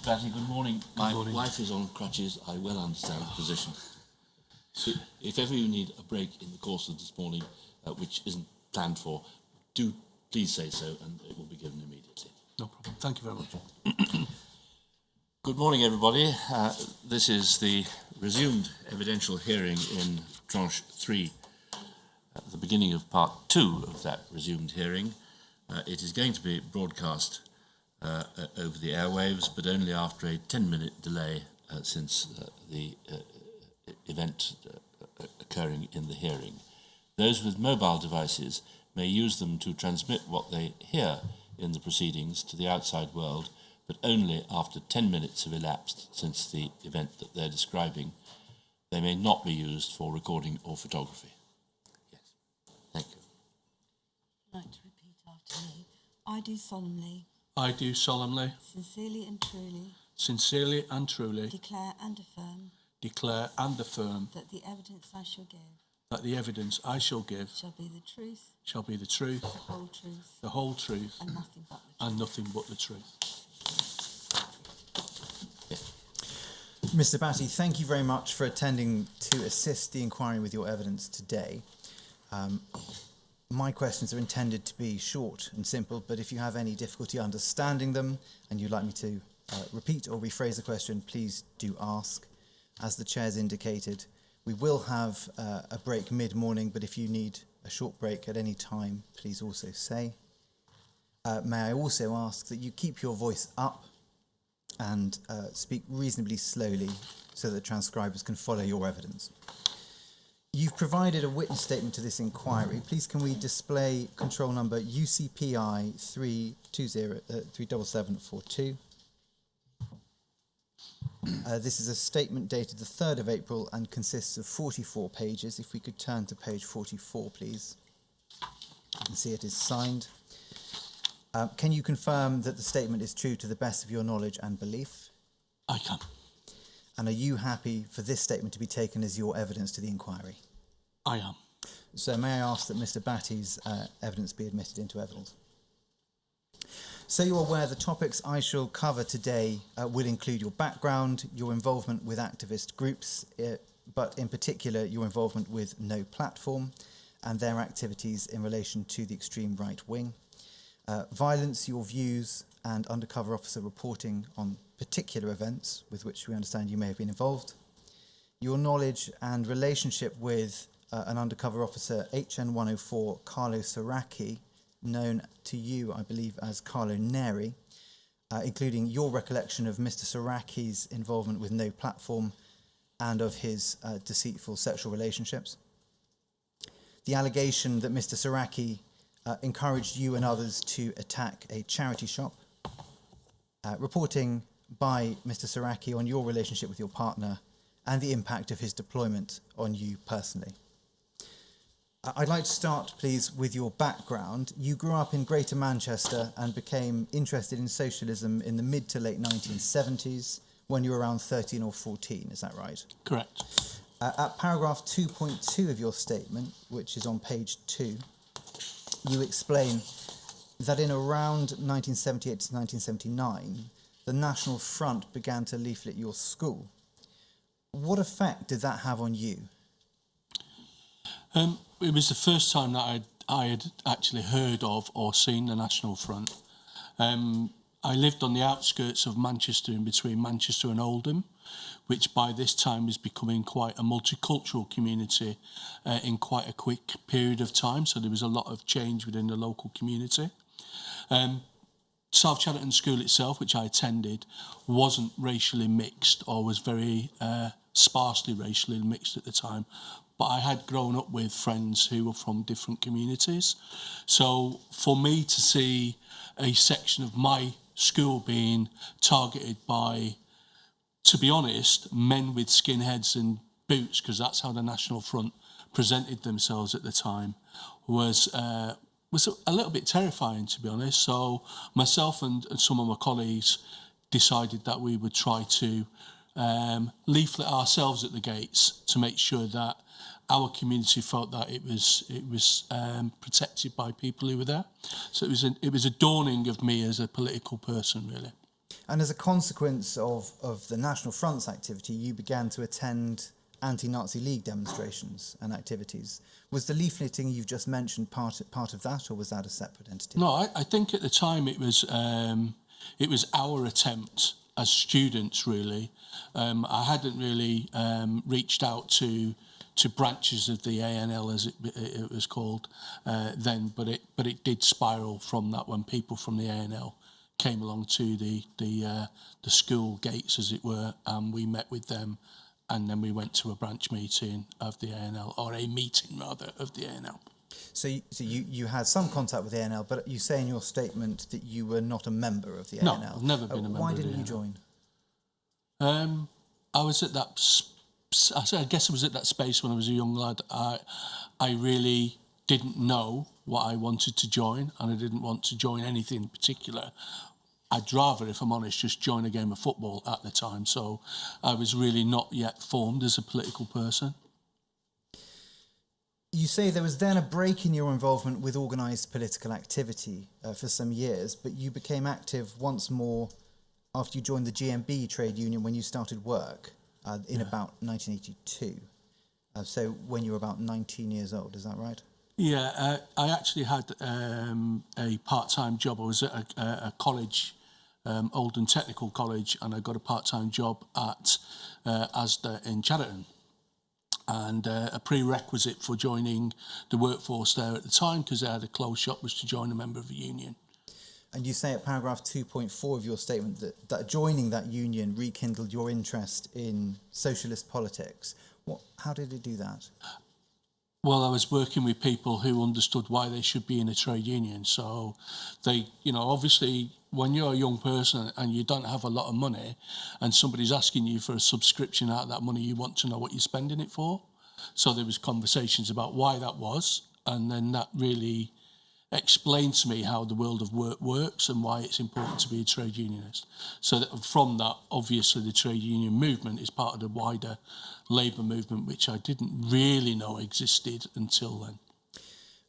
Mr. Batty, good morning. My morning. wife is on crutches. I well understand the position. So if ever you need a break in the course of this morning, which isn't planned for, do please say so, and it will be given immediately. No problem. Thank you very much. Good morning, everybody. This is the resumed evidential hearing in Tranche 3, at the beginning of Part 2 of that resumed hearing. It is going to be broadcast over the airwaves, but only after a 10-minute delay since the event occurring in the hearing. Those with mobile devices may use them to transmit what they hear in the proceedings to the outside world, but only after 10 minutes have elapsed since the event that they're describing. They may not be used for recording or photography. Yes. Thank you. I'd like to repeat after me. I do solemnly, Sincerely and truly, declare and affirm that the evidence I shall give shall be the truth, the whole truth, and nothing but the truth. and nothing but the truth. Mr. Batty, thank you very much for attending to assist the inquiry with your evidence today. My questions are intended to be short and simple, but if you have any difficulty understanding them and you'd like me to repeat or rephrase the question, please do ask. As the chair's indicated, we will have a break mid-morning, but if you need a short break at any time, please also say. May I also ask that you keep your voice up and speak reasonably slowly so that transcribers can follow your evidence. You've provided a witness statement to this inquiry. Please can we display control number UCPI 37742. This is a statement dated the 3rd of April and consists of 44 pages. If we could turn to page 44, please. You can see it is signed. Can you confirm that the statement is true to the best of your knowledge and belief? I can. And are you happy for this statement to be taken as your evidence to the inquiry? I am. So may I ask that Mr. Batty's evidence be admitted into evidence? So you're aware the topics I shall cover today will include your background, your involvement with activist groups, but in particular your involvement with No Platform and their activities in relation to the extreme right wing. Violence, your views, and undercover officer reporting on particular events with which we understand you may have been involved. Your knowledge and relationship with an undercover officer, HN 104 Carlo Saracchi, known to you, I believe, as Carlo Neri, including your recollection of Mr. Saracchi's involvement with No Platform and of his deceitful sexual relationships. The allegation that Mr. Saracchi encouraged you and others to attack a charity shop. Reporting by Mr. Saracchi on your relationship with your partner and the impact of his deployment on you personally. I'd like to start, please, with your background. You grew up in Greater Manchester and became interested in socialism in the mid to late 1970s when you were around 13 or 14, is that right? Correct. At paragraph 2.2 of your statement, which is on page 2, you explain that in around 1978 to 1979, the National Front began to leaflet your school. What effect did that have on you? It was the first time that I had actually heard of or seen the National Front. I lived on the outskirts of Manchester, in between Manchester and Oldham, which by this time was becoming quite a multicultural community in quite a quick period of time. So there was a lot of change within the local community. South Chatterton School itself, which I attended, wasn't racially mixed or was very sparsely racially mixed at the time. But I had grown up with friends who were from different communities. So for me to see a section of my school being targeted by, to be honest, men with skinheads and boots, because that's how the National Front presented themselves at the time, was a little bit terrifying, to be honest. So myself and some of my colleagues decided that we would try to leaflet ourselves at the gates to make sure that our community felt that it was protected by people who were there. So it was a dawning of me as a political person, really. And as a consequence of the National Front's activity, you began to attend anti-Nazi League demonstrations and activities. Was the leafleting you've just mentioned part of that, or was that a separate entity? No, I think at the time it was our attempt as students, really. I hadn't really reached out to branches of the ANL, as it was called then, but it did spiral from that when people from the ANL came along to the school gates, as it were, and we met with them, and then we went to a branch meeting of the ANL, or a meeting rather of the ANL. So you had some contact with the ANL, but you say in your statement that you were not a member of the ANL. No, I've never been a member Why of the didn't you ANL. join? I was at that. I guess I was at that space when I was a young lad. I really didn't know what I wanted to join, and I didn't want to join anything in particular. I'd rather, if I'm honest, just join a game of football at the time. So I was really not yet formed as a political person. You say there was then a break in your involvement with organised political activity for some years, but you became active once more after you joined the GMB trade union when you started work in about 1982. So when you were about 19 years old, is that right? Yeah, I actually had a part-time job. I was at a college, Oldham Technical College, and I got a part-time job at Asda in Chatterton. And a prerequisite for joining the workforce there at the time, because they had a closed shop, was to join a member of a union. And you say at paragraph 2.4 of your statement that joining that union rekindled your interest in socialist politics. How did it do that? Well, I was working with people who understood why they should be in a trade union. So they, obviously when you're a young person and you don't have a lot of money and somebody's asking you for a subscription out of that money, you want to know what you're spending it for. So there was conversations about why that was, and then that really explained to me how the world of work works and why it's important to be a trade unionist. So that from that, obviously the trade union movement is part of the wider labour movement, which I didn't really know existed until then.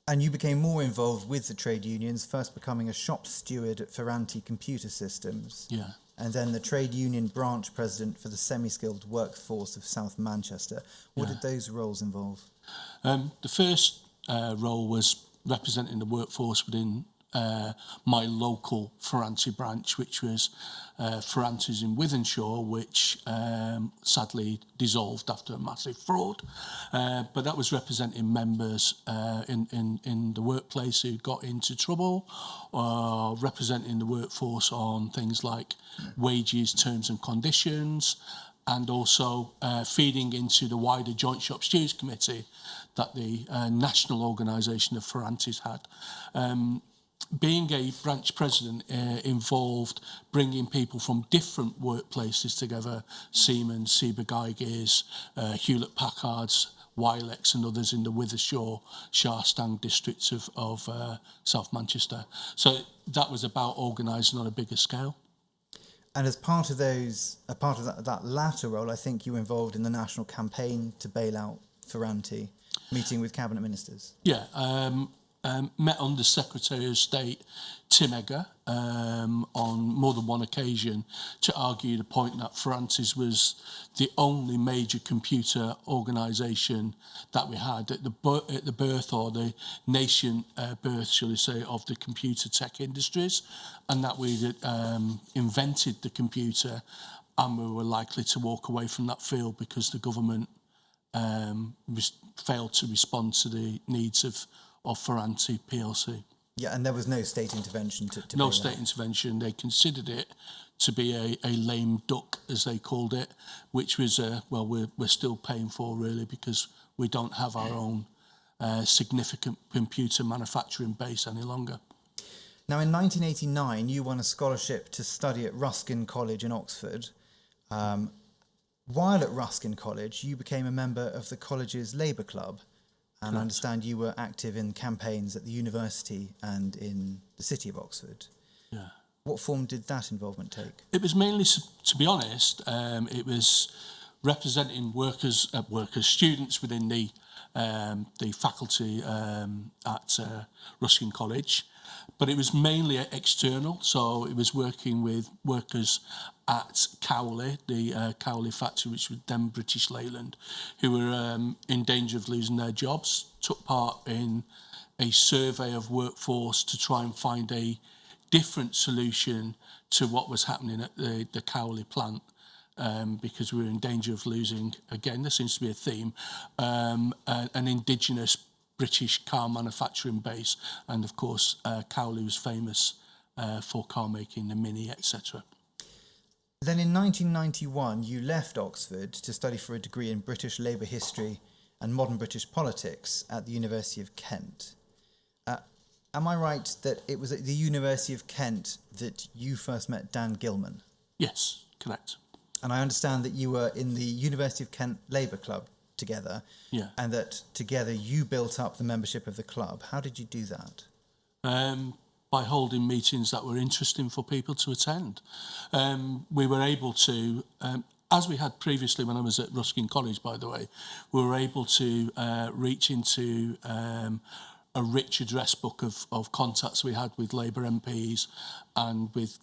And you became more involved with the trade unions, first becoming a shop steward at Ferranti Computer Systems. Yeah. And then the trade union branch president for the semi-skilled workforce of South Manchester. What did those roles involve? The first role was representing the workforce within my local Ferranti branch, which was Ferranti's in Wythenshawe, which sadly dissolved after a massive fraud. But that was representing members in the workplace who got into trouble, representing the workforce on things like wages, terms and conditions, and also feeding into the wider Joint Shop Stewards Committee that the national organisation of Ferranti's had. Being a branch president involved bringing people from different workplaces together, Siemens, Sieber Geigers, Hewlett-Packards, Wilex and others in the Wythenshawe, Sharstang districts of South Manchester. So that was about organising on a bigger scale. And as part of that latter role, I think you were involved in the national campaign to bail out Ferranti, meeting with cabinet ministers. Yeah, met Under Secretary of State Tim Egger on more than one occasion to argue the point that Ferranti's was the only major computer organisation that we had at the birth, or the nation birth, shall we say, of the computer tech industries, and that we'd invented the computer, and we were likely to walk away from that field because the government failed to respond to the needs of Ferranti PLC. Yeah, and there was no state intervention to no bail state out. intervention. They considered it to be a lame duck, as they called it, which was, we're still paying for, really, because we don't have our own significant computer manufacturing base any longer. Now, in 1989, you won a scholarship to study at Ruskin College in Oxford. While at Ruskin College, you became a member of the college's Labour Club. And I understand you were active in campaigns at the university and in the city of Oxford. Yeah. What form did that involvement take? It was mainly, to be honest, it was representing students within the faculty at Ruskin College, but it was mainly external. So it was working with workers at Cowley, the Cowley factory, which was then British Leyland, who were in danger of losing their jobs. Took part in a survey of workforce to try and find a different solution to what was happening at the Cowley plant. Because we were in danger of losing, again, there seems to be a theme, an indigenous British car manufacturing base. And of course, Cowley was famous for car making, the Mini, etc. Then in 1991, you left Oxford to study for a degree in British labour history and modern British politics at the University of Kent. Am I right that it was at the University of Kent that you first met Dan Gilman? Yes, correct. And I understand that you were in the University of Kent Labour Club together, Yeah. and that together you built up the membership of the club. How did you do that? By holding meetings that were interesting for people to attend. We were able to, as we had previously when I was at Ruskin College, by the way, we were able to reach into a rich address book of contacts we had with Labour MPs and with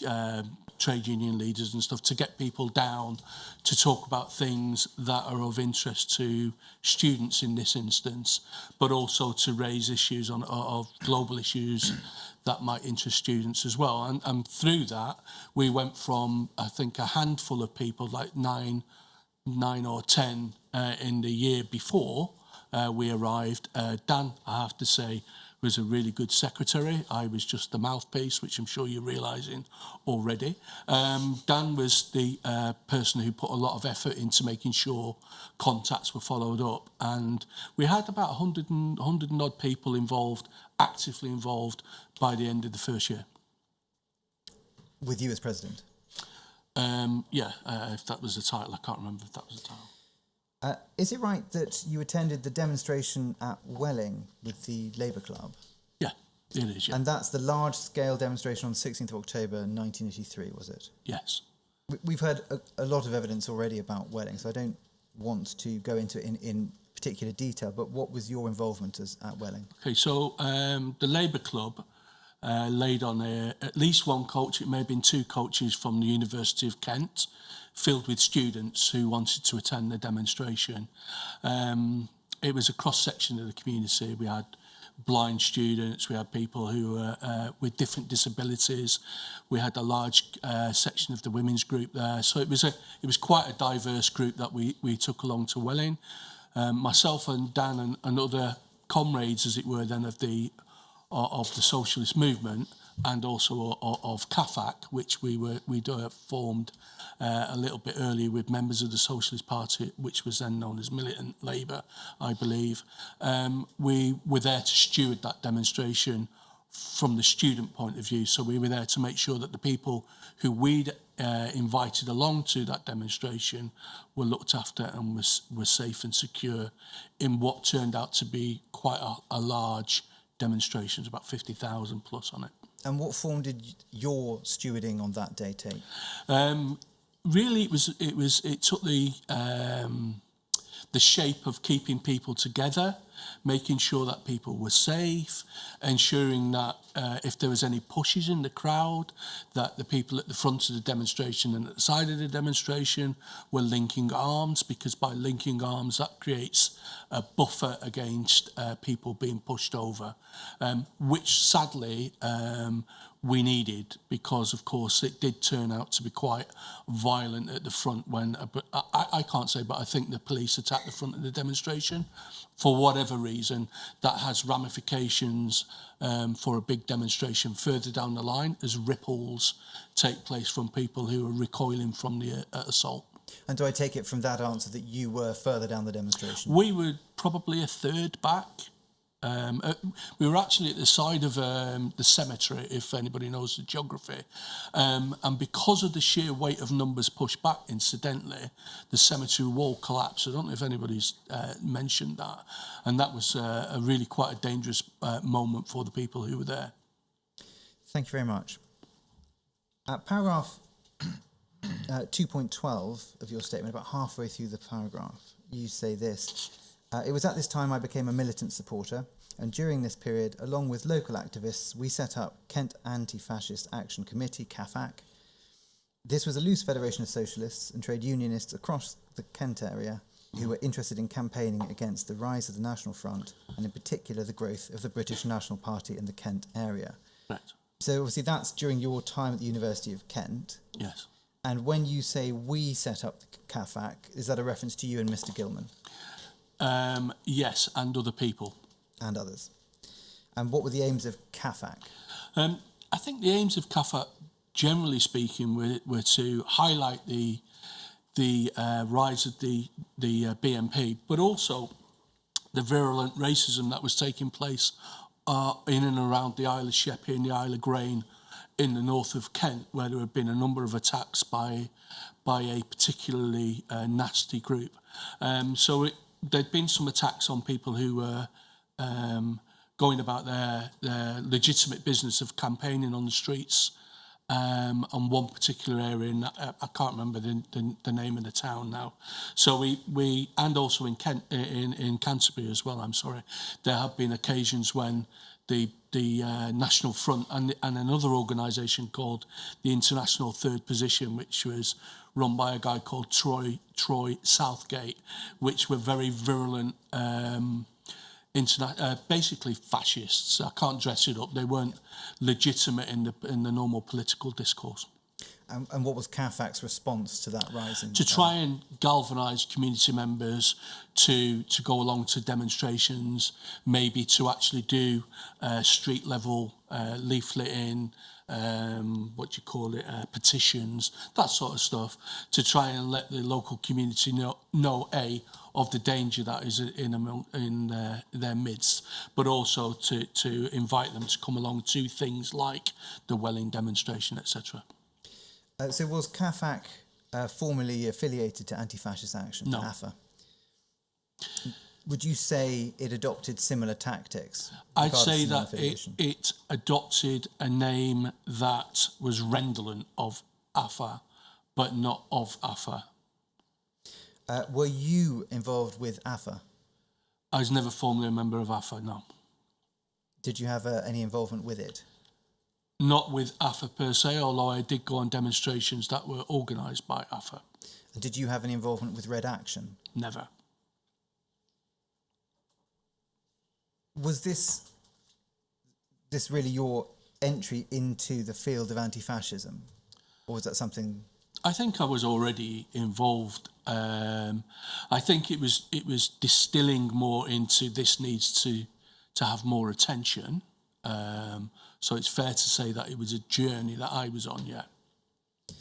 trade union leaders and stuff to get people down to talk about things that are of interest to students in this instance, but also to raise issues of global issues that might interest students as well. And through that, we went from, I think, a handful of people, like nine or 10 in the year before we arrived. Dan, I have to say, was a really good secretary. I was just the mouthpiece, which I'm sure you're realising already. Dan was the person who put a lot of effort into making sure contacts were followed up. And we had about 100 and odd people involved, actively involved, by the end of the first year. With you as president? If that was the title. I can't remember if that was the title. Is it right that you attended the demonstration at Welling with the Labour Club? Yeah, it is, yeah. And that's the large-scale demonstration on the 16th of October 1983, was it? Yes. We've heard a lot of evidence already about Welling, so I don't want to go into it in particular detail, but what was your involvement at Welling? Okay, so the Labour Club laid on at least one coach, it may have been two coaches from the University of Kent, filled with students who wanted to attend the demonstration. It was a cross-section of the community. We had blind students, we had people who were with different disabilities, we had a large section of the women's group there. So it was quite a diverse group that we took along to Welling. Myself and Dan and other comrades, as it were, then of the socialist movement, and also of CAFAC, which we formed a little bit earlier with members of the Socialist Party, which was then known as Militant Labour, I believe. We were there to steward that demonstration from the student point of view. So we were there to make sure that the people who we'd invited along to that demonstration were looked after and were safe and secure in what turned out to be quite a large demonstration, about 50,000 plus on it. And what form did your stewarding on that day take? Really, it took the shape of keeping people together, making sure that people were safe, ensuring that if there was any pushes in the crowd, that the people at the front of the demonstration and at the side of the demonstration were linking arms, because by linking arms that creates a buffer against people being pushed over, which sadly we needed, because of course it did turn out to be quite violent at the front when I can't say, but I think the police attacked the front of the demonstration for whatever reason. That has ramifications for a big demonstration further down the line as ripples take place from people who are recoiling from the assault. And do I take it from that answer that you were further down the demonstration? We were probably a third back. We were actually at the side of the cemetery, if anybody knows the geography. And because of the sheer weight of numbers pushed back, incidentally, the cemetery wall collapsed. I don't know if anybody's mentioned that. And that was a really quite a dangerous moment for the people who were there. Thank you very much. Paragraph 2.12 of your statement, about halfway through the paragraph, you say this: It was at this time I became a militant supporter, and during this period, along with local activists, we set up Kent Anti-Fascist Action Committee, CAFAC. This was a loose federation of socialists and trade unionists across the Kent area who were interested in campaigning against the rise of the National Front, and in particular the growth of the British National Party in the Kent area. Right. So obviously that's during your time at the University of Kent. Yes. And when you say we set up the CAFAC, is that a reference to you and Mr. Gilman? Yes, and other people. And others. And what were the aims of CAFAC? I think the aims of CAFAC, generally speaking, were to highlight the rise of the BNP, but also the virulent racism that was taking place in and around the Isle of Sheppey and the Isle of Grain in the north of Kent, where there had been a number of attacks by a particularly nasty group. So there'd been some attacks on people who were going about their legitimate business of campaigning on the streets on one particular area, and I can't remember the name of the town now. So we and also in Kent, in Canterbury as well. I'm sorry, there have been occasions when the National Front and another organisation called the International Third Position, which was run by a guy called Troy Southgate, which were very virulent. Basically fascists. I can't dress it up. They weren't legitimate in the normal political discourse. And what was CAFAC's response to that rising? To try and galvanise community members to go along to demonstrations, maybe to actually do street level leafleting, petitions, that sort of stuff, to try and let the local community know of the danger that is in their midst, but also to invite them to come along to things like the Welling demonstration, etc. So was CAFAC formally affiliated to Anti-Fascist Action, No. to AFA? Would you say it adopted similar tactics? I'd say regardless of that affiliation? it adopted a name that was redolent of AFA, but not of AFA. Were you involved with AFA? I was never formally a member of AFA, no. Did you have any involvement with it? Not with AFA per se, although I did go on demonstrations that were organised by AFA. And did you have any involvement with Red Action? Never. Was this really your entry into the field of anti-fascism? Or was that something... I think I was already involved. I think it was distilling more into this needs to have more attention. So it's fair to say that it was a journey that I was on, yeah.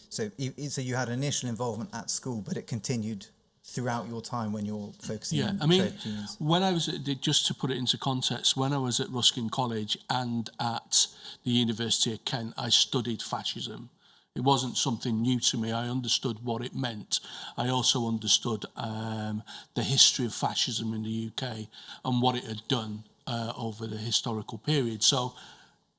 So you had initial involvement at school, but it continued throughout your time when you're focusing on trade unions? When I was just to put it into context, when I was at Ruskin College and at the University of Kent, I studied fascism. It wasn't something new to me. I understood what it meant. I also understood the history of fascism in the UK and what it had done over the historical period. So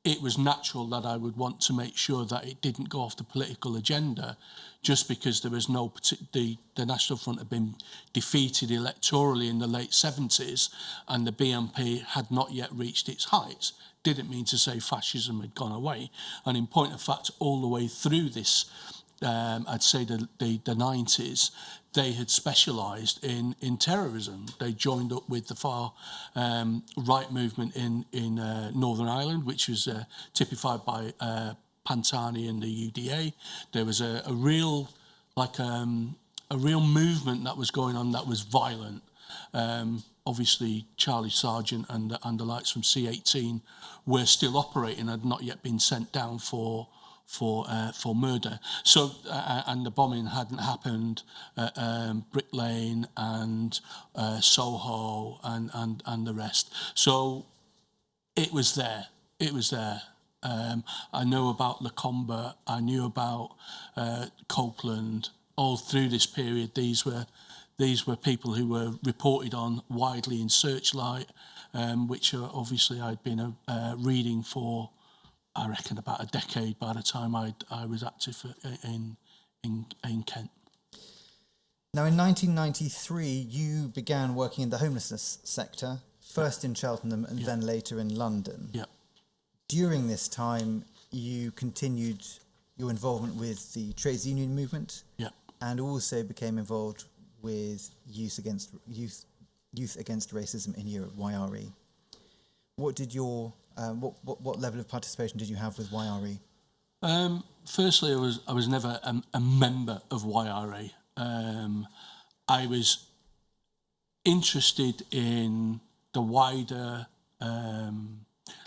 it was natural that I would want to make sure that it didn't go off the political agenda just because there was the National Front had been defeated electorally in the late 70s and the BNP had not yet reached its heights. Didn't mean to say fascism had gone away. And in point of fact, all the way through this, I'd say the 90s, they had specialised in terrorism. They joined up with the far right movement in Northern Ireland, which was typified by Pantani and the UDA. There was a real movement that was going on that was violent. Obviously, Charlie Sargent and the lights from C18 were still operating, had not yet been sent down for murder. So, and the bombing hadn't happened at Brick Lane and Soho and the rest. So it was there. It was there. I know about Lacombe. I knew about Copeland. All through this period, these were people who were reported on widely in Searchlight, which obviously I'd been reading for, I reckon, about a decade by the time I was active in Kent. Now, in 1993, you began working in the homelessness sector, first in Cheltenham and then later in London. Yeah. During this time, you continued your involvement with the trades union movement, and also became involved with Youth Against Racism in Europe, YRE. What did your what level of participation did you have with YRE? Firstly, I was never a member of YRA. I was interested in the wider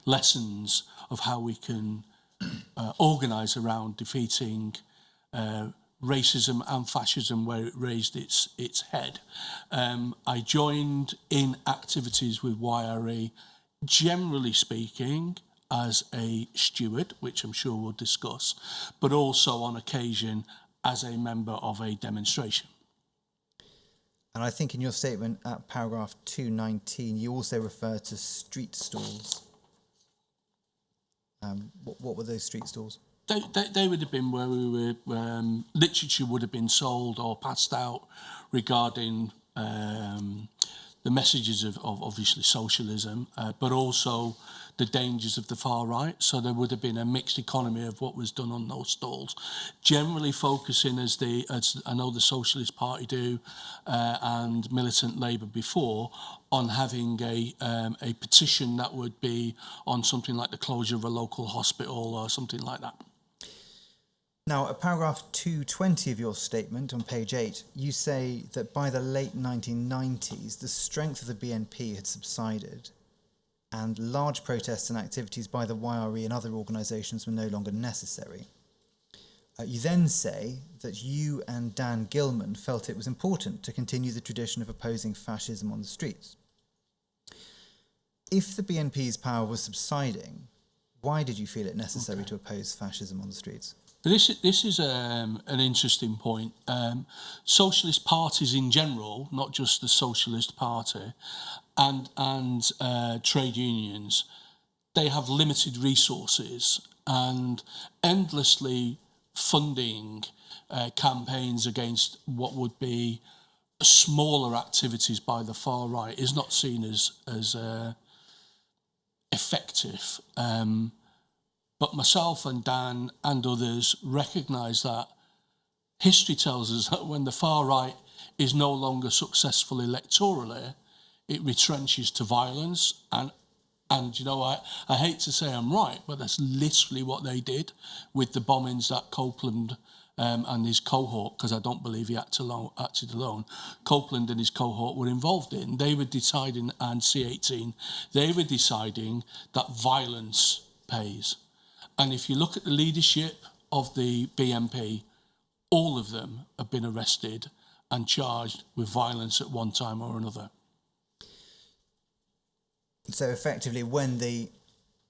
lessons of how we can organise around defeating racism and fascism where it raised its head. I joined in activities with YRE, generally speaking, as a steward, which I'm sure we'll discuss, but also on occasion as a member of a demonstration. And I think in your statement at paragraph 219, you also refer to street stalls. What were those street stalls? They would have been where we were, literature would have been sold or passed out regarding the messages of obviously socialism, but also the dangers of the far right. So there would have been a mixed economy of what was done on those stalls, generally focusing as I know the Socialist Party do, and militant Labour before, on having a petition that would be on something like the closure of a local hospital or something like that. Now, at paragraph 220 of your statement on page 8, you say that by the late 1990s, the strength of the BNP had subsided and large protests and activities by the YRE and other organisations were no longer necessary. You then say that you and Dan Gilman felt it was important to continue the tradition of opposing fascism on the streets. If the BNP's power was subsiding, why did you feel it necessary to oppose fascism on the streets? This is an interesting point. Socialist parties in general, not just the Socialist Party, and trade unions, they have limited resources and endlessly funding campaigns against what would be smaller activities by the far right is not seen as effective. But myself and Dan and others recognise that history tells us that when the far right is no longer successful electorally, it retrenches to violence. And you know, I hate to say I'm right, but that's literally what they did with the bombings that Copeland and his cohort, because I don't believe he acted alone, Copeland and his cohort were involved in. They were deciding, and C18, they were deciding that violence pays. And if you look at the leadership of the BNP, all of them have been arrested and charged with violence at one time or another. So effectively, when the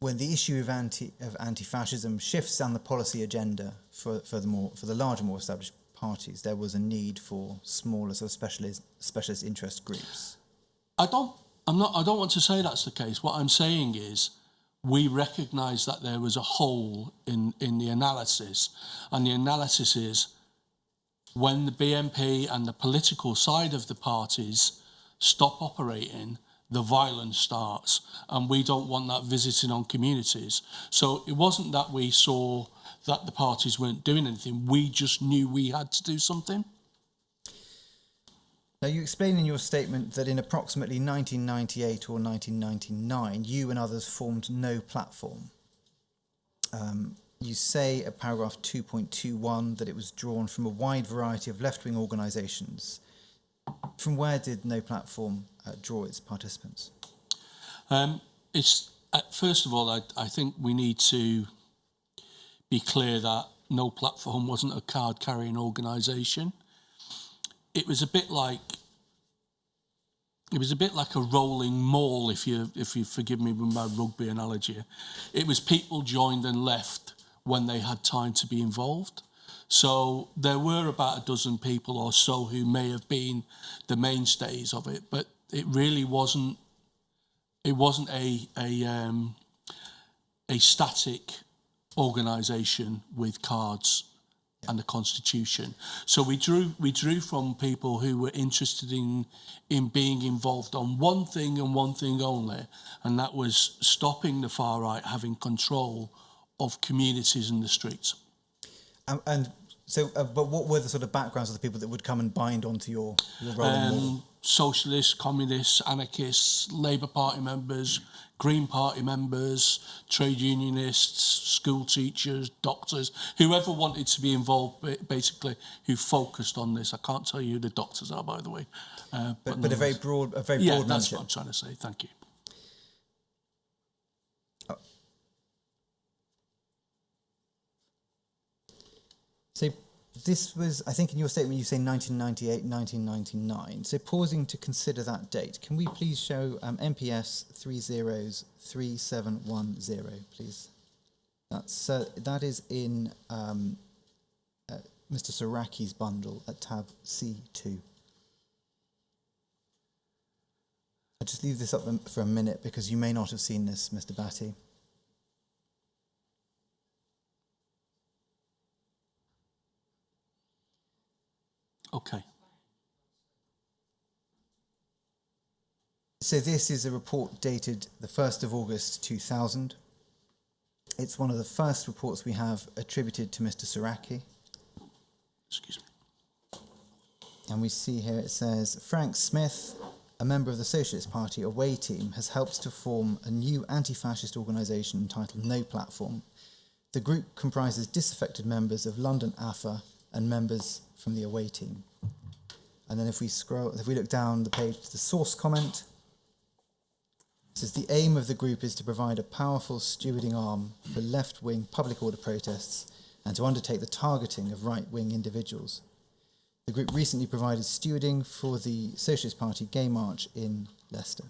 issue of anti-fascism shifts down the policy agenda for the larger, more established parties, there was a need for smaller sort of specialist interest groups. I don't want to say that's the case. What I'm saying is, we recognise that there was a hole in the analysis, and the analysis is when the BNP and the political side of the parties stop operating, the violence starts, and we don't want that visiting on communities. So it wasn't that we saw that the parties weren't doing anything, we just knew we had to do something. Now, you explain in your statement that in approximately 1998 or 1999, you and others formed No Platform. You say at paragraph 2.21 that it was drawn from a wide variety of left-wing organisations. From where did No Platform draw its participants? First of all, I think we need to be clear that No Platform wasn't a card-carrying organisation. It was a bit like a rolling mall, if you forgive me with my rugby analogy. It was people joined and left when they had time to be involved. So there were about a dozen people or so who may have been the mainstays of it, but it really wasn't. It wasn't a static organisation with cards and the Constitution. So we drew from people who were interested in being involved on one thing and one thing only, and that was stopping the far right having control of communities and the streets. But what were the sort of backgrounds of the people that would come and bind onto your rolling wall? Socialists, communists, anarchists, Labour Party members, Green Party members, trade unionists, school teachers, doctors, whoever wanted to be involved, basically, who focused on this. I can't tell you who the doctors are, by the way. But a very broad that's membership. what I'm trying to say. Thank you. So this was, I think in your statement you say 1998, 1999. So pausing to consider that date, can we please show MPS 303710, please? That is in Mr. Saraki's bundle at tab C2. I'll just leave this up for a minute because you may not have seen this, Mr. Batty. Okay. So this is a report dated the 1st of August 2000. It's one of the first reports we have attributed to Mr. Saraki. Excuse me. And we see here it says, Frank Smith, a member of the Socialist Party away team, has helped to form a new anti-fascist organisation entitled No Platform. The group comprises disaffected members of London AFA and members from the away team. And then if we look down the page to the source comment, it says the aim of the group is to provide a powerful stewarding arm for left-wing public order protests and to undertake the targeting of right-wing individuals. The group recently provided stewarding for the Socialist Party Gay March in Leicester.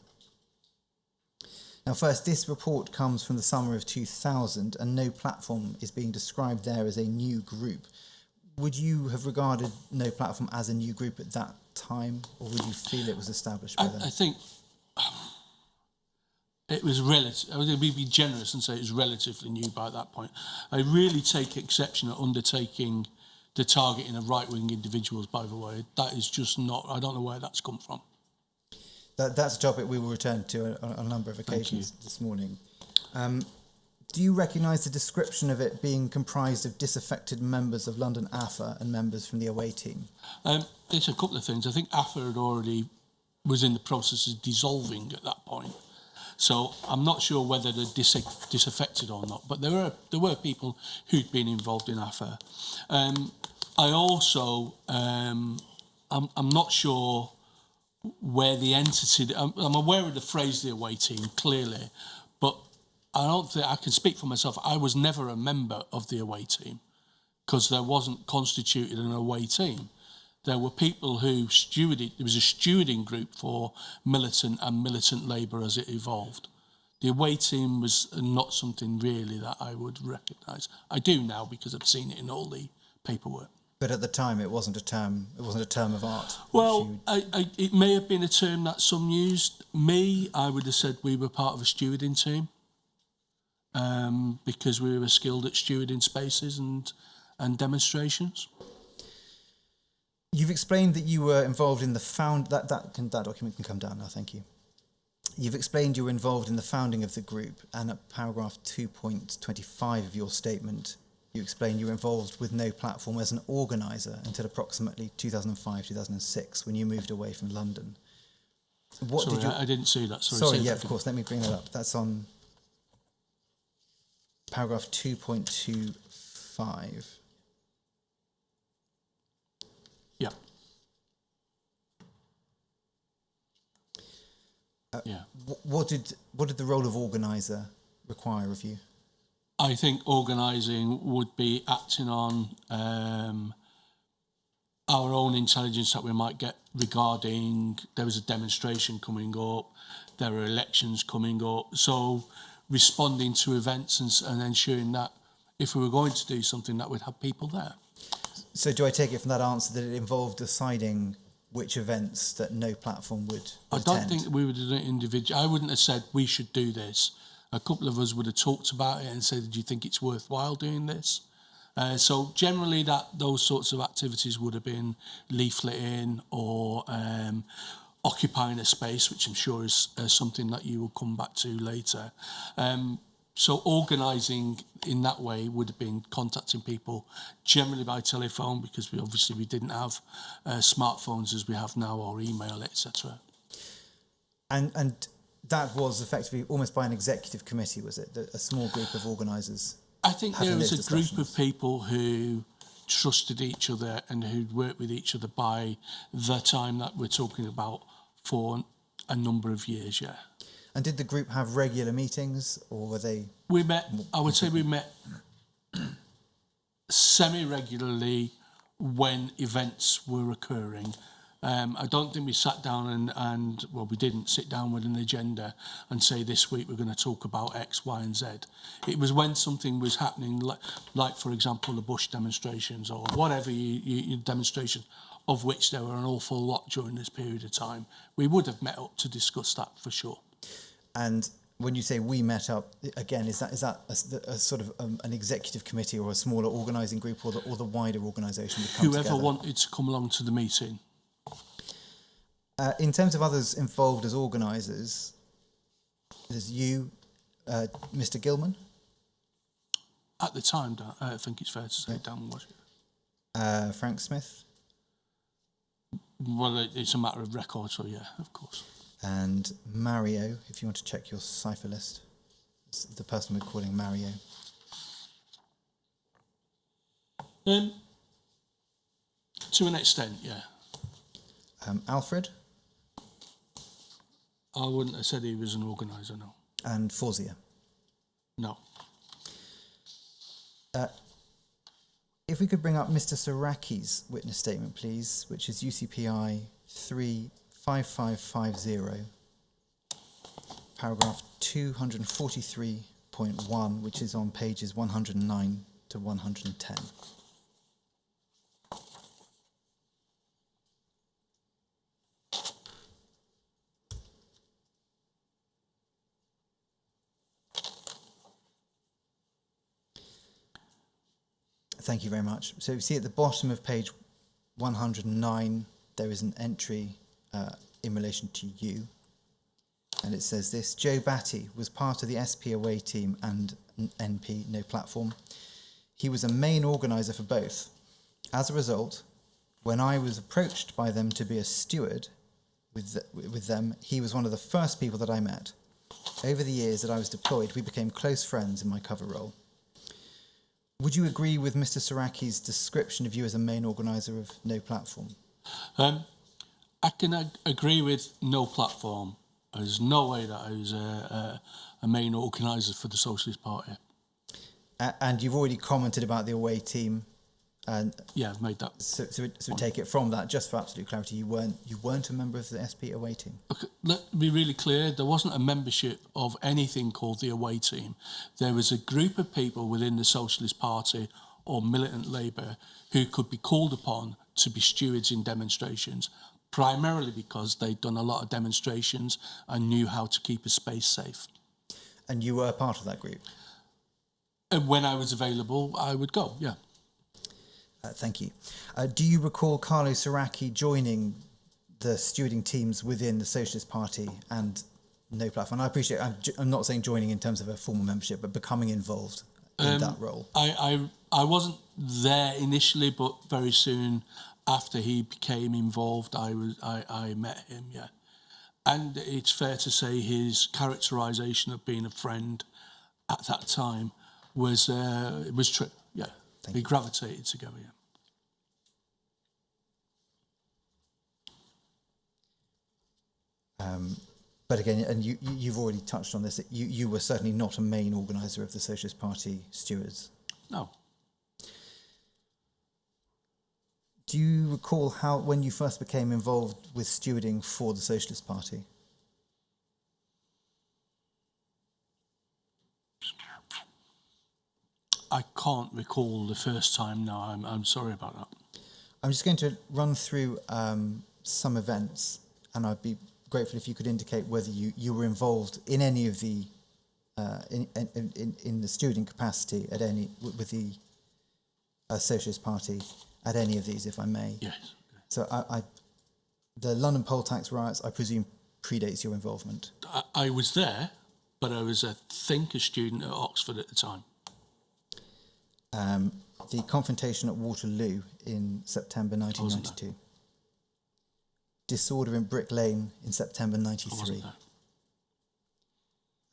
Now first, this report comes from the summer of 2000 and No Platform is being described there as a new group. Would you have regarded No Platform as a new group at that time, or would you feel it was established by then? I think it was relative. I would be generous and say it was relatively new by that point. I really take exception at undertaking the targeting of right-wing individuals, by the way. That is just not, I don't know where that's come from. That's a topic we will return to on a number of occasions this morning. Do you recognise the description of it being comprised of disaffected members of London AFA and members from the away team? There's a couple of things. I think AFA had already was in the process of dissolving at that point. So I'm not sure whether they're disaffected or not, but there were people who'd been involved in AFA. I also, I'm not sure where the entity, I'm aware of the phrase the away team, clearly, but I don't think I can speak for myself. I was never a member of the away team because there wasn't constituted an away team. There were people who stewarded, there was a stewarding group for militant and militant labour as it evolved. The away team was not something really that I would recognise. I do now because I've seen it in all the paperwork. But at the time, it wasn't a term of art. Well, it may have been a term that some used. Me, I would have said we were part of a stewarding team. Because we were skilled at stewarding spaces and demonstrations. You've explained that you were involved in the that document can come down now, thank you. You've explained you were involved in the founding of the group, and at paragraph 2.25 of your statement, you explained you were involved with No Platform as an organiser until approximately 2005-2006 when you moved away from London. I didn't see that. Sorry, yeah, of course, let me bring that up. That's on paragraph 2.25. Yeah. What did the role of organiser require of you? I think organising would be acting on our own intelligence that we might get regarding there was a demonstration coming up, there are elections coming up, so responding to events and ensuring that if we were going to do something that we'd have people there. So do I take it from that answer that it involved deciding which events that No Platform would I attend? don't think we would have done it individually. I wouldn't have said we should do this. A couple of us would have talked about it and said, do you think it's worthwhile doing this? So generally those sorts of activities would have been leafleting or occupying a space, which I'm sure is something that you will come back to later. So organising in that way would have been contacting people generally by telephone, because we didn't have smartphones as we have now, or email, etc. And that was effectively almost by an executive committee, was it? A small group of organisers? I think there was a group of discussions? people who trusted each other and who'd worked with each other by the time that we're talking about for a number of years, yeah. And did the group have regular meetings, or were they... I would say we met semi-regularly when events were occurring. I don't think we sat down and we didn't sit down with an agenda and say this week we're going to talk about X, Y and Z. It was when something was happening, like for example, the Bush demonstrations or whatever demonstration, of which there were an awful lot during this period of time. We would have met up to discuss that for sure. And when you say we met up, again, is that a sort of an executive committee or a smaller organising group, or the wider organisation would come Whoever together? wanted to come along to the meeting. In terms of others involved as organisers, there's you, Mr. Gilman. At the time, I think it's fair to say, Dan, was it? Frank Smith. Well, it's a matter of record, so yeah, of course. And Mario, if you want to check your cipher list. It's the person we're calling Mario. To an extent, yeah. Alfred. I wouldn't have said he was an organiser, no. And Fawzia. No. If we could bring up Mr. Saraki's witness statement, please, which is UCPI 35550, paragraph 243.1, which is on pages 109 to 110. Thank you very much. So you see at the bottom of page 109, there is an entry in relation to you. And it says this: Joe Batty was part of the SP away team and NP, no platform. He was a main organiser for both. As a result, when I was approached by them to be a steward with them, he was one of the first people that I met. Over the years that I was deployed, we became close friends in my cover role. Would you agree with Mr. Saraki's description of you as a main organiser of No Platform? I can agree with No Platform. There's no way that I was a main organiser for the Socialist Party. And you've already commented about the away team. And yeah, I've made that. So we take it from that, just for absolute clarity, you weren't a member of the SP away team. Okay, let me be really clear. There wasn't a membership of anything called the away team. There was a group of people within the Socialist Party or militant Labour who could be called upon to be stewards in demonstrations, primarily because they'd done a lot of demonstrations and knew how to keep a space safe. And you were part of that group? And when I was available, I would go, yeah. Thank you. Do you recall Carlo Saraki joining the stewarding teams within the Socialist Party and No Platform? And I appreciate, I'm not saying joining in terms of a formal membership, but becoming involved in that role. I wasn't there initially, but very soon after he became involved, I met him, yeah. And it's fair to say his characterisation of being a friend at that time was true, yeah. We gravitated together, yeah. But again, and you've already touched on this, that you were certainly not a main organiser of the Socialist Party stewards. No. Do you recall when you first became involved with stewarding for the Socialist Party? I can't recall the first time, no, I'm sorry about that. I'm just going to run through some events, and I'd be grateful if you could indicate whether you were involved in any of the in the stewarding capacity at any with the Socialist Party at any of these, if I may? Yes. So the London poll tax riots, I presume, predates your involvement. I was there, but I was, I think, a student at Oxford at the time. The confrontation at Waterloo in September 1992. Disorder in Brick Lane in September 93.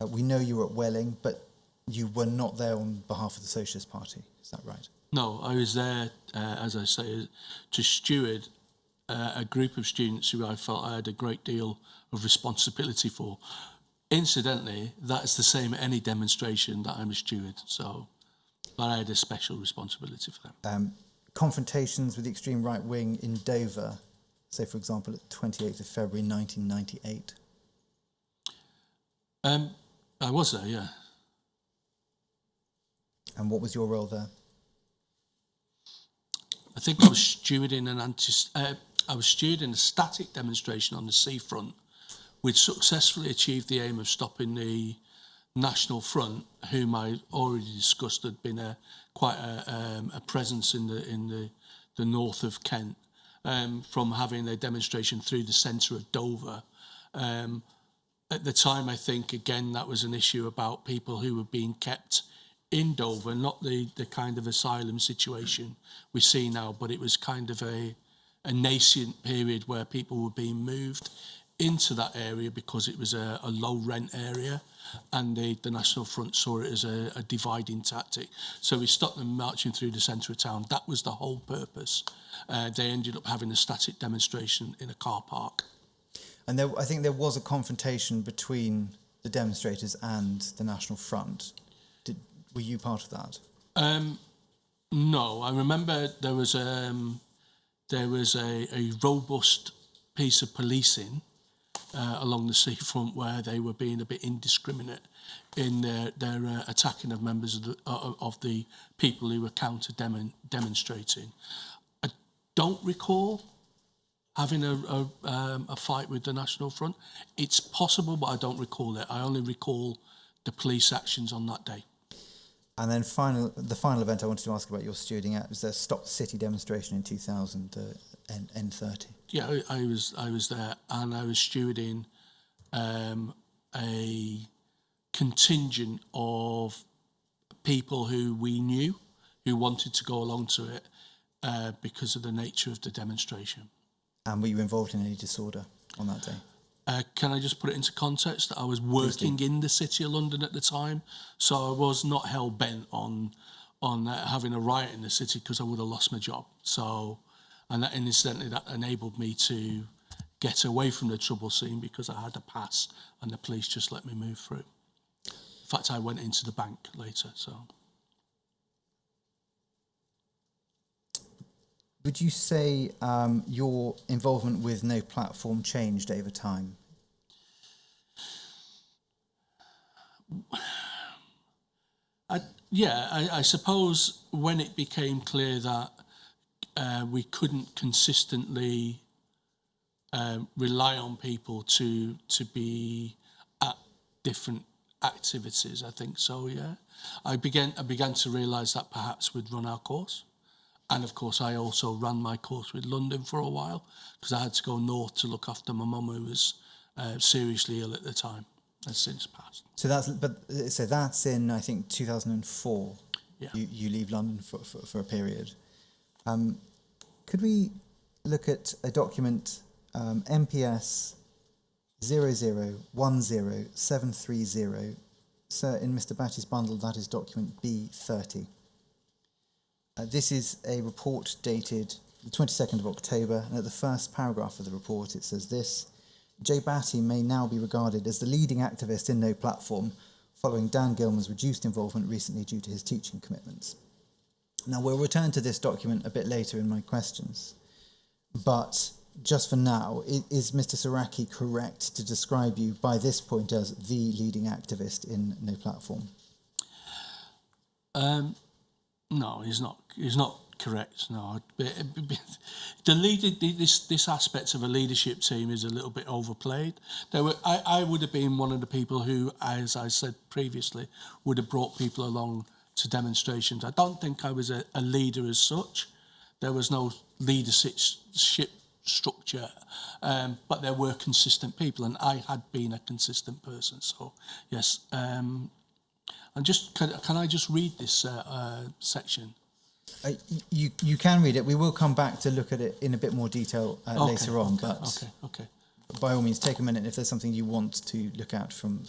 We know you were at Welling, but you were not there on behalf of the Socialist Party. Is that right? No, I was there, as I say, to steward a group of students who I felt I had a great deal of responsibility for. Incidentally, that's the same at any demonstration that I'm a steward, so but I had a special responsibility for them. Confrontations with the extreme right wing in Dover, say for example at 28th of February 1998. I was there, yeah. And what was your role there? I think I was stewarding a static demonstration on the seafront. We'd successfully achieved the aim of stopping the National Front, whom I already discussed had been quite a presence in the north of Kent, from having a demonstration through the centre of Dover. At the time, I think, again, that was an issue about people who were being kept in Dover, not the kind of asylum situation we see now, but it was kind of a nascent period where people were being moved into that area because it was a low rent area, and the National Front saw it as a dividing tactic. So we stopped them marching through the centre of town. That was the whole purpose. They ended up having a static demonstration in a car park. And I think there was a confrontation between the demonstrators and the National Front. Were you part of that? No, I remember there was a robust piece of policing along the seafront where they were being a bit indiscriminate in their attacking of members of the people who were demonstrating. I don't recall having a fight with the National Front. It's possible, but I don't recall it. I only recall the police actions on that day. And then the final event I wanted to ask about your stewarding at was the Stop the City demonstration in 2000, N30. Yeah, I was there, and I was stewarding a contingent of people who we knew who wanted to go along to it because of the nature of the demonstration. And were you involved in any disorder on that day? Can I just put it into context? I was working in the City of London at the time, so I was not hell-bent on having a riot in the city because I would have lost my job. So, and incidentally, that enabled me to get away from the trouble scene because I had a pass and the police just let me move through. In fact, I went into the bank later, so... Would you say your involvement with No Platform changed over time? I suppose when it became clear that we couldn't consistently rely on people to be at different activities, I think so, yeah. I began to realise that perhaps we'd run our course. And of course, I also ran my course with London for a while because I had to go north to look after my mum who was seriously ill at the time, has since passed. So that's in, I think, 2004. Yeah. You leave London for a period. Could we look at a document, MPS 0010730? So in Mr. Batty's bundle, that is document B30. This is a report dated the 22nd of October, and at the first paragraph of the report it says this: J. Batty may now be regarded as the leading activist in No Platform, following Dan Gilman's reduced involvement recently due to his teaching commitments. Now, we'll return to this document a bit later in my questions, but just for now, is Mr. Saraki correct to describe you by this point as the leading activist in No Platform? No, he's not. He's not correct. No, this aspect of a leadership team is a little bit overplayed. I would have been one of the people who, as I said previously, would have brought people along to demonstrations. I don't think I was a leader as such. There was no leadership structure, but there were consistent people, and I had been a consistent person. So yes, and just can I just read this section? You can read it. We will come back to look at it in a bit more detail later on. Okay. By all means, take a minute if there's something you want to look at from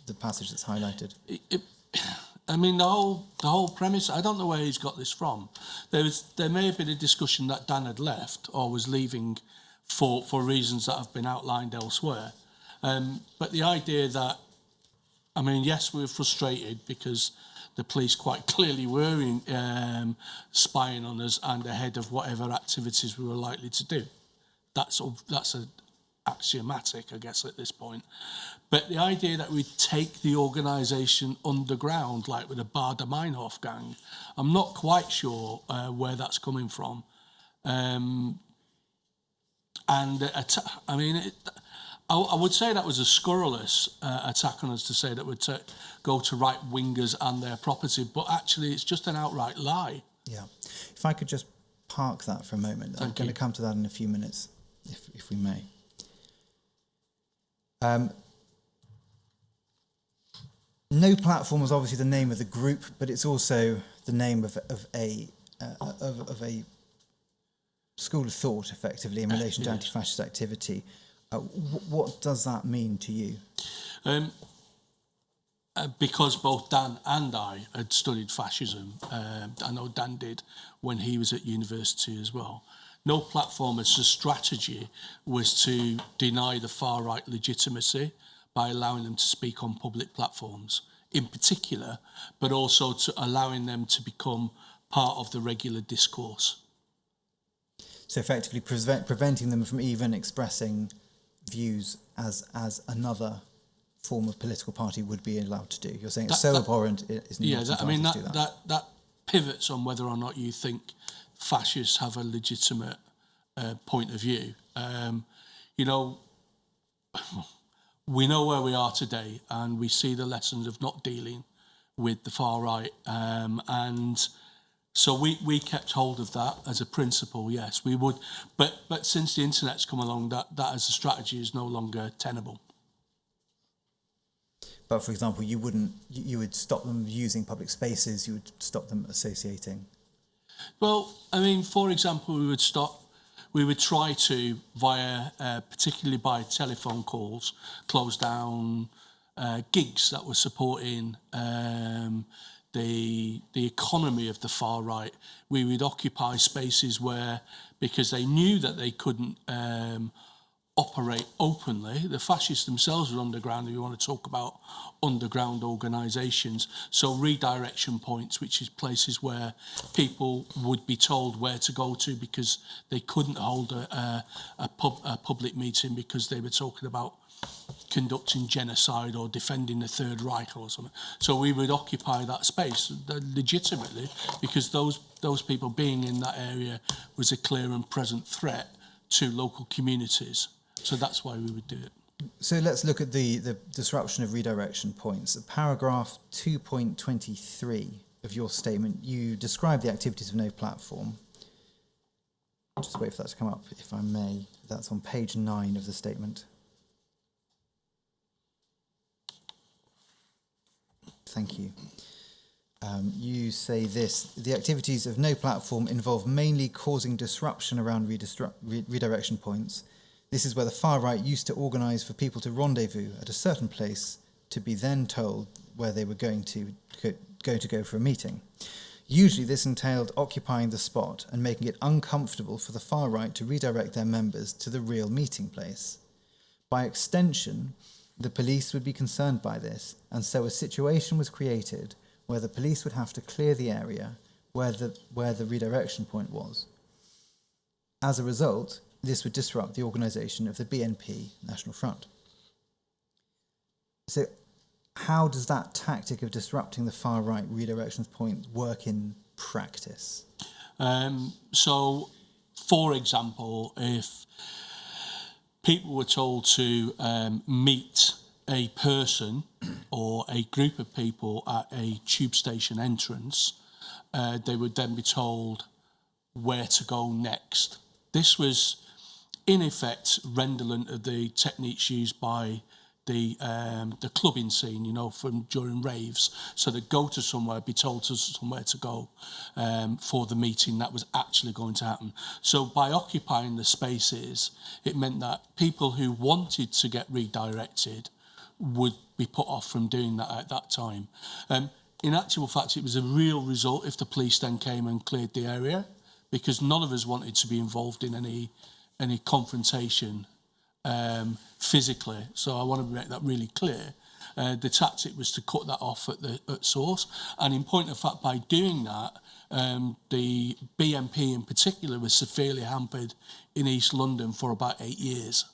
the passage that's highlighted. I mean, the whole premise, I don't know where he's got this from. There may have been a discussion that Dan had left or was leaving for reasons that have been outlined elsewhere. But the idea that, I mean, yes, we were frustrated because the police quite clearly were spying on us and ahead of whatever activities we were likely to do. That's axiomatic, I guess, at this point. But the idea that we take the organisation underground, like with the Bader-Meinhof gang, I'm not quite sure where that's coming from. I would say that was a scurrilous attack on us to say that we'd go to right-wingers and their property, but actually it's just an outright lie. Yeah. If I could just park that for a moment. I'm going to come to that in a few minutes, if we may. No Platform was obviously the name of the group, but it's also the name of a school of thought, effectively, in relation to anti-fascist activity. What does that mean to you? Because both Dan and I had studied fascism, I know Dan did when he was at university as well. No Platform as a strategy was to deny the far-right legitimacy by allowing them to speak on public platforms in particular, but also to allowing them to become part of the regular discourse. So effectively preventing them from even expressing views as another form of political party would be allowed to do. You're saying it's so abhorrent, it's not entitled to do that. That pivots on whether or not you think fascists have a legitimate point of view. We know where we are today, and we see the lessons of not dealing with the far right, and so we kept hold of that as a principle. Yes, we would, but since the internet's come along, that as a strategy is no longer tenable. But for example, you would stop them using public spaces. You would stop them associating. Well, I mean, for example, we would try to, particularly by telephone calls, close down gigs that were supporting the economy of the far right. We would occupy spaces where, because they knew that they couldn't operate openly, the fascists themselves were underground, if you want to talk about underground organisations. So redirection points, which is places where people would be told where to go to because they couldn't hold a public meeting because they were talking about conducting genocide or defending the Third Reich or something. So we would occupy that space legitimately because those people being in that area was a clear and present threat to local communities. So that's why we would do it. So let's look at the disruption of redirection points. Paragraph 2.23 of your statement, you describe the activities of No Platform. Just wait for that to come up, if I may. That's on page 9 of the statement. Thank you. You say this: the activities of No Platform involve mainly causing disruption around redirection points. This is where the far right used to organise for people to rendezvous at a certain place to be then told where they were going to go for a meeting. Usually this entailed occupying the spot and making it uncomfortable for the far right to redirect their members to the real meeting place. By extension, the police would be concerned by this, and so a situation was created where the police would have to clear the area where the redirection point was. As a result, this would disrupt the organisation of the BNP National Front. So how does that tactic of disrupting the far-right redirection point work in practice? So, for example, if people were told to meet a person or a group of people at a tube station entrance, they would then be told where to go next. This was, in effect, redolent of the techniques used by the clubbing scene, you know, from during raves. So they'd go to somewhere, be told to somewhere to go for the meeting that was actually going to happen. So by occupying the spaces, it meant that people who wanted to get redirected would be put off from doing that at that time. In actual fact, it was a real result if the police then came and cleared the area, because none of us wanted to be involved in any confrontation physically. So I want to make that really clear. The tactic was to cut that off at source. And in point of fact, by doing that, the BNP in particular was severely hampered in East London for about 8 years.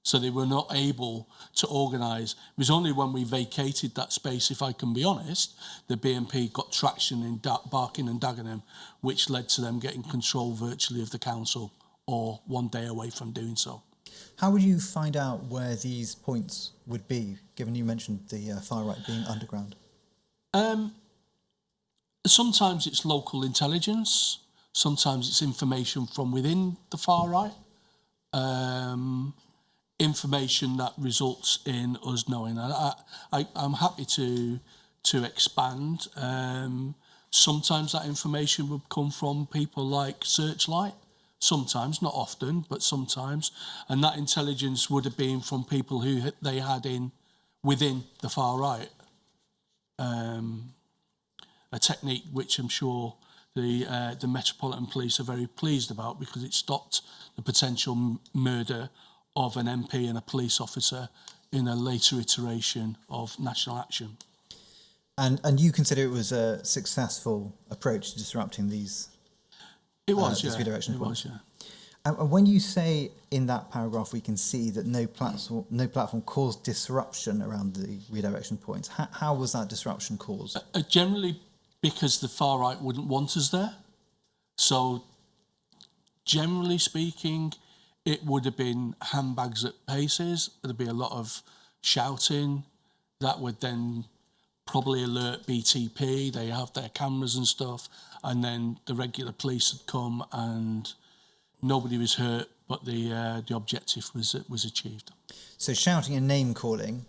So they were not able to organise. It was only when we vacated that space, if I can be honest, the BNP got traction in Barking and Dagenham, which led to them getting control virtually of the council, or one day away from doing so. How would you find out where these points would be, given you mentioned the far right being underground? Sometimes it's local intelligence. Sometimes it's information from within the far right. Information that results in us knowing. I'm happy to expand. Sometimes that information would come from people like Searchlight. Sometimes, not often, but sometimes. And that intelligence would have been from people who they had within the far right. A technique which I'm sure the Metropolitan Police are very pleased about, because it stopped the potential murder of an MP and a police officer in a later iteration of National Action. And you consider it was a successful approach to disrupting these? It was, this yeah. redirection It point? was, yeah. And when you say in that paragraph we can see that no platform caused disruption around the redirection points, how was that disruption caused? Generally because the far right wouldn't want us there. So generally speaking, it would have been handbags at paces. There'd be a lot of shouting that would then probably alert BTP. They have their cameras and stuff, and then the regular police had come and nobody was hurt, but the objective was achieved. So shouting and name calling,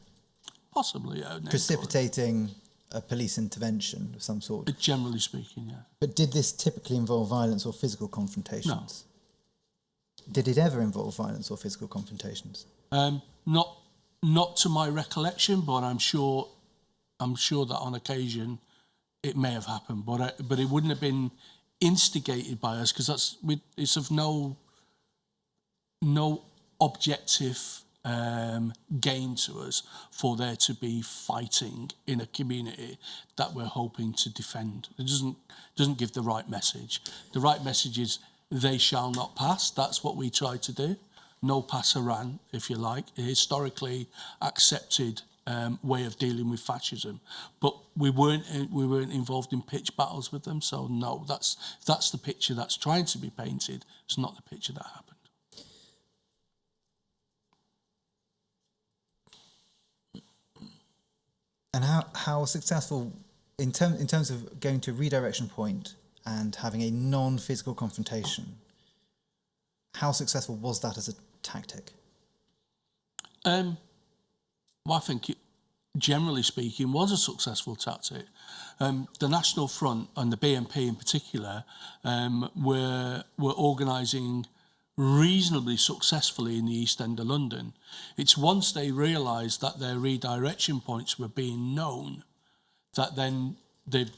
possibly, yeah, precipitating a police intervention of some sort. Generally speaking, yeah. But did this typically involve violence or physical confrontations? No. Did it ever involve violence or physical confrontations? Not to my recollection, but I'm sure that on occasion it may have happened, but it wouldn't have been instigated by us, because it's of no objective gain to us for there to be fighting in a community that we're hoping to defend. It doesn't give the right message. The right message is they shall not pass. That's what we try to do. No passaran, if you like, a historically accepted way of dealing with fascism. But we weren't involved in pitch battles with them. So no, that's the picture that's trying to be painted. It's not the picture that happened. And how successful, in terms of going to a redirection point and having a non-physical confrontation, how successful was that as a tactic? Well, I think it, generally speaking, was a successful tactic. The National Front and the BNP in particular were organising reasonably successfully in the East End of London. It's once they realised that their redirection points were being known that then the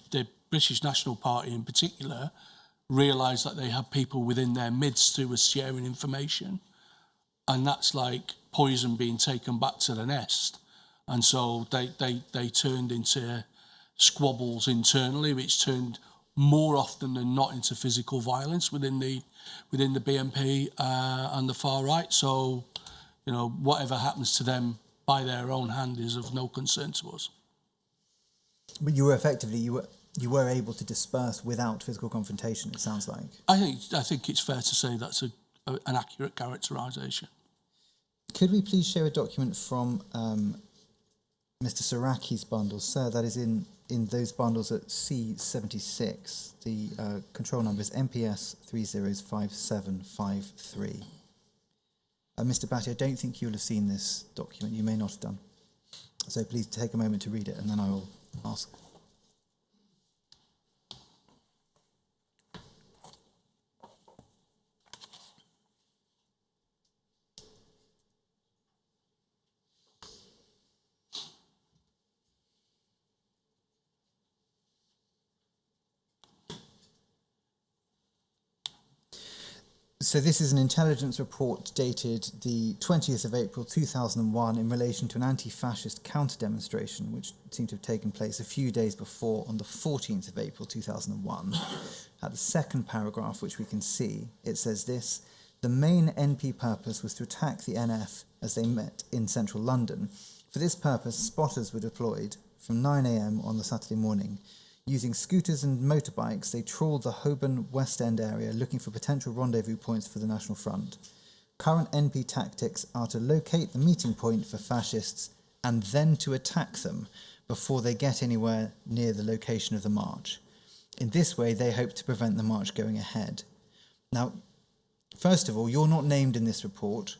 British National Party in particular realised that they had people within their midst who were sharing information, and that's like poison being taken back to the nest. And so they turned into squabbles internally, which turned more often than not into physical violence within the BNP and the far right. So, you know, whatever happens to them by their own hand is of no concern to us. But you were able to disperse without physical confrontation, it sounds like. I think it's fair to say that's an accurate characterisation. Could we please share a document from Mr. Saraki's bundles. Sir, that is in those bundles at C76. The control number is MPS 305753. Mr. Batty, I don't think you'll have seen this document. You may not have done. So please take a moment to read it, and then I will ask. So this is an intelligence report dated the 20th of April 2001 in relation to an anti-fascist counter-demonstration which seemed to have taken place a few days before on the 14th of April 2001. At the second paragraph, which we can see, it says this: the main NP purpose was to attack the NF as they met in central London. For this purpose, spotters were deployed from 9 a.m. on the Saturday morning. Using scooters and motorbikes, they trawled the Holborn West End area looking for potential rendezvous points for the National Front. Current NP tactics are to locate the meeting point for fascists and then to attack them before they get anywhere near the location of the march. In this way, they hope to prevent the march going ahead. Now, first of all, you're not named in this report.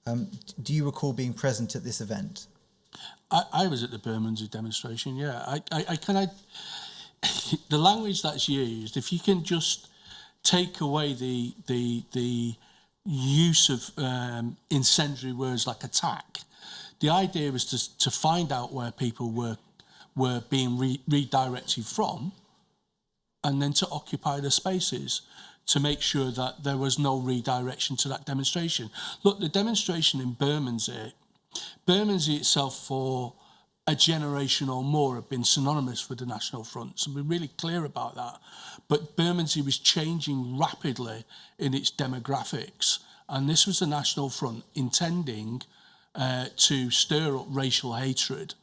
Do you recall being present at this event? I was at the Bermondsey demonstration, yeah. The language that's used, if you can just take away the use of incendiary words like attack, the idea was to find out where people were being redirected from, and then to occupy the spaces to make sure that there was no redirection to that demonstration. Look, the demonstration in Bermondsey itself for a generation or more have been synonymous with the National Front, so we're really clear about that. But Bermondsey was changing rapidly in its demographics, and this was the National Front intending to stir up racial hatred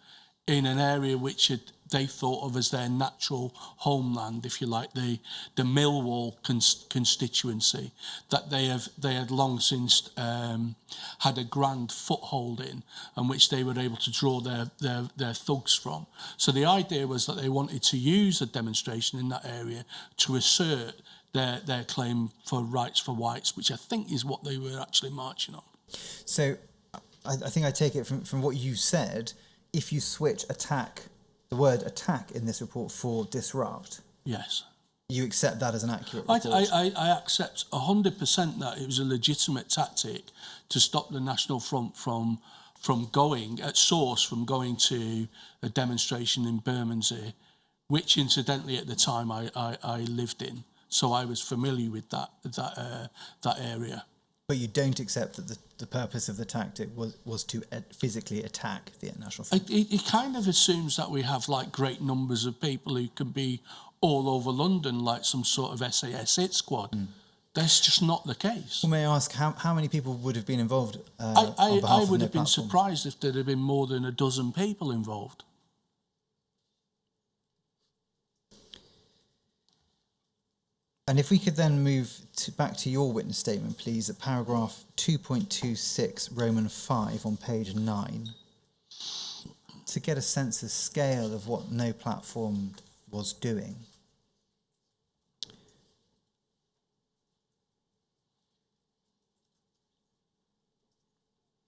in an area which they thought of as their natural homeland, if you like, the Millwall constituency that they had long since had a grand foothold in, and which they were able to draw their thugs from. So the idea was that they wanted to use a demonstration in that area to assert their claim for rights for whites, which I think is what they were actually marching on. So I think I take it from what you said, if you switch the word attack in this report for disrupt, yes, you accept that as an accurate report? I accept 100% that it was a legitimate tactic to stop the National Front from going to a demonstration in Bermondsey, which incidentally at the time I lived in, so I was familiar with that area. But you don't accept that the purpose of the tactic was to physically attack the National Front? It kind of assumes that we have like great numbers of people who can be all over London like some sort of SAS hit squad. That's just not the case. Well, may I ask how many people would have been involved on behalf I would of have been surprised if there had been more than a dozen people involved. And if we could then move back to your witness statement, please, at paragraph 2.26, Roman 5 on page 9, to get a sense of scale of what No Platform was doing.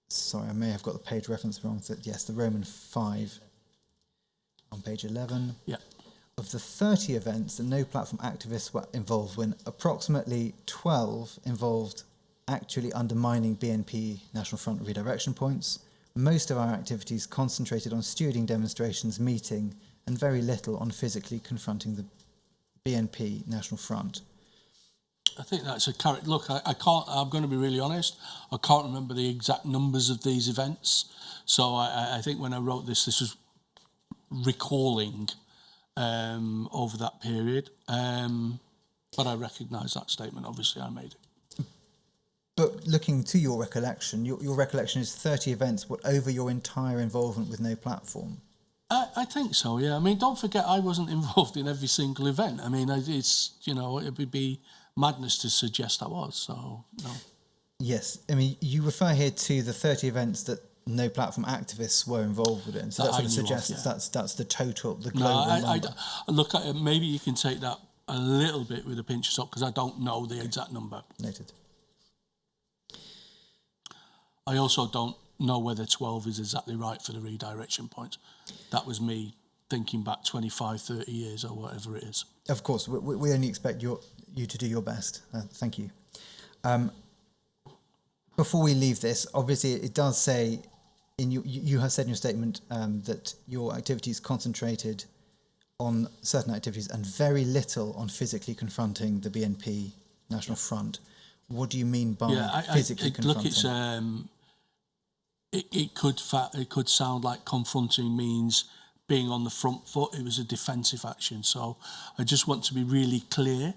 Sorry, I may have got the page reference wrong. So yes, the Roman 5 on page 11. Yeah. Of the 30 events that No Platform activists were involved in, approximately 12 involved actually undermining BNP National Front redirection points. Most of our activities concentrated on stewarding demonstrations, meeting, and very little on physically confronting the BNP National Front. I think that's a correct look. I can't. I'm going to be really honest. I can't remember the exact numbers of these events. So I think when I wrote this was recalling over that period. But I recognise that statement. Obviously, I made it. But looking to your recollection, your recollection is 30 events, what, over your entire involvement with No Platform? I think so, yeah. I mean, don't forget, I wasn't involved in every single event. I mean, it's, it would be madness to suggest I was, so, no. Yes. I mean, you refer here to the 30 events that no platform activists were involved with it. And so That that sort I of knew of, suggests that's the total, the No, global number. look at it. Maybe you can take that a little bit with a pinch of salt because I don't know the exact number. Noted. I also don't know whether 12 is exactly right for the redirection points. That was me thinking back 25, 30 years or whatever it is. Of course, we only expect you to do your best. Thank you. Before we leave this, obviously it does say, you have said in your statement that your activities concentrated on certain activities and very little on physically confronting the BNP National Front. What do you mean by physically confronting? Look, it could sound like confronting means being on the front foot. It was a defensive action. So I just want to be really clear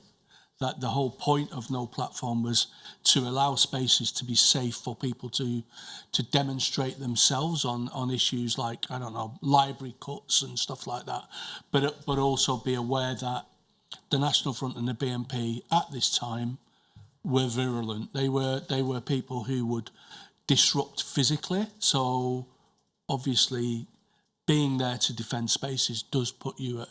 that the whole point of no platform was to allow spaces to be safe for people to demonstrate themselves on issues like, I don't know, library cuts and stuff like that, but also be aware that the National Front and the BNP at this time were virulent. They were people who would disrupt physically. So obviously being there to defend spaces does put you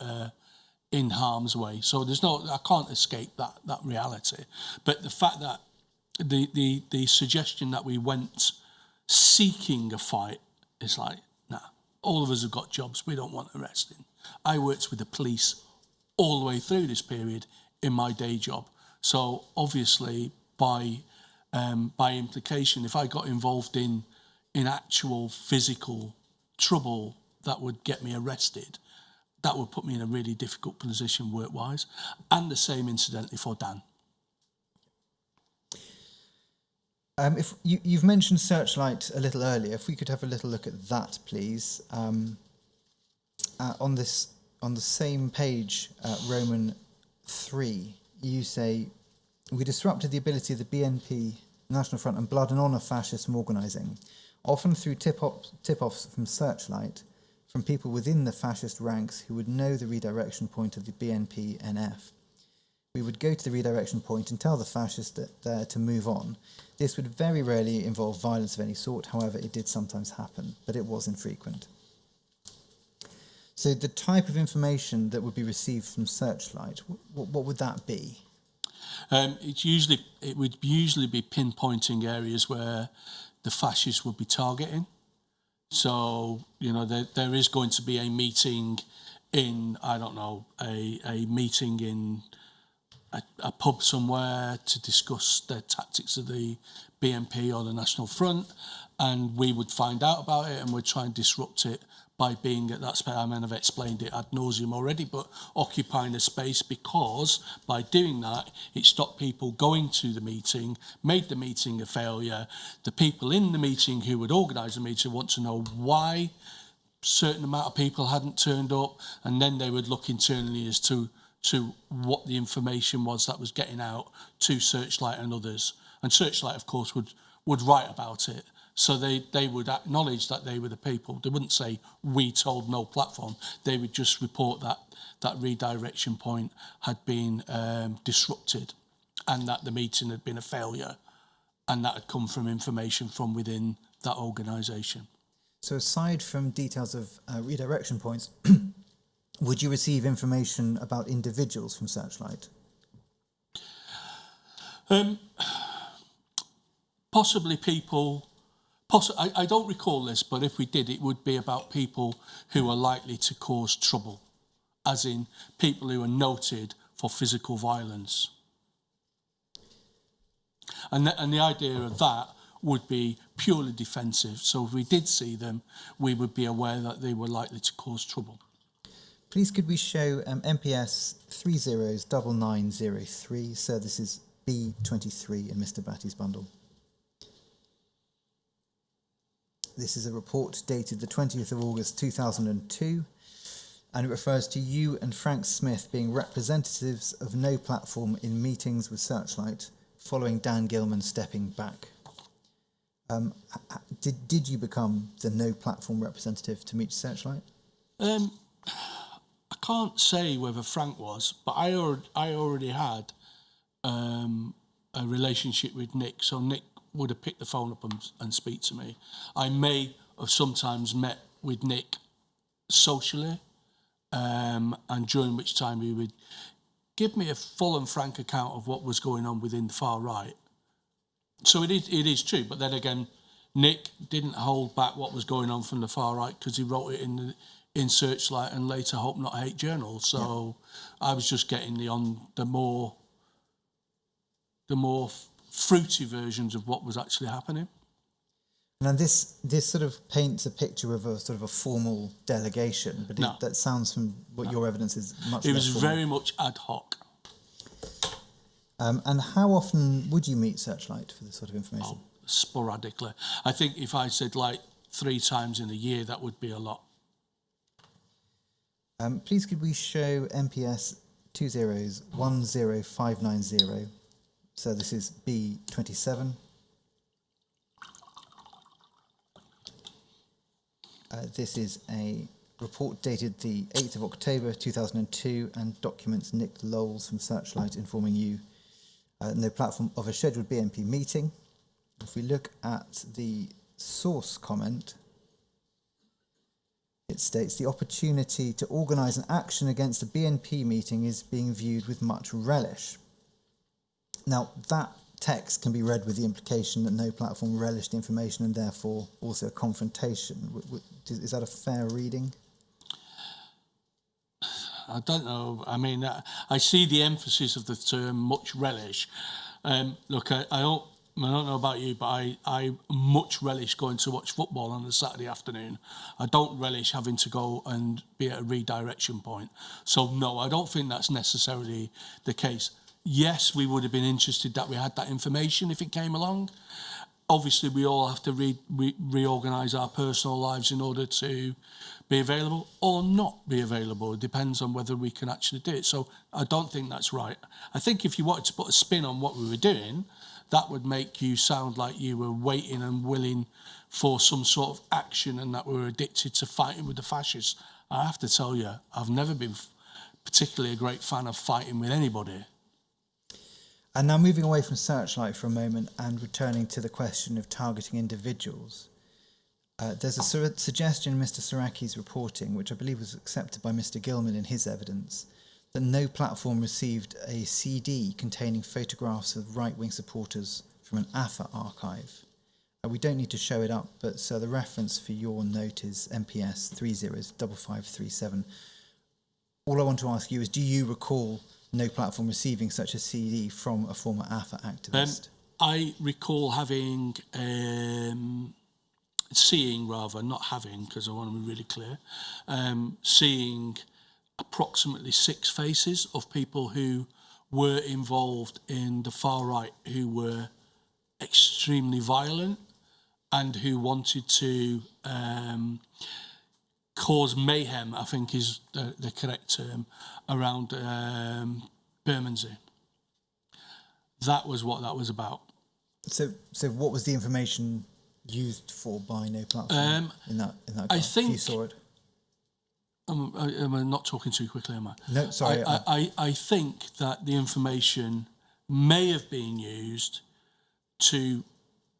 in harm's way. So I can't escape that reality. But the fact that the suggestion that we went seeking a fight is like, nah, all of us have got jobs, we don't want arresting. I worked with the police all the way through this period in my day job. So obviously by implication, if I got involved in actual physical trouble that would get me arrested, that would put me in a really difficult position work-wise. And the same, incidentally, for Dan. If you've mentioned Searchlight a little earlier, if we could have a little look at that, please. On the same page, Roman 3, you say, we disrupted the ability of the BNP, National Front and Blood and Honour fascists from organising, often through tip-offs from Searchlight, from people within the fascist ranks who would know the redirection point of the BNP NF. We would go to the redirection point and tell the fascists there to move on. This would very rarely involve violence of any sort, however, it did sometimes happen, but it was infrequent. So the type of information that would be received from Searchlight, what would that be? It would usually be pinpointing areas where the fascists would be targeting. So, there is going to be a meeting in, I don't know, a meeting in a pub somewhere to discuss the tactics of the BNP or the National Front, and we would find out about it and we'd try and disrupt it by being at that space. I mean, I've explained it ad nauseum already, but occupying a space, because by doing that, it stopped people going to the meeting, made the meeting a failure. The people in the meeting who would organise the meeting want to know why a certain amount of people hadn't turned up, and then they would look internally as to what the information was that was getting out to Searchlight and others. And Searchlight, of course, would write about it. So they would acknowledge that they were the people. They wouldn't say, we told no platform. They would just report that redirection point had been disrupted and that the meeting had been a failure, and that had come from information from within that organisation. So aside from details of redirection points, would you receive information about individuals from Searchlight? Possibly people... I don't recall this, but if we did, it would be about people who are likely to cause trouble, as in people who are noted for physical violence. And the idea of that would be purely defensive. So if we did see them, we would be aware that they were likely to cause trouble. Please could we show MPS 309903. So this is B23 in Mr. Batty's bundle. This is a report dated the 20th of August 2002, and it refers to you and Frank Smith being representatives of No Platform in meetings with Searchlight following Dan Gilman stepping back. Did you become the No Platform representative to meet Searchlight? I can't say whether Frank was, but I already had a relationship with Nick, so Nick would have picked the phone up and speak to me. I may have sometimes met with Nick socially, and during which time he would give me a full and frank account of what was going on within the far right. So it is true, but then again, Nick didn't hold back what was going on from the far right because he wrote it in Searchlight and later Hope Not Hate Journal. So I was just getting the more fruity versions of what was actually happening. Now this sort of paints a picture of a sort of a formal delegation, but that sounds from what your evidence is much less It was formal. very much ad hoc. And how often would you meet Searchlight for this sort of information? Sporadically. I think if I said like 3 times in a year, that would be a lot. Please could we show MPS 2010590? So this is B27. This is a report dated the 8th of October 2002 and documents Nick Lowles from Searchlight informing you no platform of a scheduled BNP meeting. If we look at the source comment, it states the opportunity to organise an action against a BNP meeting is being viewed with much relish. Now, that text can be read with the implication that no platform relished the information and therefore also a confrontation. Is that a fair reading? I don't know. I mean, I see the emphasis of the term much relish. Look, I don't know about you, but I much relish going to watch football on a Saturday afternoon. I don't relish having to go and be at a redirection point. So, no, I don't think that's necessarily the case. Yes, we would have been interested that we had that information if it came along. Obviously, we all have to reorganise our personal lives in order to be available or not be available. It depends on whether we can actually do it. So I don't think that's right. I think if you wanted to put a spin on what we were doing, that would make you sound like you were waiting and willing for some sort of action and that we were addicted to fighting with the fascists. I have to tell you, I've never been particularly a great fan of fighting with anybody. And now moving away from Searchlight for a moment and returning to the question of targeting individuals, there's a suggestion in Mr. Saraki's reporting, which I believe was accepted by Mr. Gilman in his evidence, that no platform received a CD containing photographs of right-wing supporters from an AFA archive. We don't need to show it up, but so the reference for your note is MPS 305537. All I want to ask you is, do you recall no platform receiving such a CD from a former AFA activist? I recall having, not having, because I want to be really clear, seeing approximately 6 faces of people who were involved in the far right, who were extremely violent and who wanted to cause mayhem, I think is the correct term, around Bermondsey. That was what that was about. So what was the information used for by no platform in that I graph, think, if you saw it? I'm not talking too quickly, am I? No, sorry. I think that the information may have been used to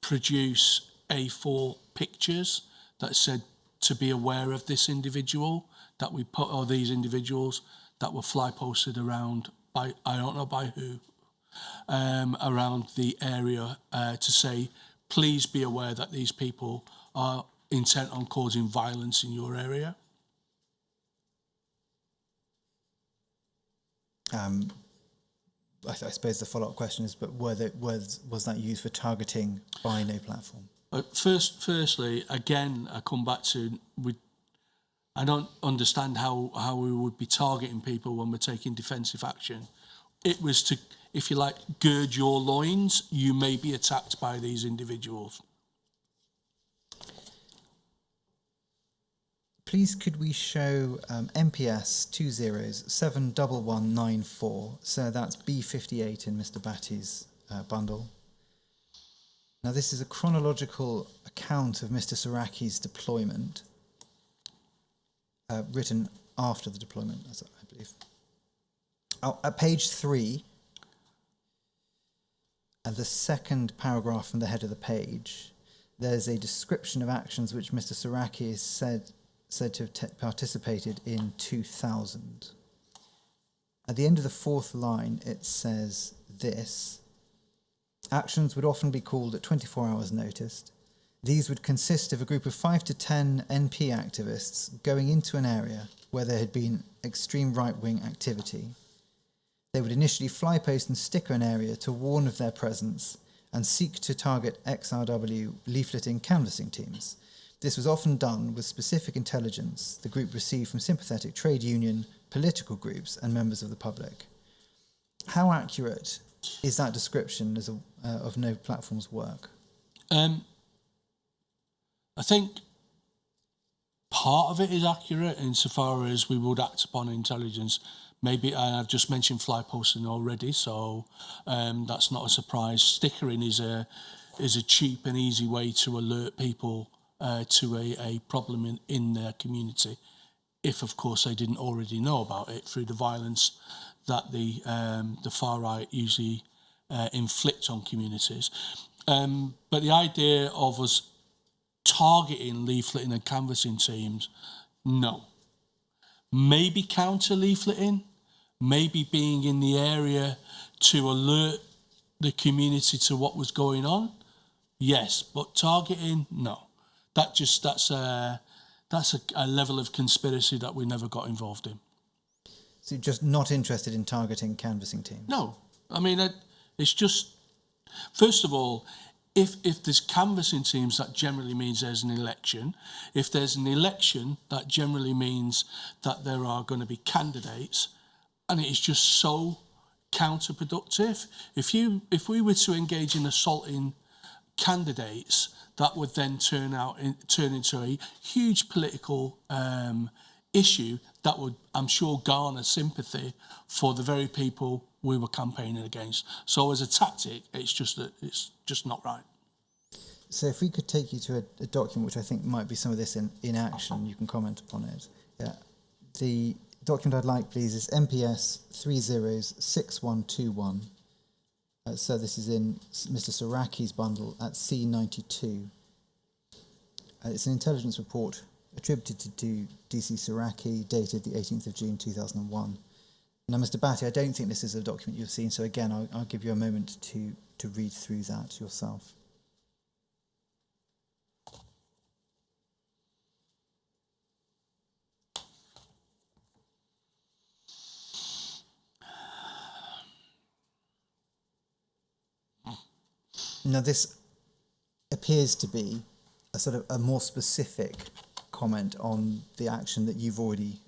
produce A4 pictures that said to be aware of this individual that we put, or these individuals that were fly posted around by, I don't know by who, around the area to say, please be aware that these people are intent on causing violence in your area. I suppose the follow-up question is, but was that used for targeting by no platform? Firstly, again, I come back to, I don't understand how we would be targeting people when we're taking defensive action. It was to, if you like, gird your loins. You may be attacked by these individuals. Please could we show MPS 2071194, so that's B58 in Mr. Batty's bundle. Now this is a chronological account of Mr. Saraki's deployment, written after the deployment, I believe. At page 3, and the second paragraph from the head of the page, there's a description of actions which Mr. Saraki is said to have participated in 2000. At the end of the fourth line, it says this: actions would often be called at 24 hours' notice. These would consist of a group of 5 to 10 NP activists going into an area where there had been extreme right-wing activity. They would initially fly post and sticker an area to warn of their presence and seek to target XRW leafleting canvassing teams. This was often done with specific intelligence the group received from sympathetic trade union, political groups and members of the public. How accurate is that description of No Platform's work? I think part of it is accurate insofar as we would act upon intelligence. Maybe I've just mentioned fly posting already, so that's not a surprise. Stickering is a cheap and easy way to alert people to a problem in their community, if of course they didn't already know about it through the violence that the far right usually inflict on communities. But the idea of us targeting leafleting and canvassing teams, no. Maybe counter leafleting, maybe being in the area to alert the community to what was going on, yes, but targeting, no. That's a level of conspiracy that we never got involved in. So you're just not interested in targeting canvassing teams? No, I mean it's just, first of all, if there's canvassing teams, that generally means there's an election. If there's an election, that generally means that there are going to be candidates, and it is just so counterproductive. If we were to engage in assaulting candidates, that would then turn into a huge political issue that would, I'm sure, garner sympathy for the very people we were campaigning against. So as a tactic, it's just not right. So if we could take you to a document which I think might be some of this in action, you can comment upon it. Yeah. The document I'd like, please, is MPS 306121. So this is in Mr. Saraki's bundle at C92. It's an intelligence report attributed to DC Saraki, dated the 18th of June 2001. Now, Mr. Batty, I don't think this is a document you've seen, so again, I'll give you a moment to read through that yourself. Now, this appears to be a sort of a more specific comment on the action that you've already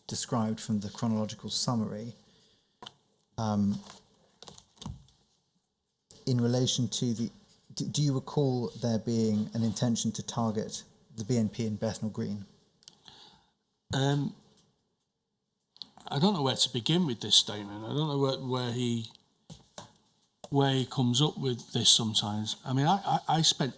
described from the chronological summary, in relation to the... Do you recall there being an intention to target the BNP in Bethnal Green? I don't know where to begin with this statement. I don't know where he comes up with this sometimes. I mean, I spent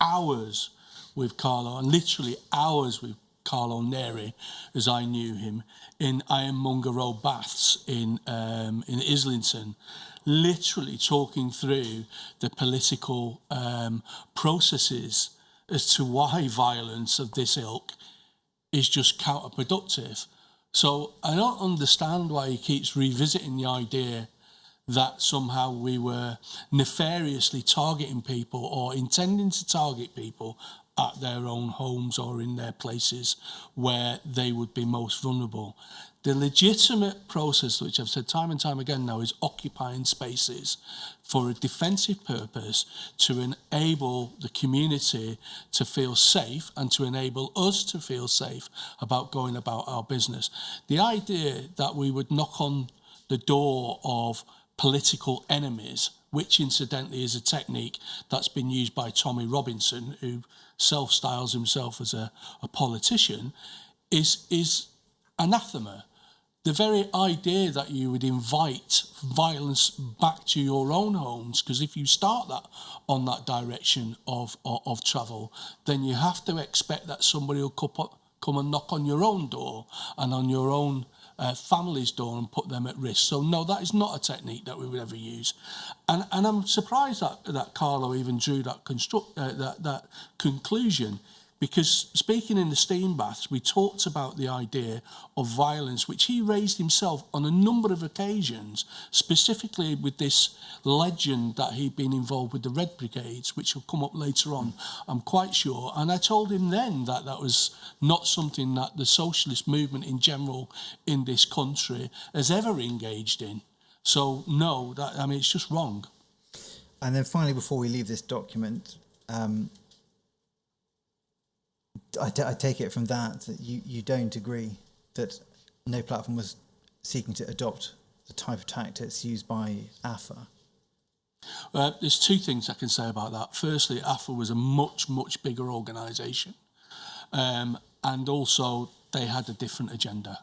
hours with Carlo, and literally hours with Carlo Neri, as I knew him, in Ironmonger Road Baths in Islington, literally talking through the political processes as to why violence of this ilk is just counterproductive. So I don't understand why he keeps revisiting the idea that somehow we were nefariously targeting people or intending to target people at their own homes or in their places where they would be most vulnerable. The legitimate process, which I've said time and time again now, is occupying spaces for a defensive purpose to enable the community to feel safe and to enable us to feel safe about going about our business. The idea that we would knock on the door of political enemies, which incidentally is a technique that's been used by Tommy Robinson, who self-styles himself as a politician, is anathema. The very idea that you would invite violence back to your own homes, because if you start that on that direction of travel, then you have to expect that somebody will come and knock on your own door and on your own families' door and put them at risk. So no, that is not a technique that we would ever use. And I'm surprised that Carlo even drew that that conclusion, because speaking in the steam baths, we talked about the idea of violence, which he raised himself on a number of occasions, specifically with this legend that he'd been involved with the Red Brigades, which will come up later on, I'm quite sure. And I told him then that that was not something that the socialist movement in general in this country has ever engaged in. So no, it's just wrong. And then finally, before we leave this document, I take it from that you don't agree that no platform was seeking to adopt the type of tactics used by AFA. There's two things I can say about that. Firstly, AFA was a much, much bigger organisation, and also they had a different agenda.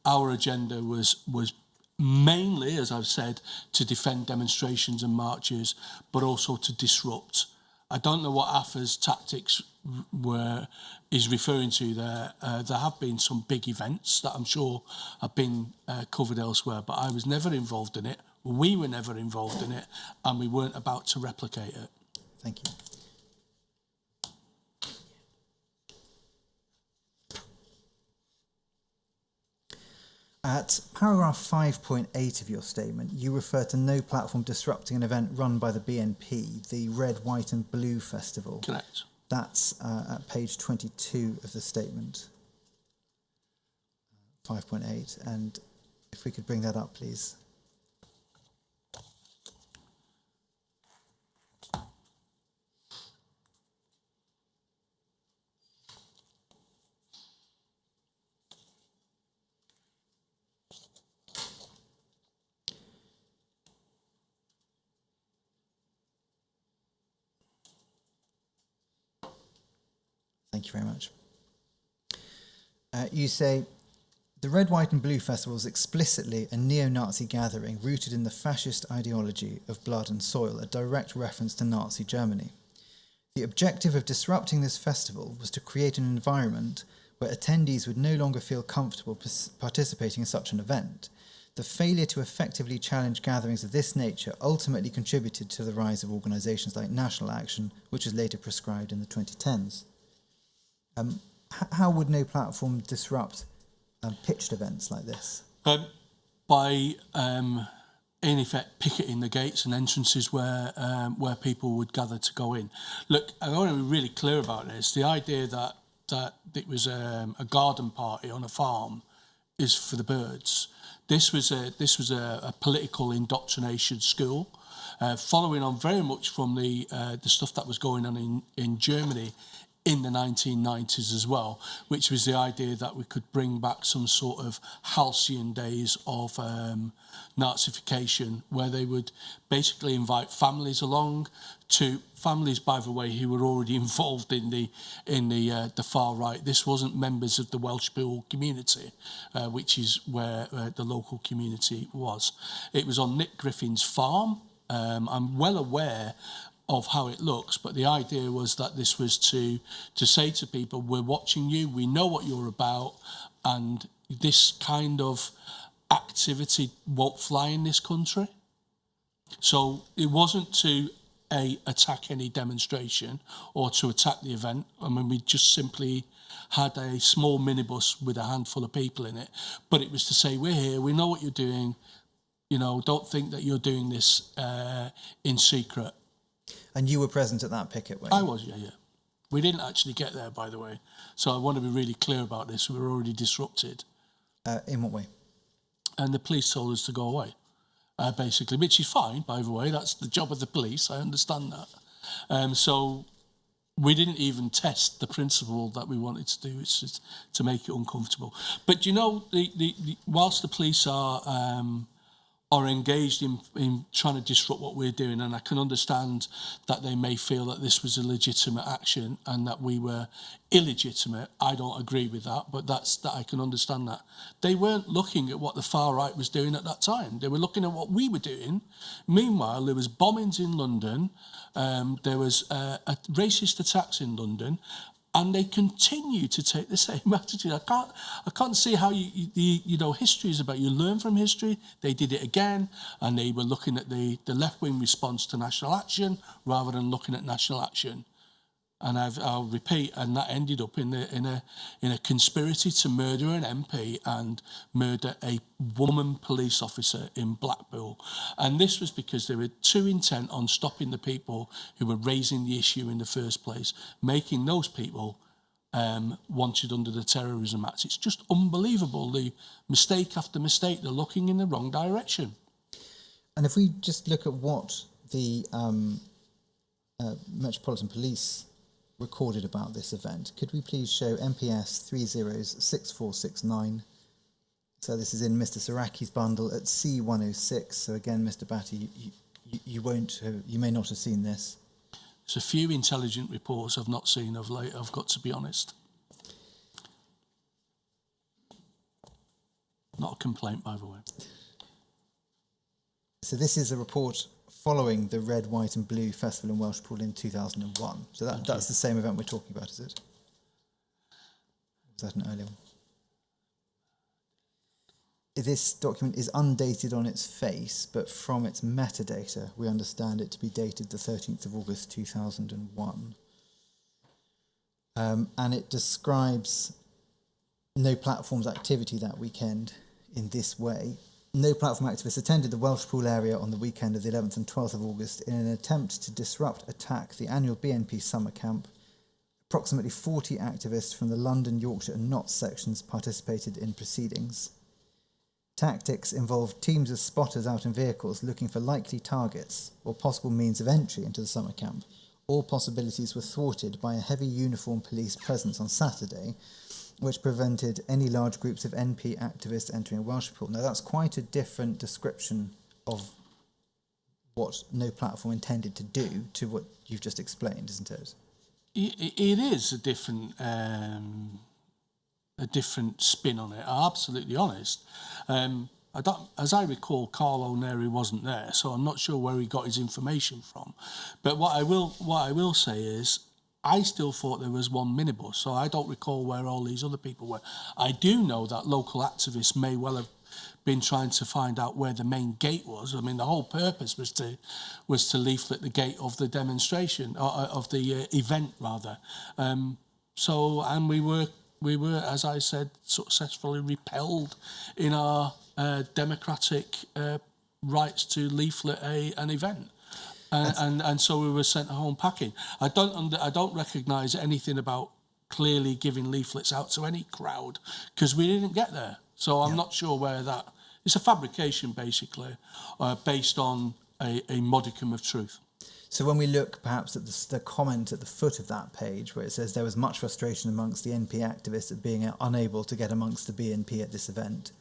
Our agenda was mainly, as I've said, to defend demonstrations and marches, but also to disrupt. I don't know what AFA's tactics is referring to there. There have been some big events that I'm sure have been covered elsewhere, but I was never involved in it. We were never involved in it, and we weren't about to replicate it. Thank you. At paragraph 5.8 of your statement, you refer to no platform disrupting an event run by the BNP, the Red, White and Blue Festival. Correct. That's at page 22 of the statement, 5.8. And if we could bring that up, please. Thank you very much. You say, the Red, White and Blue Festival is explicitly a neo-Nazi gathering rooted in the fascist ideology of blood and soil, a direct reference to Nazi Germany. The objective of disrupting this festival was to create an environment where attendees would no longer feel comfortable participating in such an event. The failure to effectively challenge gatherings of this nature ultimately contributed to the rise of organisations like National Action, which was later proscribed in the 2010s. How would no platform disrupt pitched events like this? By, in effect, picketing the gates and entrances where people would gather to go in. Look, I want to be really clear about this. The idea that it was a garden party on a farm is for the birds. This was a political indoctrination school, following on very much from the stuff that was going on in Germany in the 1990s as well, which was the idea that we could bring back some sort of halcyon days of Nazification, where they would basically invite families along, to families, by the way, who were already involved in the far right. This wasn't members of the Welsh Pool community, which is where the local community was. It was on Nick Griffin's farm. I'm well aware of how it looks, but the idea was that this was to say to people, we're watching you, we know what you're about, and this kind of activity won't fly in this country. So it wasn't to attack any demonstration or to attack the event. I mean, we just simply had a small minibus with a handful of people in it, but it was to say, we're here, we know what you're doing, don't think that you're doing this in secret. And you were present at that picket, were you? I was, yeah. We didn't actually get there, by the way. So I want to be really clear about this. We were already disrupted. In what way? And the police told us to go away, basically, which is fine, by the way. That's the job of the police. I understand that. So we didn't even test the principle that we wanted to do, which is to make it uncomfortable. But, whilst the police are engaged in trying to disrupt what we're doing, and I can understand that they may feel that this was a legitimate action and that we were illegitimate. I don't agree with that, but I can understand that. They weren't looking at what the far right was doing at that time. They were looking at what we were doing. Meanwhile, there was bombings in London. There was racist attacks in London. and they continue to take the same attitude. I can't see how history is about you learn from history. They did it again, and they were looking at the left-wing response to national action rather than looking at national action. And I'll repeat, and that ended up in a conspiracy to murder an MP and murder a woman police officer in Blackpool. And this was because they were too intent on stopping the people who were raising the issue in the first place, making those people wanted under the Terrorism Act. It's just unbelievable, the mistake after mistake. They're looking in the wrong direction. And if we just look at what the Metropolitan Police recorded about this event, could we please show MPS 306469? So this is in Mr. Saraki's bundle at C106. So again, Mr. Batty, you may not have seen this. There's a few intelligent reports I've not seen of late, I've got to be honest. Not a complaint, by the way. So this is a report following the Red, White and Blue Festival in Welshpool in 2001. So that's the same event we're talking about, is it? Was that an earlier one? This document is undated on its face, but from its metadata, we understand it to be dated the 13th of August 2001. And it describes No Platform's activity that weekend in this way. No Platform activists attended the Welshpool area on the weekend of the 11th and 12th of August in an attempt to disrupt, attack the annual BNP summer camp. Approximately 40 activists from the London, Yorkshire and Notts sections participated in proceedings. Tactics involved teams of spotters out in vehicles looking for likely targets or possible means of entry into the summer camp. All possibilities were thwarted by a heavy uniformed police presence on Saturday, which prevented any large groups of NP activists entering Welshpool. Now, that's quite a different description of what No Platform intended to do to what you've just explained, isn't it? It is a different spin on it. I'm absolutely honest. As I recall, Carl O'Neary wasn't there, so I'm not sure where he got his information from. But what I will say is, I still thought there was one minibus, so I don't recall where all these other people were. I do know that local activists may well have been trying to find out where the main gate was. I mean, the whole purpose was to leaflet the gate of the demonstration, of the event rather. And we were, as I said, successfully repelled in our democratic rights to leaflet an event. And so we were sent home packing. I don't recognise anything about clearly giving leaflets out to any crowd because we didn't get there. So I'm not sure where that... It's a fabrication, basically, based on a modicum of truth. So when we look perhaps at the comment at the foot of that page where it says there was much frustration amongst the NP activists at being unable to get amongst the BNP at this event,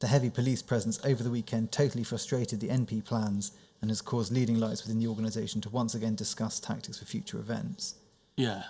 the heavy police presence over the weekend totally frustrated the NP plans and has caused leading lights within the organisation to once again discuss tactics for future events. Yeah.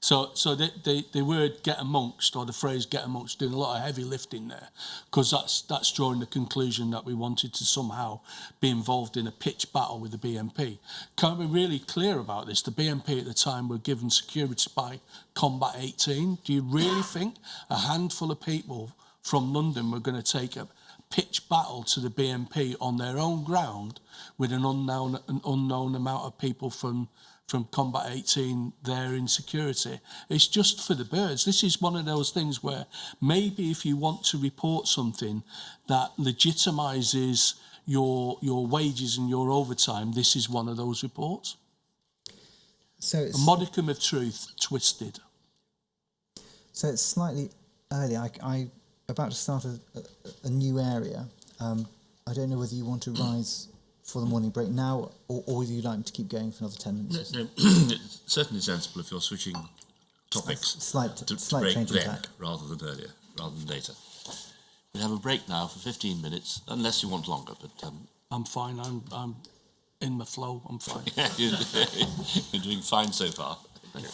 So the word "get amongst" or the phrase "get amongst" doing a lot of heavy lifting there, because that's drawing the conclusion that we wanted to somehow be involved in a pitched battle with the BNP. Can't be really clear about this. The BNP at the time were given security by Combat 18. Do you really think a handful of people from London were going to take a pitched battle to the BNP on their own ground with an unknown amount of people from Combat 18 there in security? It's just for the birds. This is one of those things where maybe if you want to report something that legitimises your wages and your overtime, this is one of those reports. So it's a modicum of truth twisted. So it's slightly early. I'm about to start a new area. I don't know whether you want to rise for the morning break now, or would you like to keep going for another 10 minutes? No, it's certainly sensible if you're switching topics Slight to change of break tack. rather than earlier, rather than later. We have a break now for 15 minutes, unless you want longer. But I'm fine. I'm in the flow. I'm fine. You're doing fine so far. Okay.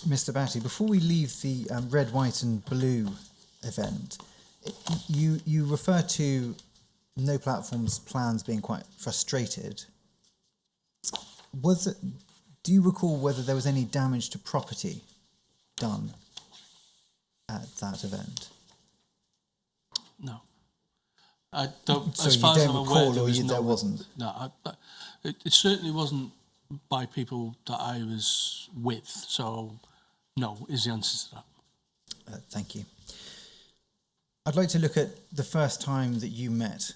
Mr. Batty, before we leave the red, white and blue event, you refer to No Platform's plans being quite frustrated. Do you recall whether there was any damage to property done at that event? No. I don't. So as you far as don't I'm recall, aware, there or was there wasn't? No, it certainly wasn't by people that I was with. So, no is the answer to that. Thank you. I'd like to look at the first time that you met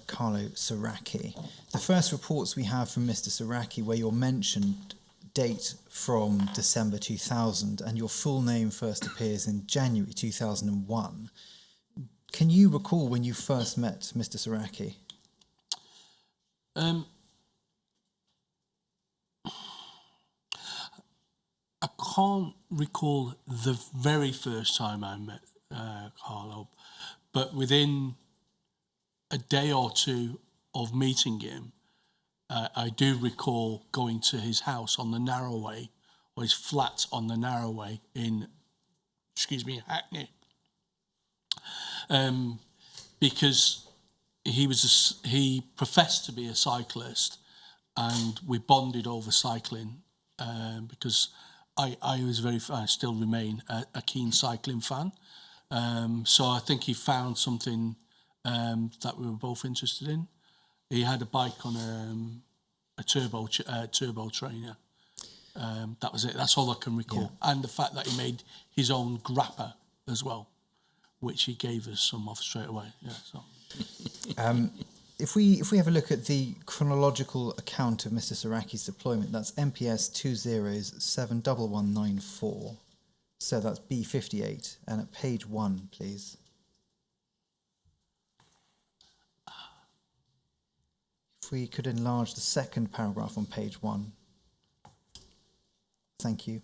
Carlo Saracchi. The first reports we have from Mr. Saracchi where you're mentioned date from December 2000 and your full name first appears in January 2001. Can you recall when you first met Mr. Saracchi? I can't recall the very first time I met Carlo, but within a day or two of meeting him, I do recall going to his house on the Narrowway, or his flat on the Narrowway in, Hackney, because he professed to be a cyclist, and we bonded over cycling because I still remain a keen cycling fan. So I think he found something that we were both interested in. He had a bike on a turbo trainer. That was it. That's all I can recall. Yeah. And the fact that he made his own grapper as well, which he gave us some of straight away. Yeah. So. If we have a look at the chronological account of Mr. Saracchi's deployment, that's MPS 2071194. So that's B58. And at page 1, please. If we could enlarge the second paragraph on page 1. Thank you.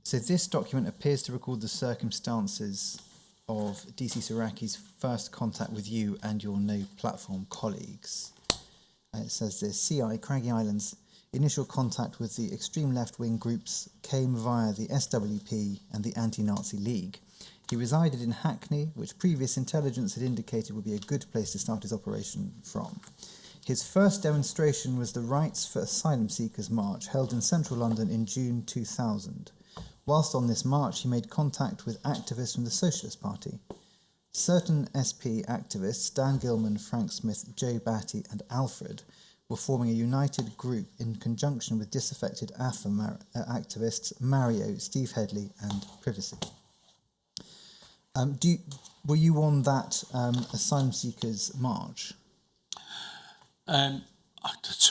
So this document appears to record the circumstances of DC Saracchi's first contact with you and your No Platform colleagues. It says this: CI, Craggy Islands, initial contact with the extreme left-wing groups came via the SWP and the Anti-Nazi League. He resided in Hackney, which previous intelligence had indicated would be a good place to start his operation from. His first demonstration was the Rights for Asylum Seekers March, held in central London in June 2000. Whilst on this march, he made contact with activists from the Socialist Party. Certain SP activists, Dan Gilman, Frank Smith, Joe Batty and Alfred, were forming a united group in conjunction with disaffected AFA activists Mario, Steve Headley and Privacy. Were you on that Asylum Seekers March? To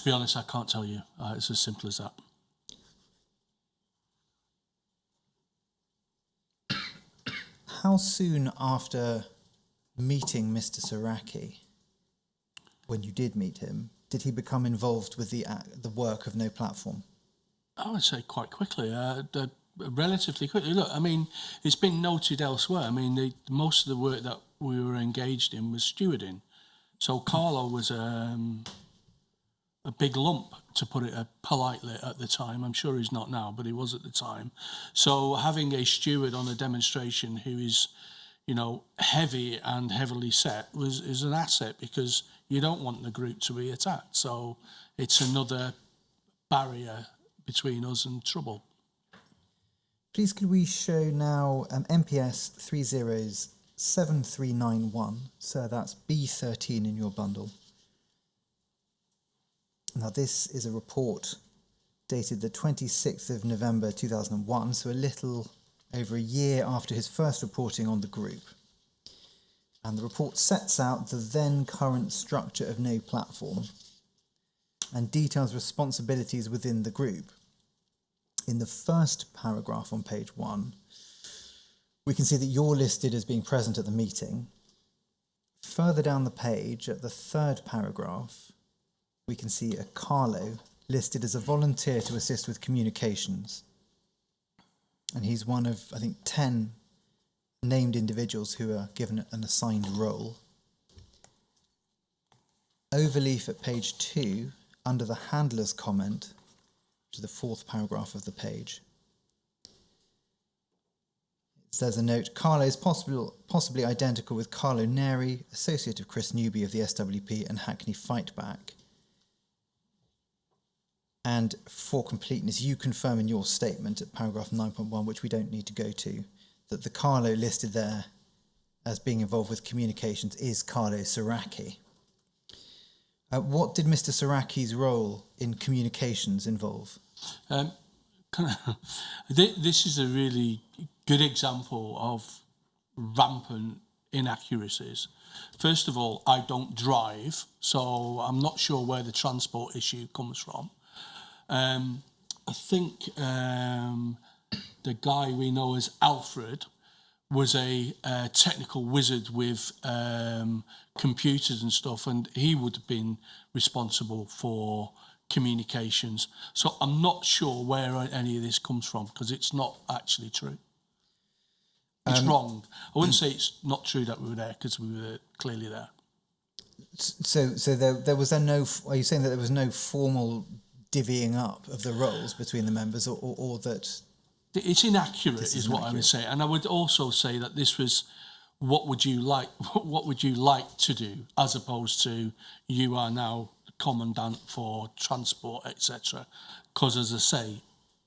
be honest, I can't tell you. It's as simple as that. How soon after meeting Mr. Saracchi, when you did meet him, did he become involved with the work of No Platform? I would say quite quickly, relatively quickly. Look, I mean, it's been noted elsewhere. I mean, most of the work that we were engaged in was stewarding. So Carlo was a big lump, to put it politely, at the time. I'm sure he's not now, but he was at the time. So having a steward on a demonstration who is, heavy and heavily set is an asset, because you don't want the group to be attacked. So it's another barrier between us and trouble. Please could we show now MPS 307391, so that's B13 in your bundle. Now this is a report dated the 26th of November 2001, so a little over a year after his first reporting on the group. And the report sets out the then current structure of No Platform and details responsibilities within the group. In the first paragraph on page 1, we can see that you're listed as being present at the meeting. Further down the page, at the third paragraph, we can see a Carlo listed as a volunteer to assist with communications. And he's one of, I think, 10 named individuals who are given an assigned role. Overleaf at page 2 under the handler's comment, which is the fourth paragraph of the page, it says a note, Carlo is possibly identical with Carlo Neri, associate of Chris Newby of the SWP and Hackney Fightback. And for completeness, you confirm in your statement at paragraph 9.1, which we don't need to go to, that the Carlo listed there as being involved with communications is Carlo Saraki. What did Mr. Saraki's role in communications involve? This is a really good example of rampant inaccuracies. First of all, I don't drive, so I'm not sure where the transport issue comes from. I think the guy we know as Alfred was a technical wizard with computers and stuff, and he would have been responsible for communications. So I'm not sure where any of this comes from, because it's not actually true. It's wrong. I wouldn't say it's not true that we were there, because we were clearly there. So there was no. Are you saying that there was no formal divvying up of the roles between the members, or that it's inaccurate is what I would say. And I would also say that this was what would you like to do, as opposed to you are now the commandant for transport, etc. Because as I say,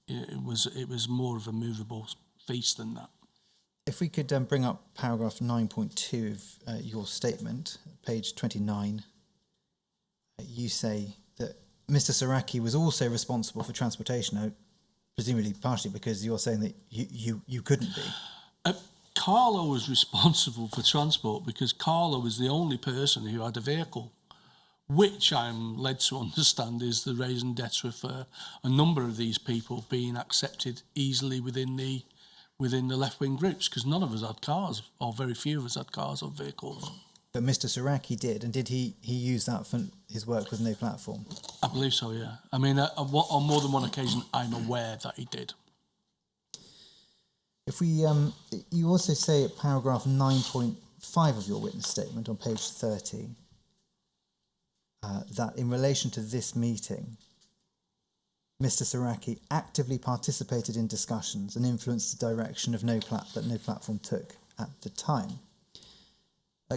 it was more of a movable feast than that. If we could bring up paragraph 9.2 of your statement, page 29, you say that Mr. Saraki was also responsible for transportation, presumably partially because you're saying that you couldn't be. Carlo was responsible for transport because Carlo was the only person who had a vehicle, which I'm led to understand is the raison d'etre for a number of these people being accepted easily within the left-wing groups, because none of us had cars, or very few of us had cars or vehicles. But Mr. Saraki did, and did he use that for his work with no platform? I believe so, yeah. I mean, on more than one occasion, I'm aware that he did. If we, you also say at paragraph 9.5 of your witness statement on page 30 that in relation to this meeting, Mr. Saraki actively participated in discussions and influenced the direction of that no platform took at the time.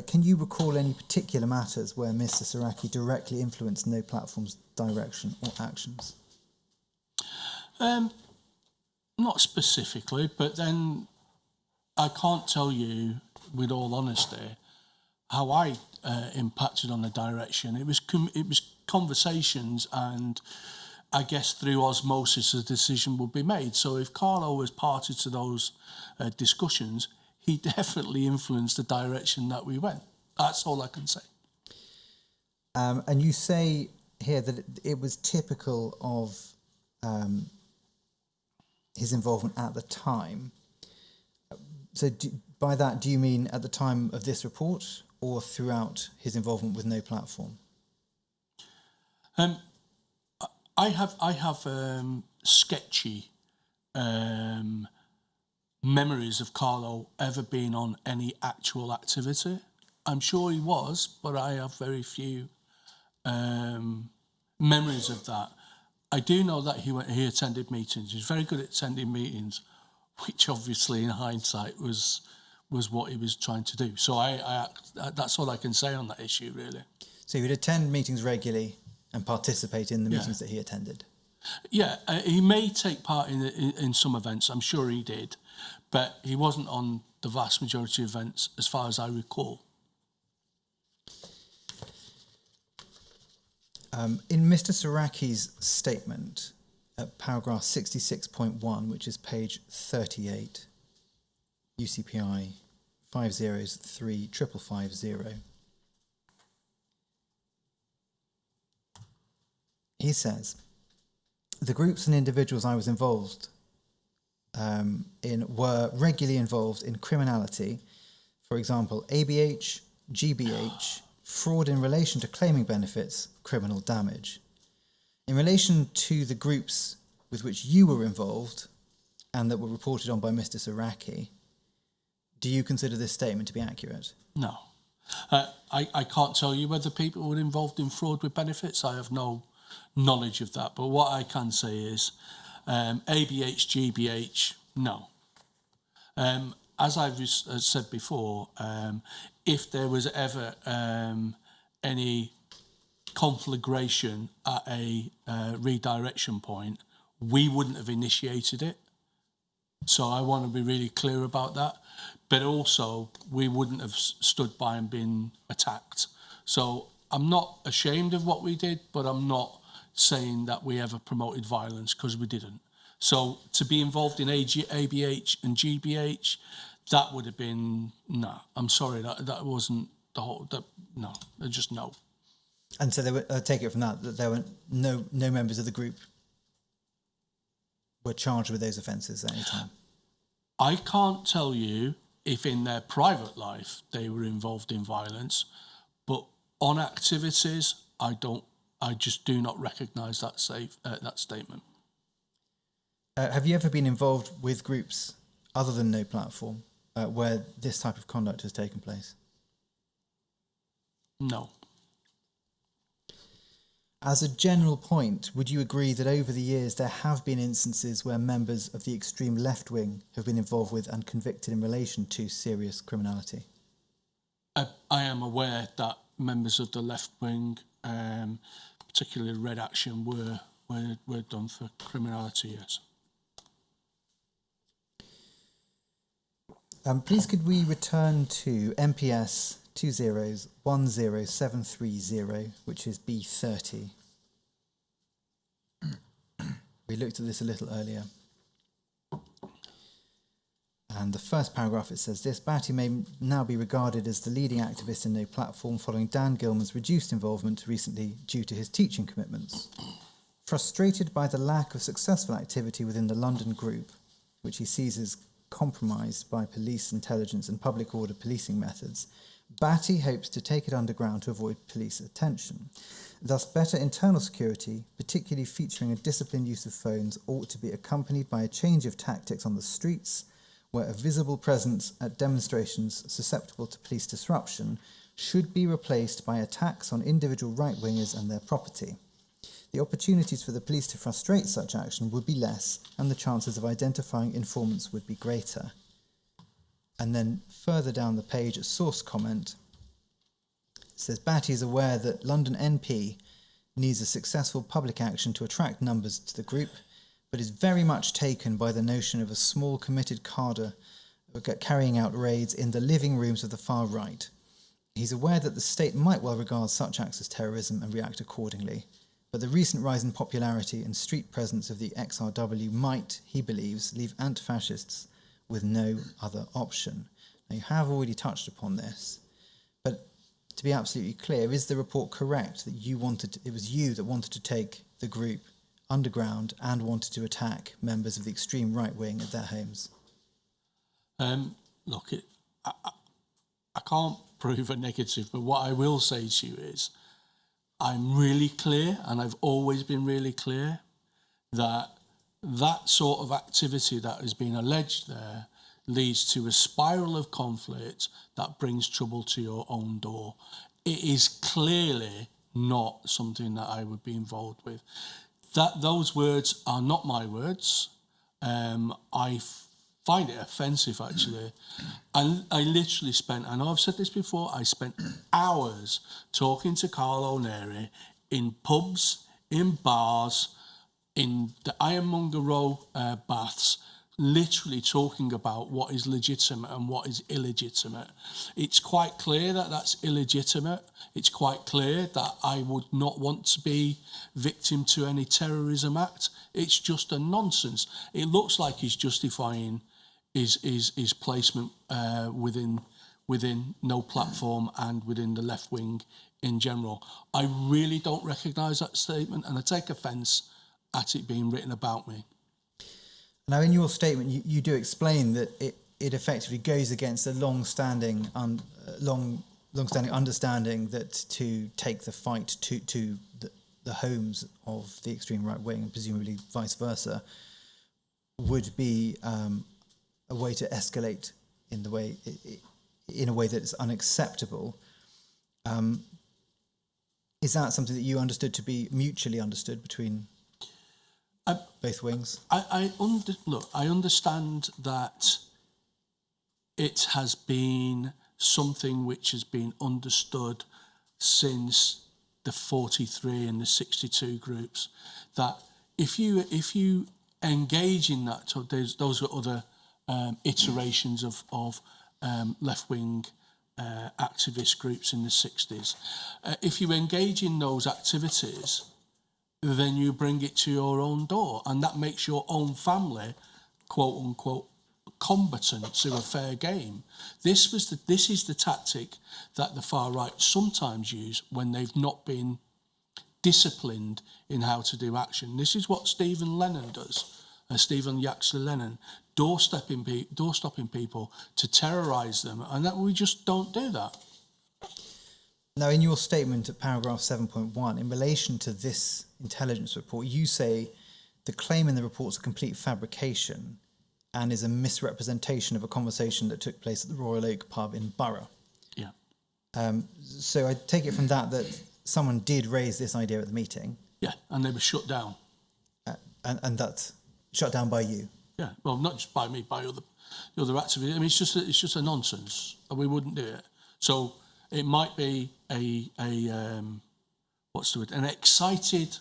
Can you recall any particular matters where Mr. Saraki directly influenced no platform's direction or actions? Not specifically, but then I can't tell you with all honesty how I impacted on the direction. It was conversations, and I guess through osmosis a decision would be made. So if Carlo was party to those discussions, he definitely influenced the direction that we went. That's all I can say. And you say here that it was typical of his involvement at the time. So by that, do you mean at the time of this report or throughout his involvement with no platform? I have sketchy memories of Carlo ever being on any actual activity. I'm sure he was, but I have very few memories of that. I do know that he attended meetings. He was very good at attending meetings, which obviously in hindsight was what he was trying to do. So I that's all I can say on that issue, really. So he would attend meetings regularly and participate in the meetings that he attended? Yeah, he may take part in some events, I'm sure he did, but he wasn't on the vast majority of events as far as I recall. In Mr. Saraki's statement, at paragraph 66.1, which is page 38, UCPI 5035550, he says, the groups and individuals I was involved in were regularly involved in criminality, for example, ABH, GBH, fraud in relation to claiming benefits, criminal damage. In relation to the groups with which you were involved and that were reported on by Mr. Saraki, do you consider this statement to be accurate? No. I can't tell you whether people were involved in fraud with benefits. I have no knowledge of that. But what I can say is ABH, GBH, no. As I've said before, if there was ever any conflagration at a redirection point, we wouldn't have initiated it. So I want to be really clear about that. But also, we wouldn't have stood by and been attacked. So I'm not ashamed of what we did, but I'm not saying that we ever promoted violence, because we didn't. So to be involved in ABH and GBH, that would have been, no, I'm sorry, that wasn't the whole, no, just no. And so they were, I take it from that there were no members of the group were charged with those offences at any time? I can't tell you if in their private life they were involved in violence, but on activities, I just do not recognise that statement. Have you ever been involved with groups other than No Platform where this type of conduct has taken place? No. As a general point, would you agree that over the years there have been instances where members of the extreme left wing have been involved with and convicted in relation to serious criminality? I am aware that members of the left wing, particularly Red Action, were done for criminality, yes. Please could we return to MPS 2010730, which is B30. We looked at this a little earlier. And the first paragraph, it says this: Batty may now be regarded as the leading activist in No Platform following Dan Gilman's reduced involvement recently due to his teaching commitments. Frustrated by the lack of successful activity within the London group, which he sees as compromised by police intelligence and public order policing methods, Batty hopes to take it underground to avoid police attention. Thus, better internal security, particularly featuring a disciplined use of phones, ought to be accompanied by a change of tactics on the streets, where a visible presence at demonstrations susceptible to police disruption should be replaced by attacks on individual right-wingers and their property. The opportunities for the police to frustrate such action would be less, and the chances of identifying informants would be greater. And then further down the page, a source comment says Batty is aware that London NP needs a successful public action to attract numbers to the group, but is very much taken by the notion of a small committed cadre carrying out raids in the living rooms of the far right. He's aware that the state might well regard such acts as terrorism and react accordingly, but the recent rise in popularity and street presence of the XRW might, he believes, leave anti-fascists with no other option. Now, you have already touched upon this, but to be absolutely clear, is the report correct that it was you that wanted to take the group underground and wanted to attack members of the extreme right wing at their homes? Look, I can't prove a negative, but what I will say to you is I'm really clear, and I've always been really clear, that that sort of activity that has been alleged there leads to a spiral of conflict that brings trouble to your own door. It is clearly not something that I would be involved with. Those words are not my words. I find it offensive, actually. I literally spent, I know I've said this before, I spent hours talking to Carl O'Neary in pubs, in bars, in the Ironmonger Row baths, literally talking about what is legitimate and what is illegitimate. It's quite clear that that's illegitimate. It's quite clear that I would not want to be victim to any terrorism act. It's just a nonsense. It looks like he's justifying his placement within No Platform and within the left wing in general. I really don't recognise that statement, and I take offence at it being written about me. Now, in your statement, you do explain that it effectively goes against a long-standing understanding that to take the fight to the homes of the extreme right wing, and presumably vice versa, would be a way to escalate in a way that is unacceptable. Is that something that you understood to be mutually understood between both wings? I understand that it has been something which has been understood since the 43 and the 62 groups, that if you engage in that, so those are other iterations of left-wing activist groups in the 60s. If you engage in those activities, then you bring it to your own door, and that makes your own family, quote unquote, combatant to a fair game. This is the tactic that the far right sometimes use when they've not been disciplined in how to do action. This is what Stephen Lennon does, Stephen Yaxley Lennon, doorstopping people to terrorise them, and that we just don't do that. Now, in your statement at paragraph 7.1, in relation to this intelligence report, you say the claim in the report is a complete fabrication and is a misrepresentation of a conversation that took place at the Royal Oak pub in Borough. Yeah. So I take it from that someone did raise this idea at the meeting. Yeah, and they were shut down. And that's shut down by you. Yeah, well, not just by me, by the other activists. I mean, it's just a nonsense, and we wouldn't do it. So it might be an excited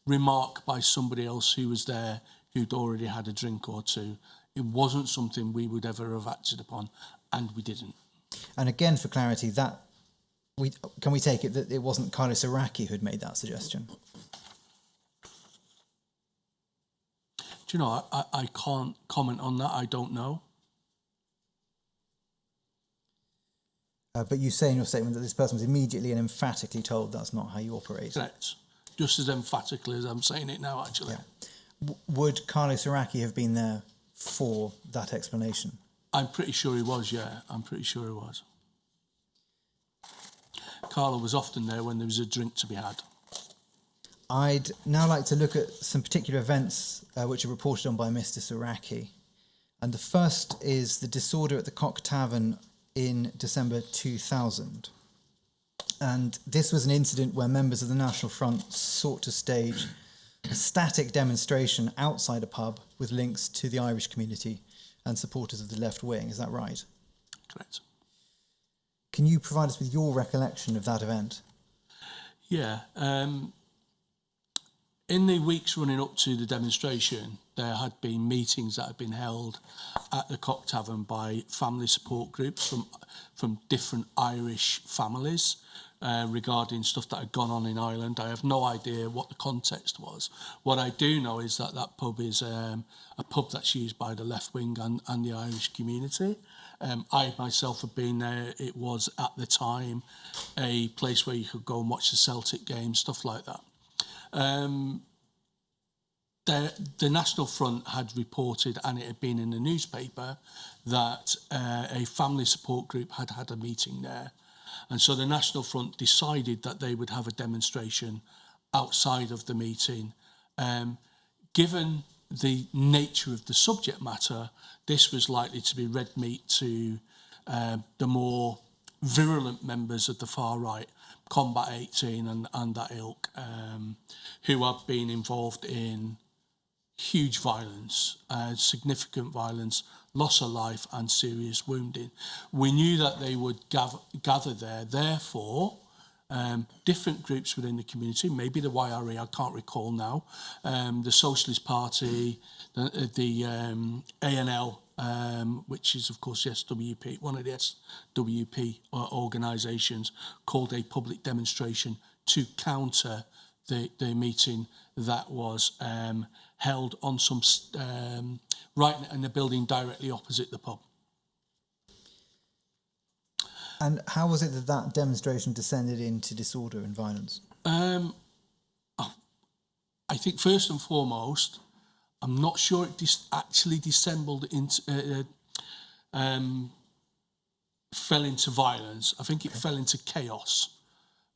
remark by somebody else who was there, who'd already had a drink or two. It wasn't something we would ever have acted upon, and we didn't. And again, for clarity, can we take it that it wasn't Carlos Iraqi who'd made that suggestion? Do you know, I can't comment on that. I don't know. But you say in your statement that this person was immediately and emphatically told that's not how you operate. Correct. Just as emphatically as I'm saying it now, actually. Yeah. Would Carlos Iraqi have been there for that explanation? I'm pretty sure he was, yeah. I'm pretty sure he was. Carlo was often there when there was a drink to be had. I'd now like to look at some particular events which are reported on by Mr. Saraki. And the first is the disorder at the Cock Tavern in December 2000. And this was an incident where members of the National Front sought to stage a static demonstration outside a pub with links to the Irish community and supporters of the left wing. Is that right? Correct. Can you provide us with your recollection of that event? Yeah. In the weeks running up to the demonstration, there had been meetings that had been held at the Cock Tavern by family support groups from different Irish families regarding stuff that had gone on in Ireland. I have no idea what the context was. What I do know is that pub is a pub that's used by the left wing and the Irish community. I myself have been there. It was at the time a place where you could go and watch the Celtic game, stuff like that. The National Front had reported, and it had been in the newspaper, that a family support group had had a meeting there. And so the National Front decided that they would have a demonstration outside of the meeting. Given the nature of the subject matter, this was likely to be red meat to the more virulent members of the far right, Combat 18 and that ilk, who have been involved in huge violence, significant violence, loss of life and serious wounding. We knew that they would gather there. Therefore, different groups within the community, maybe the YRE, I can't recall now, the Socialist Party, the ANL, which is, of course, the SWP, one of the SWP organisations, called a public demonstration to counter the meeting that was held on some right in the building directly opposite the pub. And how was it that demonstration descended into disorder and violence? I think first and foremost, I'm not sure it actually dissembled into, fell into violence. I think it fell into chaos.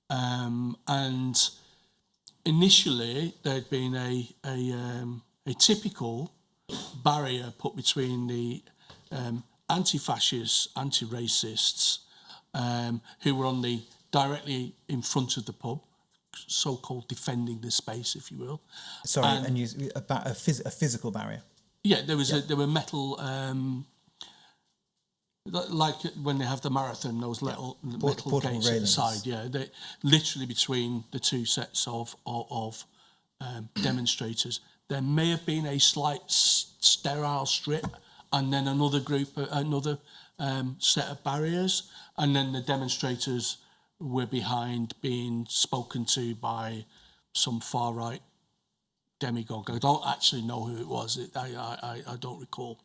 And initially, there'd been a typical barrier put between the anti-fascists, anti-racists, who were directly in front of the pub, so-called defending the space, if you will. Sorry, and use a physical barrier. Yeah, there were metal, like when they have the marathon, those little metal gates at the side. Yeah, they literally between the two sets of demonstrators. There may have been a slight sterile strip, and then another set of barriers, and then the demonstrators were behind, being spoken to by some far right demagogue. I don't actually know who it was. I don't recall.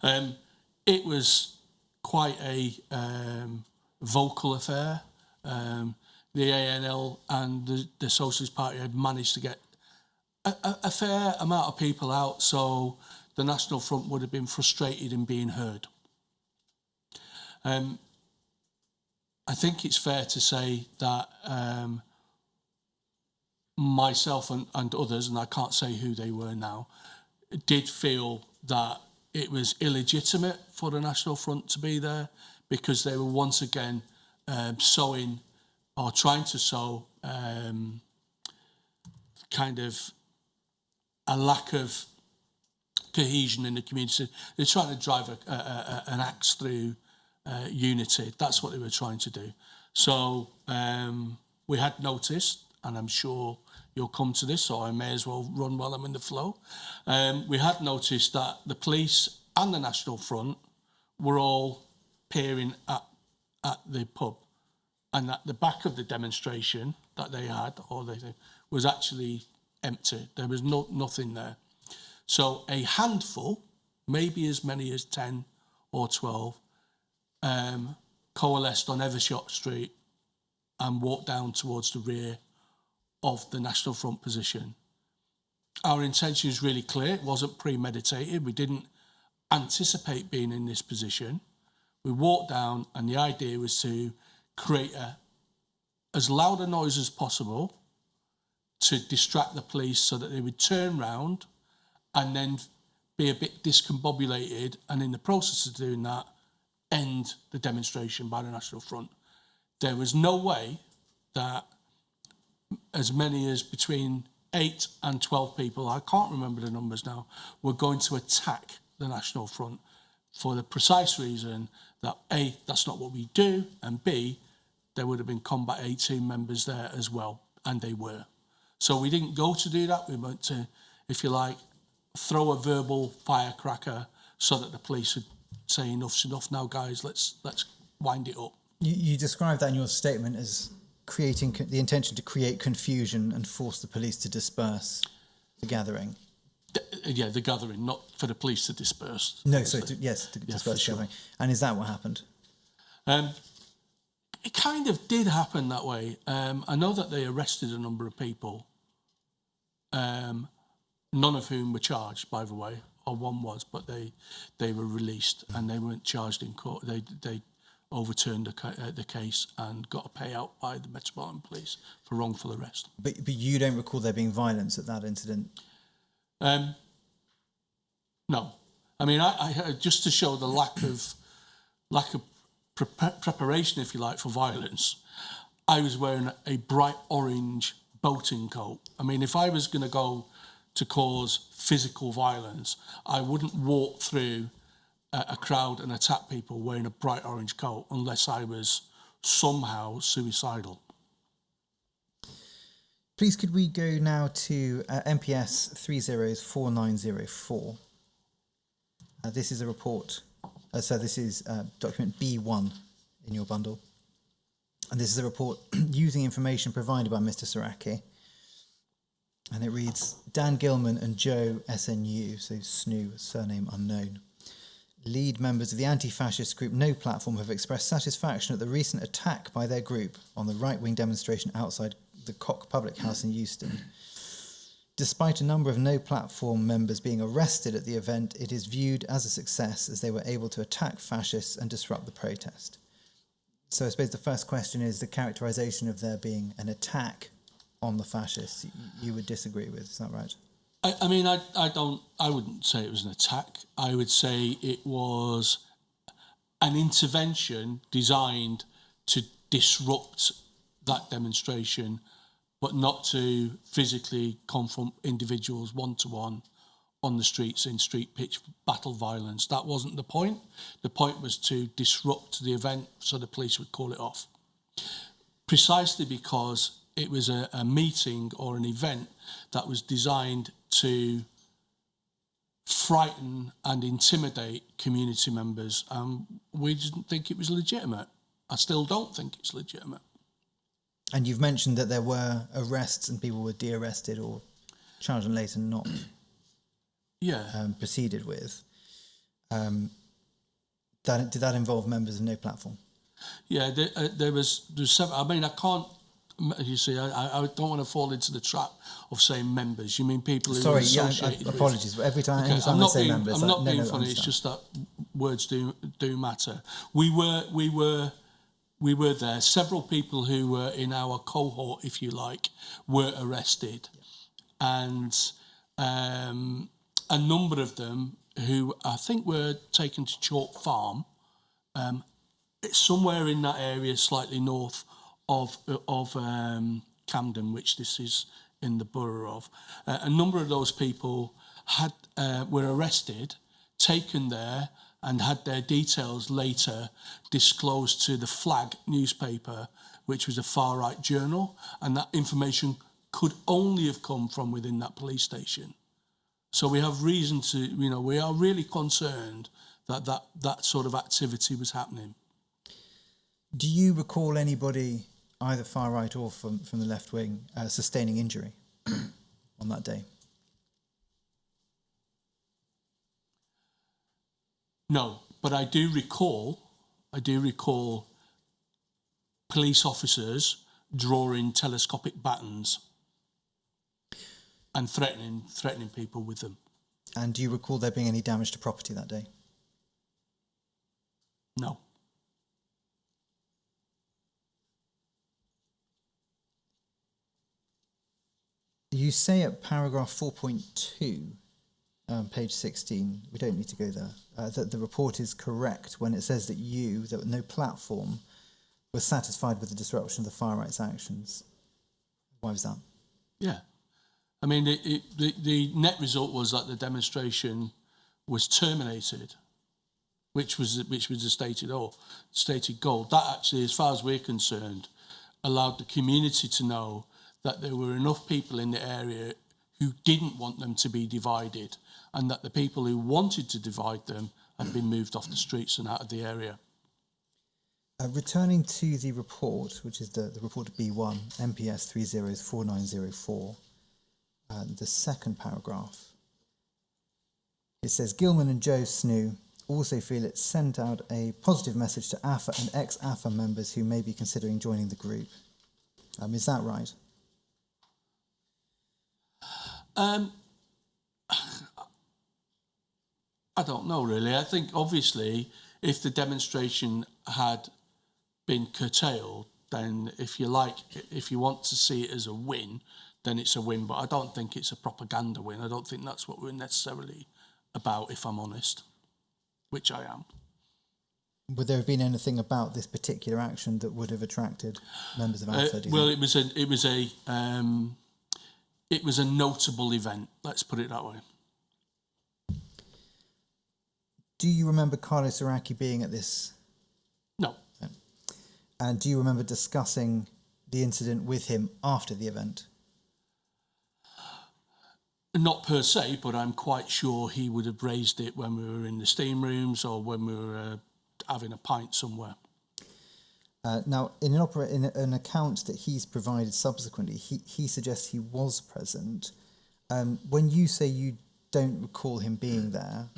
It was quite a vocal affair. The ANL and the Socialist Party had managed to get a fair amount of people out, so the National Front would have been frustrated in being heard. I think it's fair to say that myself and others, and I can't say who they were now, did feel that it was illegitimate for the National Front to be there, because they were once again sowing or trying to sow kind of a lack of cohesion in the community. They're trying to drive an axe through unity. That's what they were trying to do. So we had noticed, and I'm sure you'll come to this, so I may as well run while I'm in the flow. We had noticed that the police and the National Front were all peering at the pub, and that the back of the demonstration that they had, was actually empty. There was nothing there. So a handful, maybe as many as 10 or 12, coalesced on Evershot Street and walked down towards the rear of the National Front position. Our intention is really clear. It wasn't premeditated. We didn't anticipate being in this position. We walked down, and the idea was to create as loud a noise as possible to distract the police so that they would turn round and then be a bit discombobulated, and in the process of doing that, end the demonstration by the National Front. There was no way that as many as between 8 and 12 people, I can't remember the numbers now, were going to attack the National Front, for the precise reason that A, that's not what we do, and B, there would have been Combat 18 members there as well, and they were. So we didn't go to do that. We went to, if you like, throw a verbal firecracker so that the police would say, enough's enough now, guys, let's wind it up. You described that in your statement as creating the intention to create confusion and force the police to disperse the gathering. The gathering, not for the police to disperse. No, sorry, to disperse the gathering. And is that what happened? It kind of did happen that way. I know that they arrested a number of people, none of whom were charged, by the way, or one was, but they were released and they weren't charged in court. They overturned the case and got a payout by the Metropolitan Police for wrongful arrest. But you don't recall there being violence at that incident? No. I mean, I just to show the lack of preparation, if you like, for violence, I was wearing a bright orange boating coat. I mean, if I was going to go to cause physical violence, I wouldn't walk through a crowd and attack people wearing a bright orange coat unless I was somehow suicidal. Please, could we go now to MPS 304904? This is a report. So this is document B1 in your bundle. And this is a report using information provided by Mr. Saraki. And it reads, Dan Gilman and Joe SNU, so SNU, surname unknown, lead members of the anti-fascist group No Platform, have expressed satisfaction at the recent attack by their group on the right-wing demonstration outside the Cock Public House in Euston. Despite a number of No Platform members being arrested at the event, it is viewed as a success as they were able to attack fascists and disrupt the protest. So I suppose the first question is the characterisation of there being an attack on the fascists you would disagree with, is that right? I mean, I wouldn't say it was an attack. I would say it was an intervention designed to disrupt that demonstration but not to physically confront individuals one-to-one on the streets in street pitch battle violence. That wasn't the point. The point was to disrupt the event so the police would call it off. Precisely because it was a meeting or an event that was designed to frighten and intimidate community members. We didn't think it was legitimate. I still don't think it's legitimate. And you've mentioned that there were arrests and people were de-arrested or charged and later not proceeded with. Did that involve members of No Platform? Yeah, there was several. I mean, I can't. You see, I don't want to fall into the trap of saying members. You mean people who are associated with... Apologies. Every time I say members... I'm not being funny. It's just that words do matter. We were there. Several people who were in our cohort, if you like, were arrested. And a number of them who I think were taken to Chalk Farm, it's somewhere in that area, slightly north of Camden, which this is in the borough of. A number of those people were arrested, taken there, and had their details later disclosed to the Flag newspaper, which was a far-right journal, and that information could only have come from within that police station. So we have reason to, we are really concerned that sort of activity was happening. Do you recall anybody, either far-right or from the left wing, sustaining injury on that day? No, but I do recall police officers drawing telescopic batons and threatening people with them. And do you recall there being any damage to property that day? No. You say at paragraph 4.2, page 16, we don't need to go there, that the report is correct when it says that No Platform, was satisfied with the disruption of the far right's actions. Why was that? Yeah. I mean, the net result was that the demonstration was terminated, which was the stated goal. That actually, as far as we're concerned, allowed the community to know that there were enough people in the area who didn't want them to be divided, and that the people who wanted to divide them had been moved off the streets and out of the area. Returning to the report, which is the report of B1, MPS 304904, the second paragraph, it says, Gilman and Joe Snoo also feel it sent out a positive message to AFA and ex-AFA members who may be considering joining the group. Is that right? I don't know, really. I think, obviously, if the demonstration had been curtailed, then if you want to see it as a win, then it's a win. But I don't think it's a propaganda win. I don't think that's what we're necessarily about, if I'm honest, which I am. Would there have been anything about this particular action that would have attracted members of AFA? Well, it was a notable event. Let's put it that way. Do you remember Carlos Araki being at this? No. And do you remember discussing the incident with him after the event? Not per se, but I'm quite sure he would have raised it when we were in the steam rooms or when we were having a pint somewhere. Now, in an account that he's provided subsequently, he suggests he was present. When you say you don't recall him being there,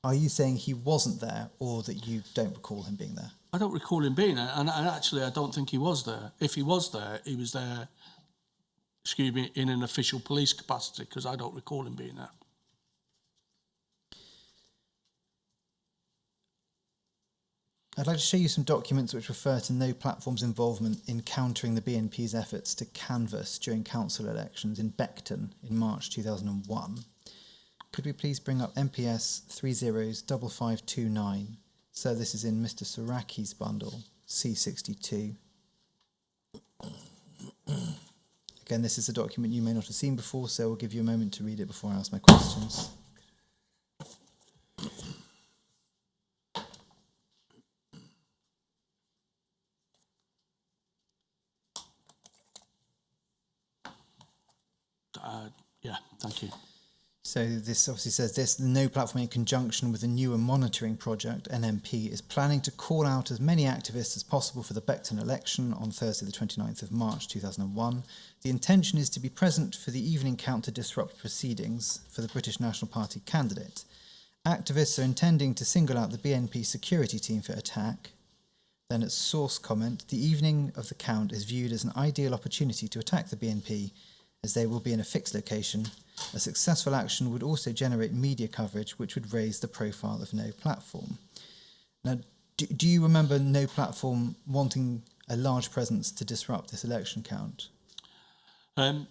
are you saying he wasn't there or that you don't recall him being there? I don't recall him being there, and actually I don't think he was there. If he was there, in an official police capacity, because I don't recall him being there. I'd like to show you some documents which refer to No Platform's involvement in countering the BNP's efforts to canvass during council elections in Beckton in March 2001. Could we please bring up MPS 305529? So this is in Mr. Saraki's bundle, C62. Again, this is a document you may not have seen before, so I'll give you a moment to read it before I ask my questions. Yeah, thank you. So this obviously says this: the No Platform, in conjunction with the newer monitoring project, NMP, is planning to call out as many activists as possible for the Beckton election on Thursday the 29th of March 2001. The intention is to be present for the evening count to disrupt proceedings for the British National Party candidate. Activists are intending to single out the BNP security team for attack. Then at source comment, the evening of the count is viewed as an ideal opportunity to attack the BNP, as they will be in a fixed location. A successful action would also generate media coverage, which would raise the profile of No Platform. Now, do you remember No Platform wanting a large presence to disrupt this election count? I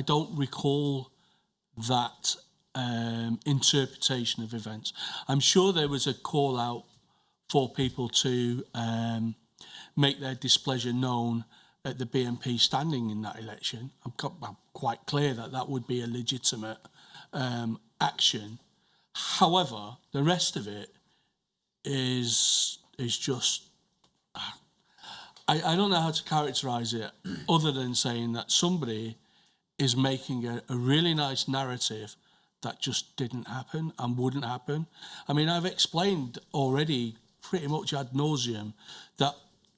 don't recall that interpretation of events. I'm sure there was a call out for people to make their displeasure known at the BNP standing in that election. I'm quite clear that that would be a legitimate action. However, the rest of it is just... I don't know how to characterise it other than saying that somebody is making a really nice narrative that just didn't happen and wouldn't happen. I mean, I've explained already pretty much ad nauseum that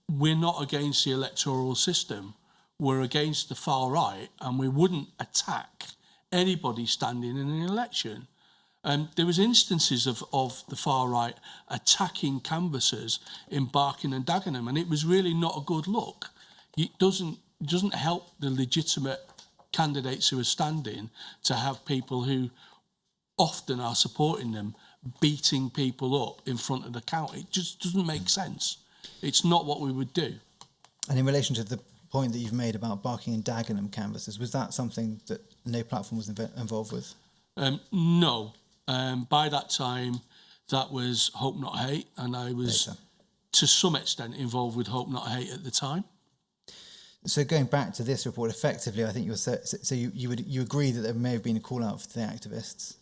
we're not against the electoral system. We're against the far right, and we wouldn't attack anybody standing in an election. There was instances of the far right attacking canvassers in Barking and Dagenham, and it was really not a good look. It doesn't help the legitimate candidates who are standing to have people who often are supporting them beating people up in front of the count. It just doesn't make sense. It's not what we would do. And in relation to the point that you've made about Barking and Dagenham canvassers, was that something that No Platform was involved with? No. By that time, that was Hope Not Hate, and I was, to some extent, involved with Hope Not Hate at the time. So going back to this report, effectively, I think you agree that there may have been a call out for the activists?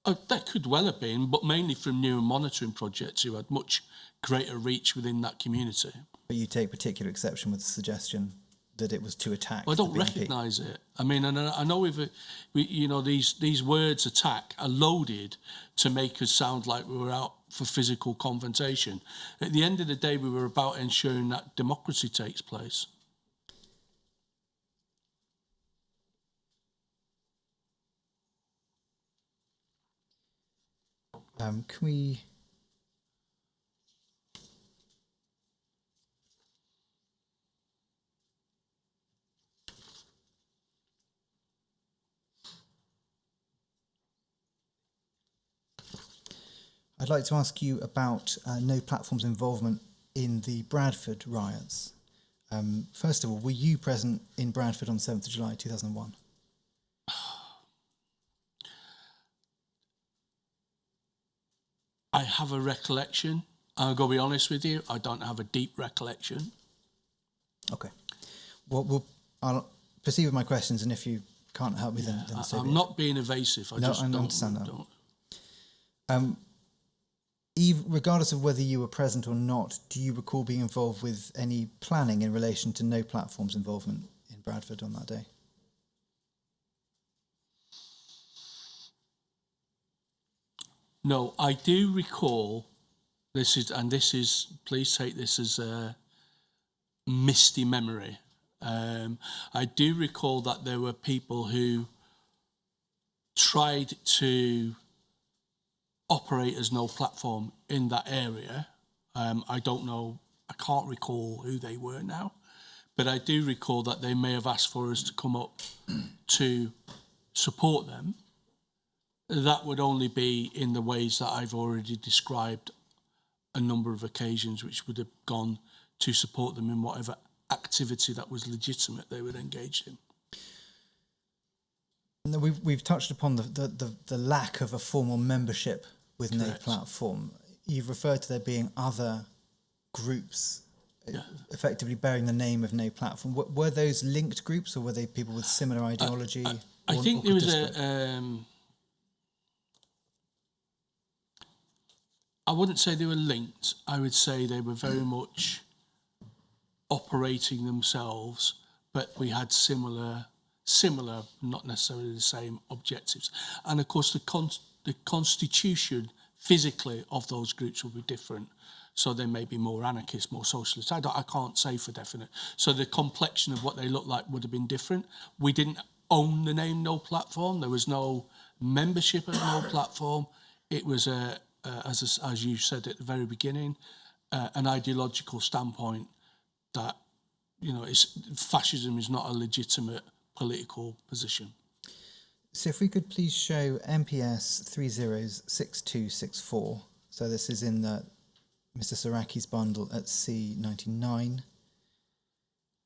That could well have been, but mainly from new monitoring projects who had much greater reach within that community. But you take particular exception with the suggestion that it was to attack. Well, I don't recognise it. I mean, and I know these words attack are loaded to make us sound like we were out for physical confrontation. At the end of the day, we were about ensuring that democracy takes place. Can we... I'd like to ask you about No Platform's involvement in the Bradford riots. First of all, were you present in Bradford on 7th of July 2001? I have a recollection. I'll go be honest with you, I don't have a deep recollection. Okay. Well, I'll proceed with my questions, and if you can't help me, then so I'm not being evasive. I understand that. Regardless of whether you were present or not, do you recall being involved with any planning in relation to No Platform's involvement in Bradford on that day? No, I do recall, this is, please take this as a misty memory. I do recall that there were people who tried to operate as No Platform in that area. I don't know, I can't recall who they were now, but I do recall that they may have asked for us to come up to support them. That would only be in the ways that I've already described a number of occasions, which would have gone to support them in whatever activity that was legitimate they would engage in. We've touched upon the lack of a formal membership with Correct. No Platform. You've referred to there being other groups effectively bearing the name of No Platform. Were those linked groups, or were they people with similar ideology? I think there was disparate? I wouldn't say they were linked. I would say they were very much operating themselves, but we had similar, not necessarily the same objectives. And of course, the constitution physically of those groups will be different. So they may be more anarchist, more socialist. I can't say for definite. So the complexion of what they look like would have been different. We didn't own the name No Platform. There was no membership of No Platform. It was, as you said at the very beginning, an ideological standpoint that, fascism is not a legitimate political position. So if we could please show MPS 306264. So this is in Mr. Saraki's bundle at C99.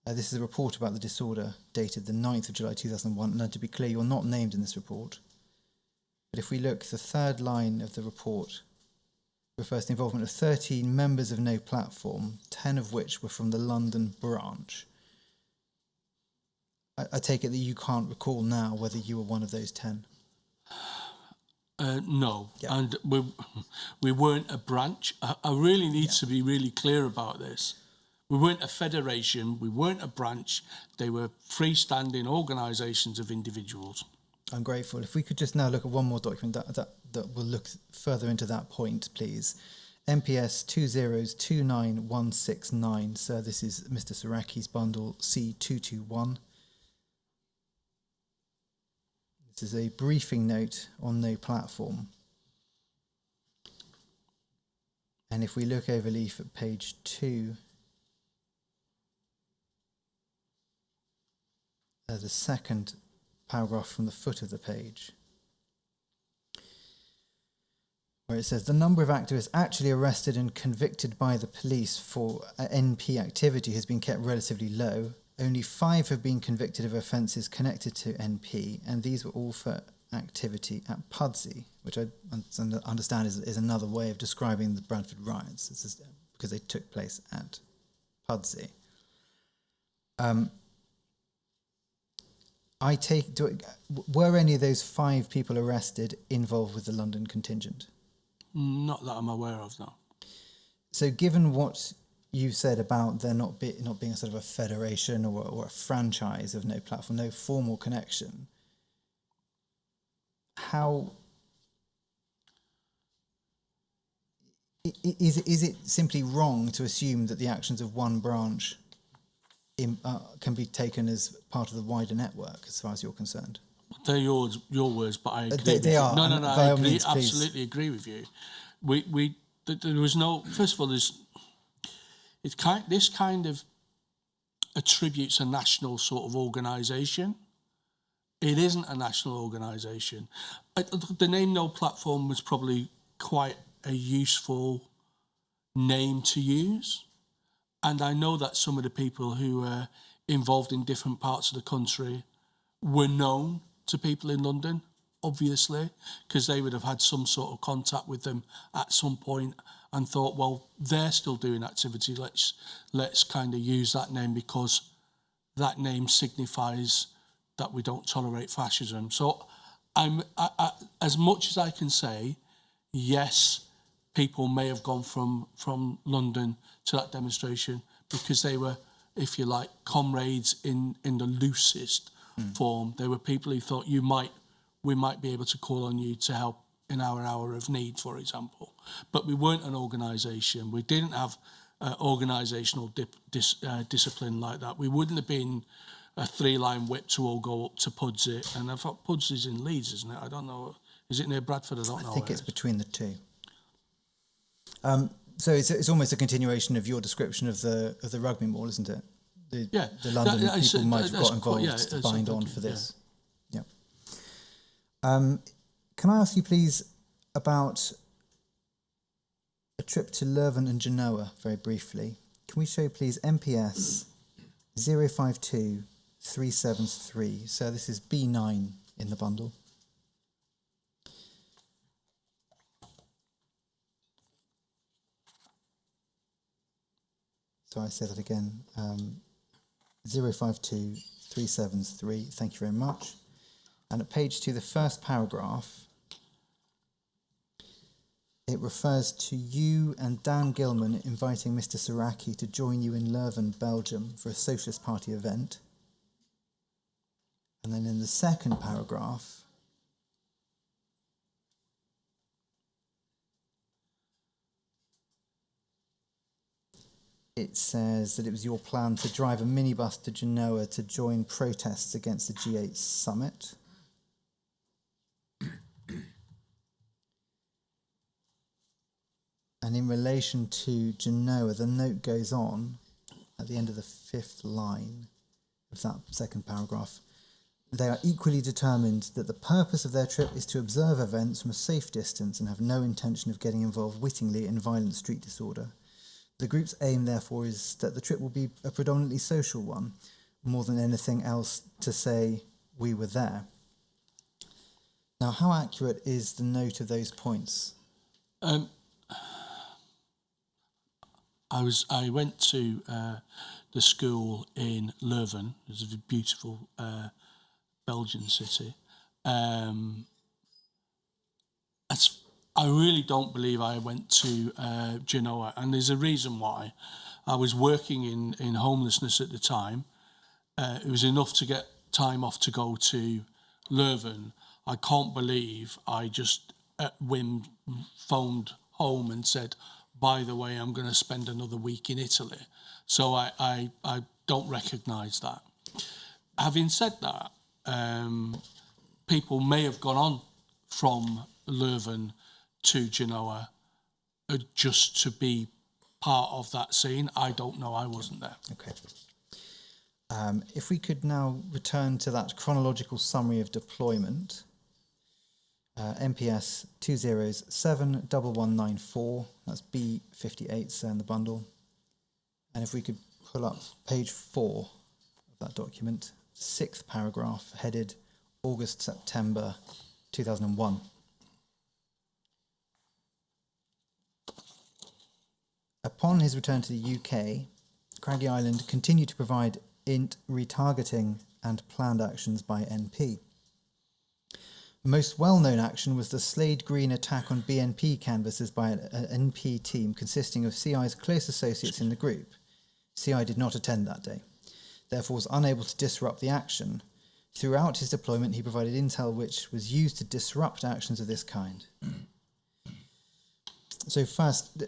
This is a report about the disorder dated the 9th of July 2001. And to be clear, you're not named in this report. But if we look, the third line of the report refers to the involvement of 13 members of No Platform, 10 of which were from the London branch. I take it that you can't recall now whether you were one of those 10. No, Yeah. and we weren't a branch. I really need to be really clear about this. We weren't a federation, we weren't a branch. They were freestanding organisations of individuals. I'm grateful. If we could just now look at one more document that will look further into that point, please. MPS 2029169. So this is Mr. Saraki's bundle C221. This is a briefing note on No Platform. And if we look over leaf at page 2, the second paragraph from the foot of the page, where it says the number of activists actually arrested and convicted by the police for NP activity has been kept relatively low. Only 5 have been convicted of offences connected to NP, and these were all for activity at Pudsey, which I understand is another way of describing the Bradford riots. This is because they took place at Pudsey. Were any of those 5 people arrested involved with the London contingent? Not that I'm aware of, no. So given what you said about there not being a sort of a federation or a franchise of No Platform, no formal connection, how is it simply wrong to assume that the actions of one branch can be taken as part of the wider network, as far as you're concerned? They're your words, but I agree. They are. No, By I all agree, means, please. absolutely agree with you. There was no. First of all, this kind of attributes a national sort of organisation. It isn't a national organisation. The name No Platform was probably quite a useful name to use. And I know that some of the people who were involved in different parts of the country were known to people in London, obviously, because they would have had some sort of contact with them at some point and thought, well, they're still doing activity, let's kind of use that name because that name signifies that we don't tolerate fascism. So I as much as I can say, yes, people may have gone from London to that demonstration because they were, if you like, comrades in the loosest form. They were people who thought we might be able to call on you to help in our hour of need, for example. But we weren't an organisation. We didn't have organisational discipline like that. We wouldn't have been a 3-line whip to all go up to Pudsey. And I thought Pudsey's in Leeds, isn't it? I don't know. Is it near Bradford? I don't know. I think it's between the two. So it's almost a continuation of your description of the rugby mall, isn't it? The London people might have got involved to bind on for this. Yeah. Can I ask you, please, about a trip to Leuven and Genoa, very briefly? Can we show, please, MPS 052373? So this is B9 in the bundle. So I say that again, 052373. Thank you very much. And at page 2, the first paragraph, it refers to you and Dan Gilman inviting Mr. Saraki to join you in Leuven, Belgium for a Socialist Party event. And then in the second paragraph, it says that it was your plan to drive a minibus to Genoa to join protests against the G8 summit. And in relation to Genoa, the note goes on at the end of the fifth line of that second paragraph. They are equally determined that the purpose of their trip is to observe events from a safe distance and have no intention of getting involved wittingly in violent street disorder. The group's aim, therefore, is that the trip will be a predominantly social one, more than anything else to say we were there. Now, how accurate is the note of those points? I went to the school in Leuven. It's a beautiful Belgian city. I really don't believe I went to Genoa, and there's a reason why. I was working in homelessness at the time. It was enough to get time off to go to Leuven. I can't believe I just at whim phoned home and said, by the way, I'm going to spend another week in Italy. So I don't recognise that. Having said that, people may have gone on from Leuven to Genoa just to be part of that scene. I don't know, I wasn't there. Okay. If we could now return to that chronological summary of deployment, MPS 2071194, that's B58 in the bundle. And if we could pull up page 4 of that document, 6th paragraph, headed August-September 2001. Upon his return to the UK, Craggy Island continued to provide INT retargeting and planned actions by NP. Most well-known action was the Slade Green attack on BNP canvases by an NP team consisting of CI's close associates in the group. CI did not attend that day, therefore was unable to disrupt the action. Throughout his deployment, he provided intel which was used to disrupt actions of this kind. So first,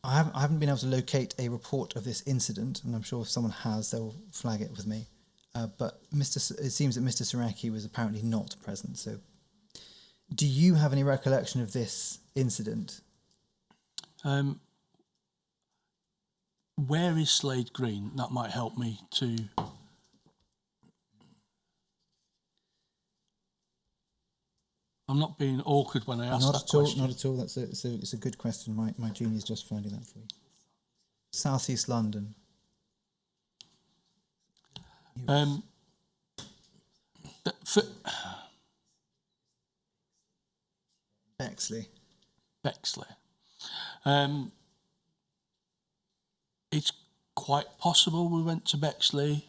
I haven't been able to locate a report of this incident, and I'm sure if someone has, they'll flag it with me. But it seems that Mr. Saraki was apparently not present. So, do you have any recollection of this incident? Where is Slade Green? That might help me to... I'm not being awkward when I ask that question. Not at all. It's a good question. My junior's just finding that for you. South East London. Bexley. It's quite possible we went to Bexley.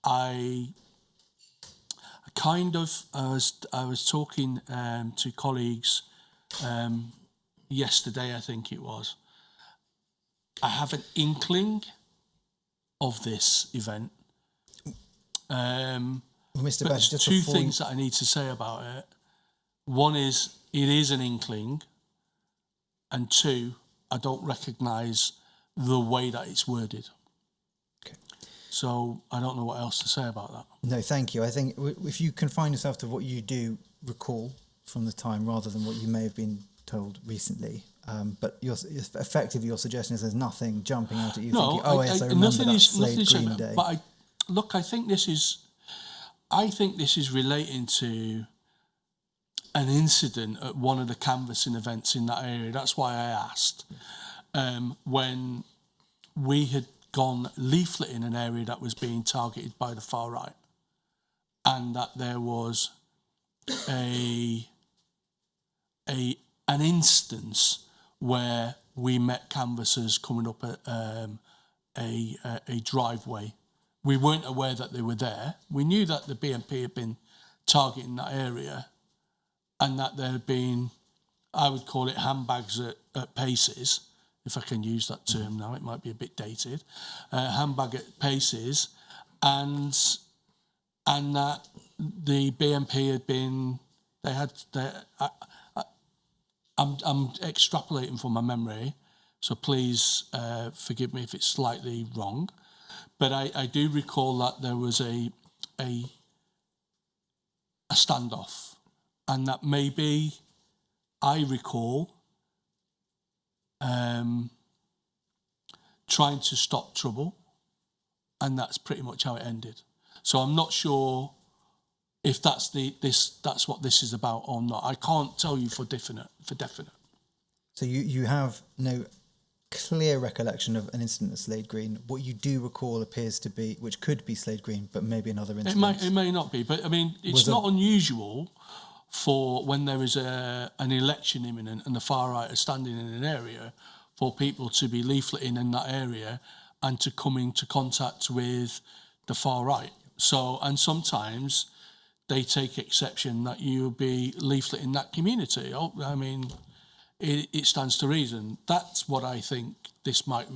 I was talking to colleagues yesterday, I think it was. I have an inkling of this event. Mr. But Batty, there's two things that I need to say about it. One is, it is an inkling. And two, I don't recognise the way that it's worded. Okay. So I don't know what else to say about that. No, thank you. I think if you confine yourself to what you do recall from the time rather than what you may have been told recently, but effectively your suggestion is there's nothing jumping out at you thinking, oh yes, I remember that Slade Green day. But I think this is relating to an incident at one of the canvassing events in that area. That's why I asked. When we had gone leafleting an area that was being targeted by the far right, and that there was an instance where we met canvassers coming up a driveway. We weren't aware that they were there. We knew that the BNP had been targeting that area and that there had been, I would call it handbags at paces, if I can use that term now, it might be a bit dated, handbag at paces, and that the BNP had been, I'm extrapolating from my memory, so please forgive me if it's slightly wrong, but I do recall that there was a standoff, and that maybe I recall trying to stop trouble, and that's pretty much how it ended. So I'm not sure if that's what this is about or not. I can't tell you for definite. So you have no clear recollection of an incident at Slade Green. What you do recall appears to be, which could be Slade Green, but maybe another incident. It may not be, but I mean, it's not unusual for when there is an election imminent and the far right are standing in an area for people to be leafleting in that area and to come into contact with the far right. So, and sometimes they take exception that you'll be leafleting that community. Oh, I mean, it stands to reason. That's what I think this might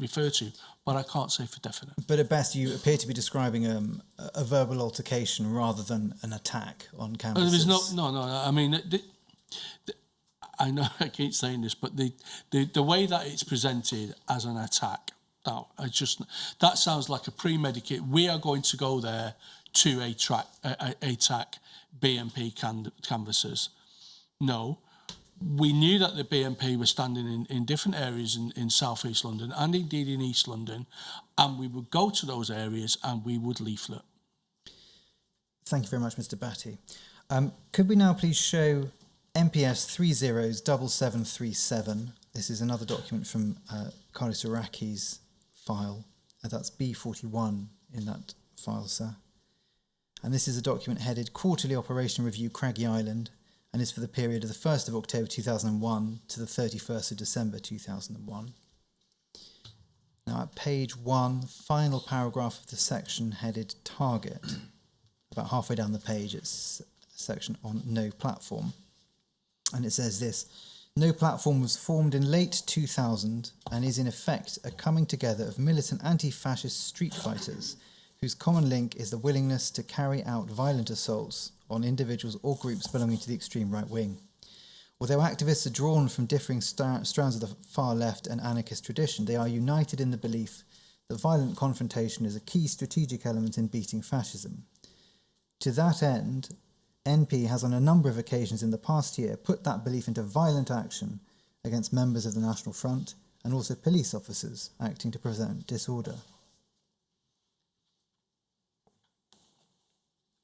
refer to, but I can't say for definite. But at best, you appear to be describing a verbal altercation rather than an attack on canvassers. No. I mean, I know I keep saying this, but the way that it's presented as an attack, that sounds like a premeditated. We are going to go there to attack BNP canvassers. No. We knew that the BNP were standing in different areas in South East London and indeed in East London, and we would go to those areas and we would leaflet. Thank you very much, Mr. Batty. Could we now please show MPS 307737? This is another document from Carlos Iraki's file. That's B41 in that file, sir. And this is a document headed Quarterly Operation Review Craggy Island, and is for the period of the 1st of October 2001 to the 31st of December 2001. Now at page 1, final paragraph of the section headed Target, about halfway down the page, it's a section on no platform. And it says this: no platform was formed in late 2000 and is in effect a coming together of militant anti-fascist street fighters whose common link is the willingness to carry out violent assaults on individuals or groups belonging to the extreme right wing. Although activists are drawn from differing strands of the far left and anarchist tradition, they are united in the belief that violent confrontation is a key strategic element in beating fascism. To that end, NP has on a number of occasions in the past year put that belief into violent action against members of the National Front and also police officers acting to prevent disorder.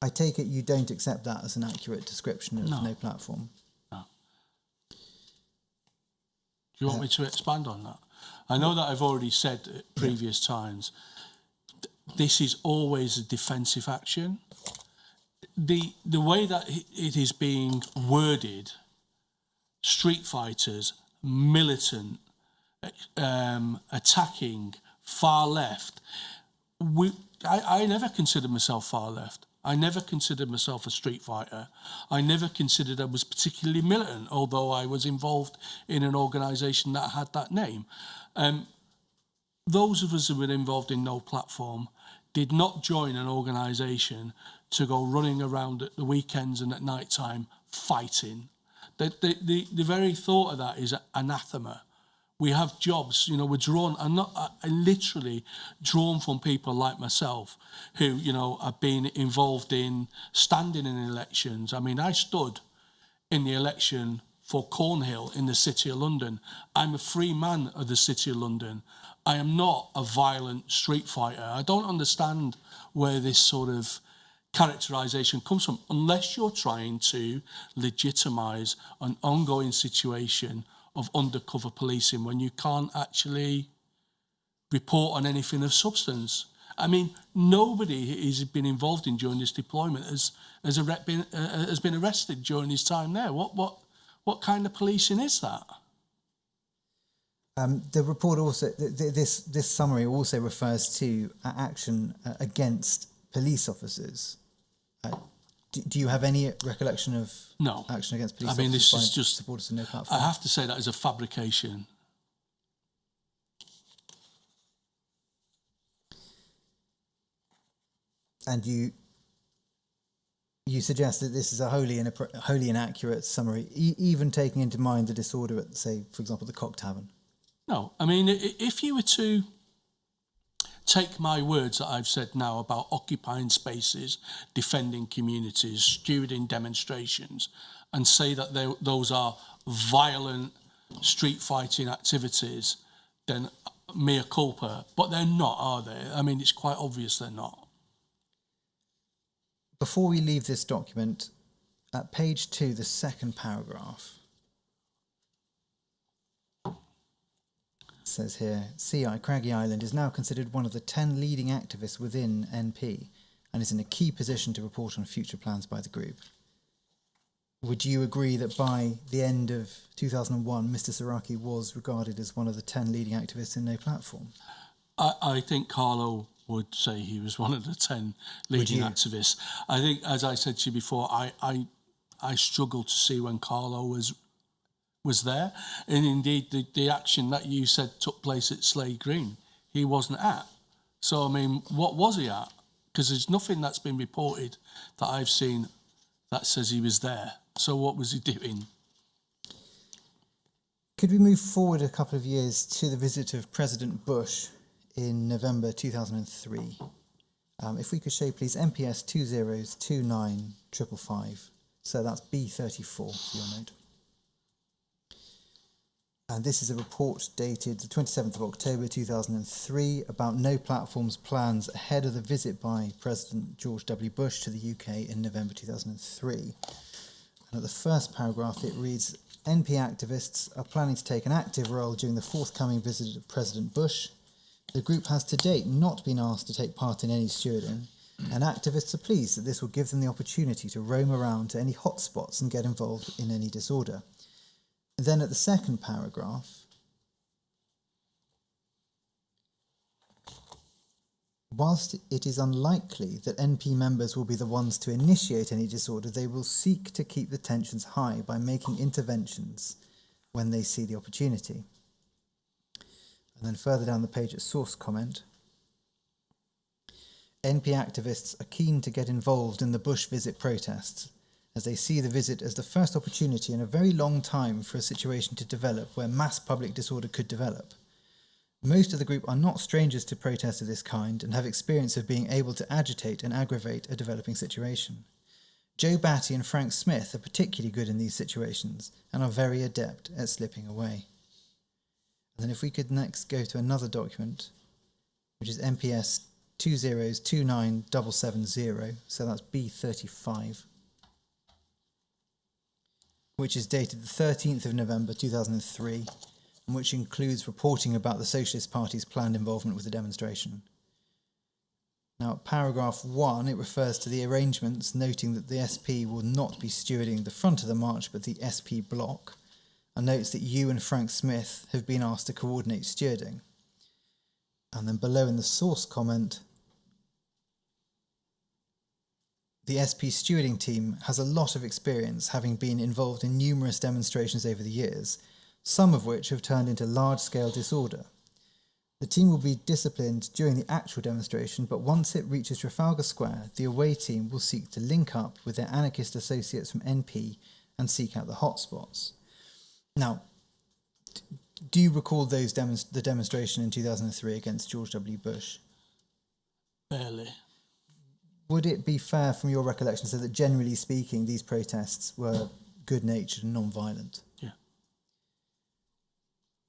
I take it you don't accept that as an accurate description of no platform? No. Do you want me to expand on that? I know that I've already said at previous times, this is always a defensive action. The way that it is being worded, street fighters, militant, attacking, far left, I never considered myself far left. I never considered myself a street fighter. I never considered I was particularly militant, although I was involved in an organisation that had that name. Those of us who were involved in No Platform did not join an organisation to go running around at the weekends and at night time fighting. The very thought of that is anathema. We have jobs, we're drawn, I'm literally drawn from people like myself who, have been involved in standing in elections. I mean, I stood in the election for Cornhill in the City of London. I'm a free man of the City of London. I am not a violent street fighter. I don't understand where this sort of characterisation comes from, unless you're trying to legitimise an ongoing situation of undercover policing when you can't actually report on anything of substance. I mean, nobody who's been involved in during this deployment has been arrested during his time there. What kind of policing is that? The report also, this summary also refers to action against police officers. Do you have any recollection of No. action against police I mean, officers this is by just, supporters of No Platform? I have to say that is a fabrication. And you suggest that this is a wholly inaccurate summary, even taking into mind the disorder at, say, for example, the Cock Tavern. No, I mean, if you were to take my words that I've said now about occupying spaces, defending communities, stewarding demonstrations, and say that those are violent street fighting activities, then mea culpa. But they're not, are they? I mean, it's quite obvious they're not. Before we leave this document, at page 2, the second paragraph, says here, CI Craggy Island is now considered one of the 10 leading activists within NP and is in a key position to report on future plans by the group. Would you agree that by the end of 2001, Mr. Saraki was regarded as one of the 10 leading activists in No Platform? I think Carlo would say he was one of the 10 leading activists. I think, as I said to you before, I struggled to see when Carlo was there. And indeed, the action that you said took place at Slade Green, he wasn't at. So, I mean, what was he at? Because there's nothing that's been reported that I've seen that says he was there. So what was he doing? Could we move forward a couple of years to the visit of President Bush in November 2003? If we could show, please, MPS 2029555. So that's B34 for your note. And this is a report dated the 27th of October 2003 about No Platform's plans ahead of the visit by President George W. Bush to the UK in November 2003. And at the first paragraph it reads, NP activists are planning to take an active role during the forthcoming visit of President Bush. The group has to date not been asked to take part in any stewarding, and activists are pleased that this will give them the opportunity to roam around to any hotspots and get involved in any disorder. Then at the second paragraph, whilst it is unlikely that NP members will be the ones to initiate any disorder, they will seek to keep the tensions high by making interventions when they see the opportunity. And then further down the page at source comment, NP activists are keen to get involved in the Bush visit protests, as they see the visit as the first opportunity in a very long time for a situation to develop where mass public disorder could develop. Most of the group are not strangers to protests of this kind and have experience of being able to agitate and aggravate a developing situation. Joe Batty and Frank Smith are particularly good in these situations and are very adept at slipping away. And then if we could next go to another document, which is MPS 2029770, so that's B35. Which is dated the 13th of November 2003, and which includes reporting about the Socialist Party's planned involvement with the demonstration. Now, paragraph 1, it refers to the arrangements, noting that the SP will not be stewarding the front of the march, but the SP block, and notes that you and Frank Smith have been asked to coordinate stewarding. And then below in the source comment, the SP stewarding team has a lot of experience, having been involved in numerous demonstrations over the years, some of which have turned into large-scale disorder. The team will be disciplined during the actual demonstration, but once it reaches Trafalgar Square, the away team will seek to link up with their anarchist associates from NP and seek out the hotspots. Now, do you recall the demonstration in 2003 against George W. Bush? Barely. Would it be fair from your recollection to say that generally speaking these protests were good-natured and non-violent? Yeah.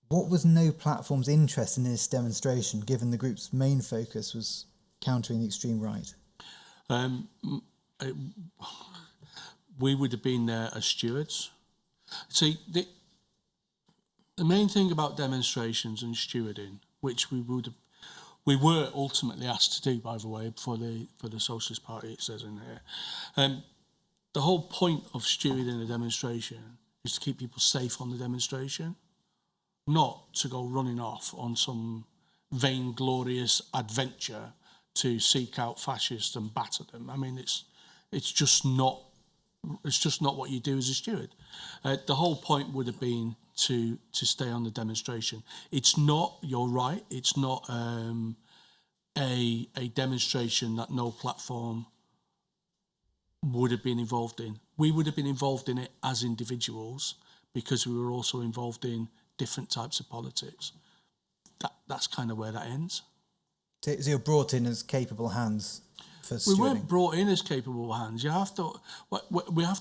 What was No Platform's interest in this demonstration, given the group's main focus was countering the extreme right? We would have been there as stewards. See, the main thing about demonstrations and stewarding, which we were ultimately asked to do, by the way, for the Socialist Party, it says in here. The whole point of stewarding a demonstration is to keep people safe on the demonstration. not to go running off on some vainglorious adventure to seek out fascists and batter them. I mean, it's just not what you do as a steward. The whole point would have been to stay on the demonstration. It's not, you're right, it's not a demonstration that no platform would have been involved in. We would have been involved in it as individuals because we were also involved in different types of politics. That's kind of where that ends. So you're brought in as capable hands for stewarding? We weren't brought in as capable hands. We have to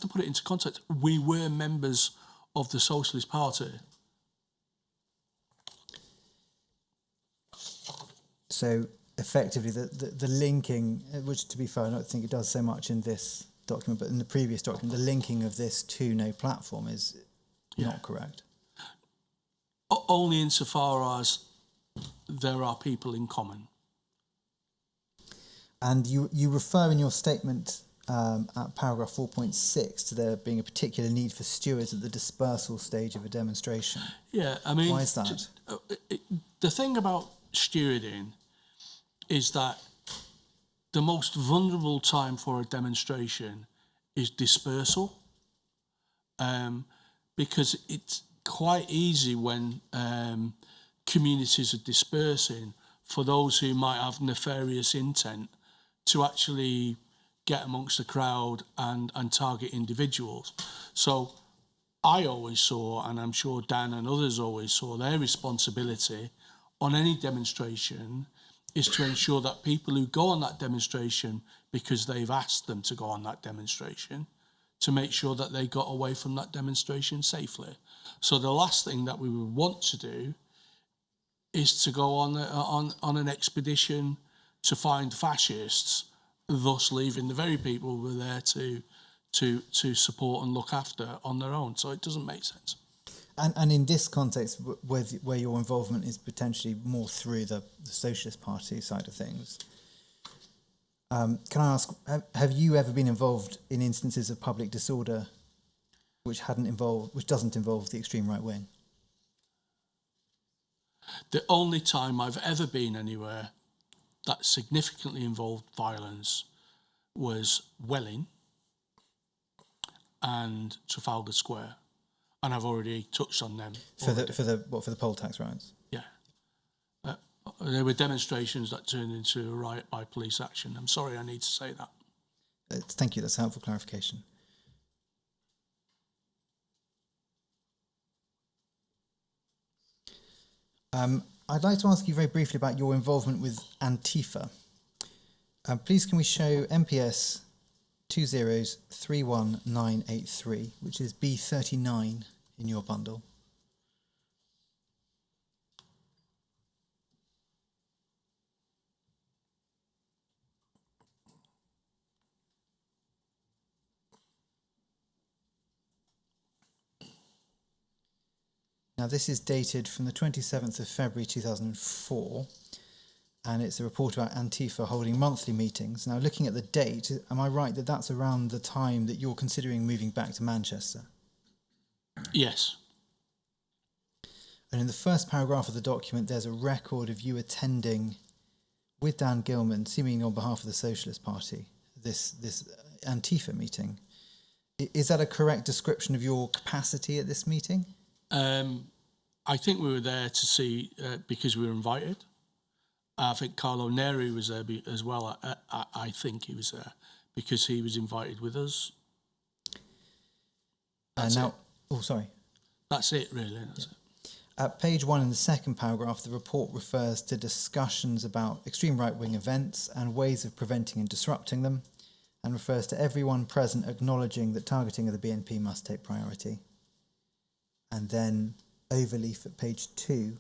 put it into context. We were members of the Socialist Party. So effectively, the linking, which to be fair, I don't think it does so much in this document, but in the previous document, the linking of this to no platform is not correct. Only insofar as there are people in common. And you refer in your statement at paragraph 4.6 to there being a particular need for stewards at the dispersal stage of a demonstration. Yeah, I mean... Why is that? The thing about stewarding is that the most vulnerable time for a demonstration is dispersal, because it's quite easy when communities are dispersing for those who might have nefarious intent to actually get amongst the crowd and target individuals. So I always saw, and I'm sure Dan and others always saw, their responsibility on any demonstration is to ensure that people who go on that demonstration because they've asked them to go on that demonstration, to make sure that they got away from that demonstration safely. So the last thing that we would want to do is to go on an expedition to find fascists, thus leaving the very people who were there to support and look after on their own. So it doesn't make sense. And in this context, where your involvement is potentially more through the Socialist Party side of things, can I ask, have you ever been involved in instances of public disorder which doesn't involve the extreme right wing? The only time I've ever been anywhere that significantly involved violence was Welling and Trafalgar Square, and I've already touched on them. For the poll tax riots? Yeah. There were demonstrations that turned into a riot by police action. I'm sorry, I need to say that. Thank you, that's helpful clarification. I'd like to ask you very briefly about your involvement with Antifa. Please can we show MPS 2031983, which is B39 in your bundle. Now this is dated from the 27th of February 2004, and it's a report about Antifa holding monthly meetings. Now looking at the date, am I right that that's around the time that you're considering moving back to Manchester? Yes. And in the first paragraph of the document, there's a record of you attending with Dan Gilman, seemingly on behalf of the Socialist Party, this Antifa meeting. Is that a correct description of your capacity at this meeting? I think we were there to see because we were invited. I think Carlo Neri was there as well. I think he was there because he was invited with us. Sorry. That's it, really. That's it. At page 1 in the second paragraph, the report refers to discussions about extreme right-wing events and ways of preventing and disrupting them, and refers to everyone present acknowledging that targeting of the BNP must take priority. And then overleaf at page 2,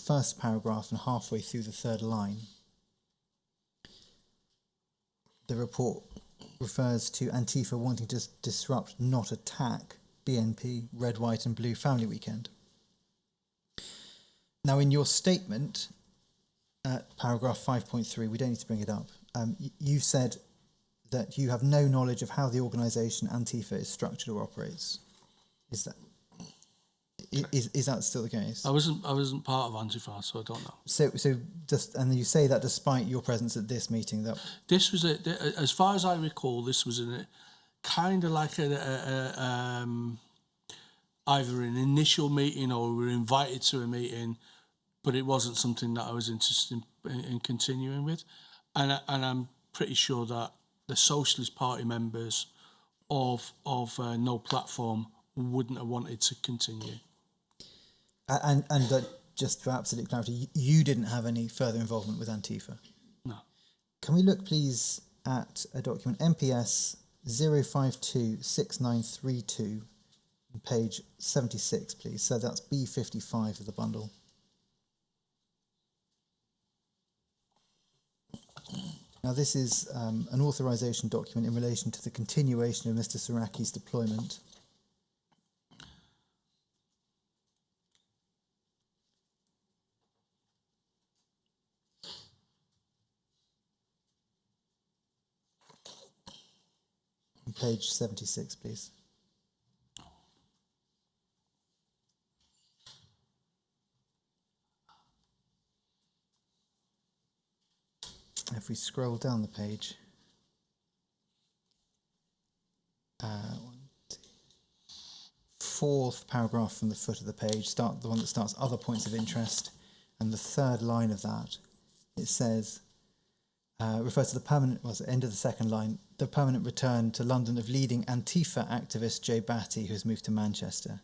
first paragraph and halfway through the third line, the report refers to Antifa wanting to disrupt, not attack, BNP Red, White and Blue Family Weekend. Now in your statement, at paragraph 5.3, we don't need to bring it up, you said that you have no knowledge of how the organisation Antifa is structured or operates. Is that still the case? I wasn't part of Antifa, so I don't know. So and you say that despite your presence at this meeting, that This was as far as I recall, this was kind of like either an initial meeting or we were invited to a meeting, but it wasn't something that I was interested in continuing with, and I'm pretty sure that the Socialist Party members of No Platform wouldn't have wanted to continue. and just for absolute clarity, you didn't have any further involvement with Antifa. No. Can we look, please, at a document MPS 0526932, on page 76, please? So that's B55 of the bundle. Now, this is an authorisation document in relation to the continuation of Mr. Saraki's deployment. On page 76, please. If we scroll down the page, fourth paragraph from the foot of the page, the one that starts other points of interest, and the third line of that, it says, refers to the permanent, end of the second line, the permanent return to London of leading Antifa activist Joe Batty, who has moved to Manchester.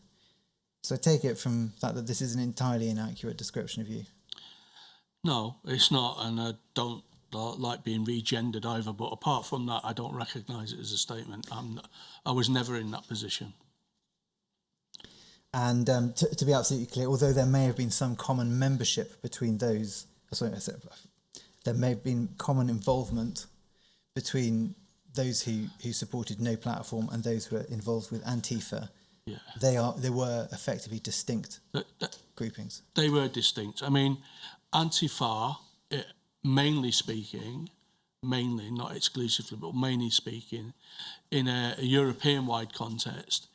So I take it from that this is an entirely inaccurate description of you. No, it's not, and I don't like being regendered either, but apart from that, I don't recognise it as a statement. I was never in that position. And to be absolutely clear, although there may have been some common membership between those, there may have been common involvement between those who supported No Platform and those who were involved with Antifa. Yeah. They were effectively distinct groupings. They were distinct. I mean, Antifa, mainly speaking, not exclusively, but mainly speaking, in a European-wide context,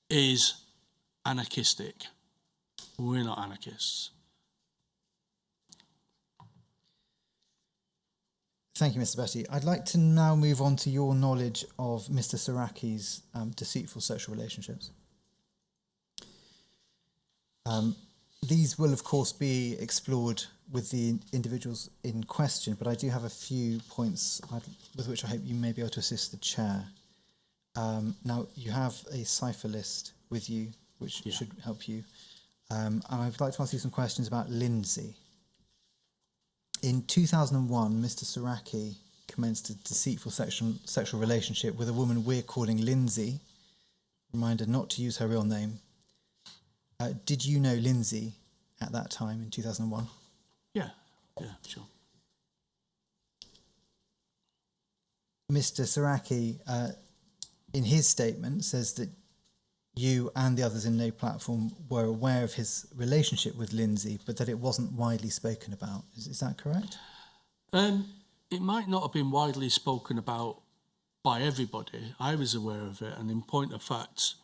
is anarchistic. We're not anarchists. Thank you, Mr. Batty. I'd like to now move on to your knowledge of Mr. Saraki's deceitful sexual relationships. These will, of course, be explored with the individuals in question, but I do have a few points with which I hope you may be able to assist the chair. Now, you have a cipher list with you, which should help you. And I'd like to ask you some questions about Lindsay. In 2001, Mr. Saraki commenced a deceitful sexual relationship with a woman we're calling Lindsay. Reminder not to use her real name. Did you know Lindsay at that time in 2001? Yeah, sure. Mr. Saraki, in his statement, says that you and the others in No Platform were aware of his relationship with Lindsay, but that it wasn't widely spoken about. Is that correct? It might not have been widely spoken about by everybody. I was aware of it, and in point of fact,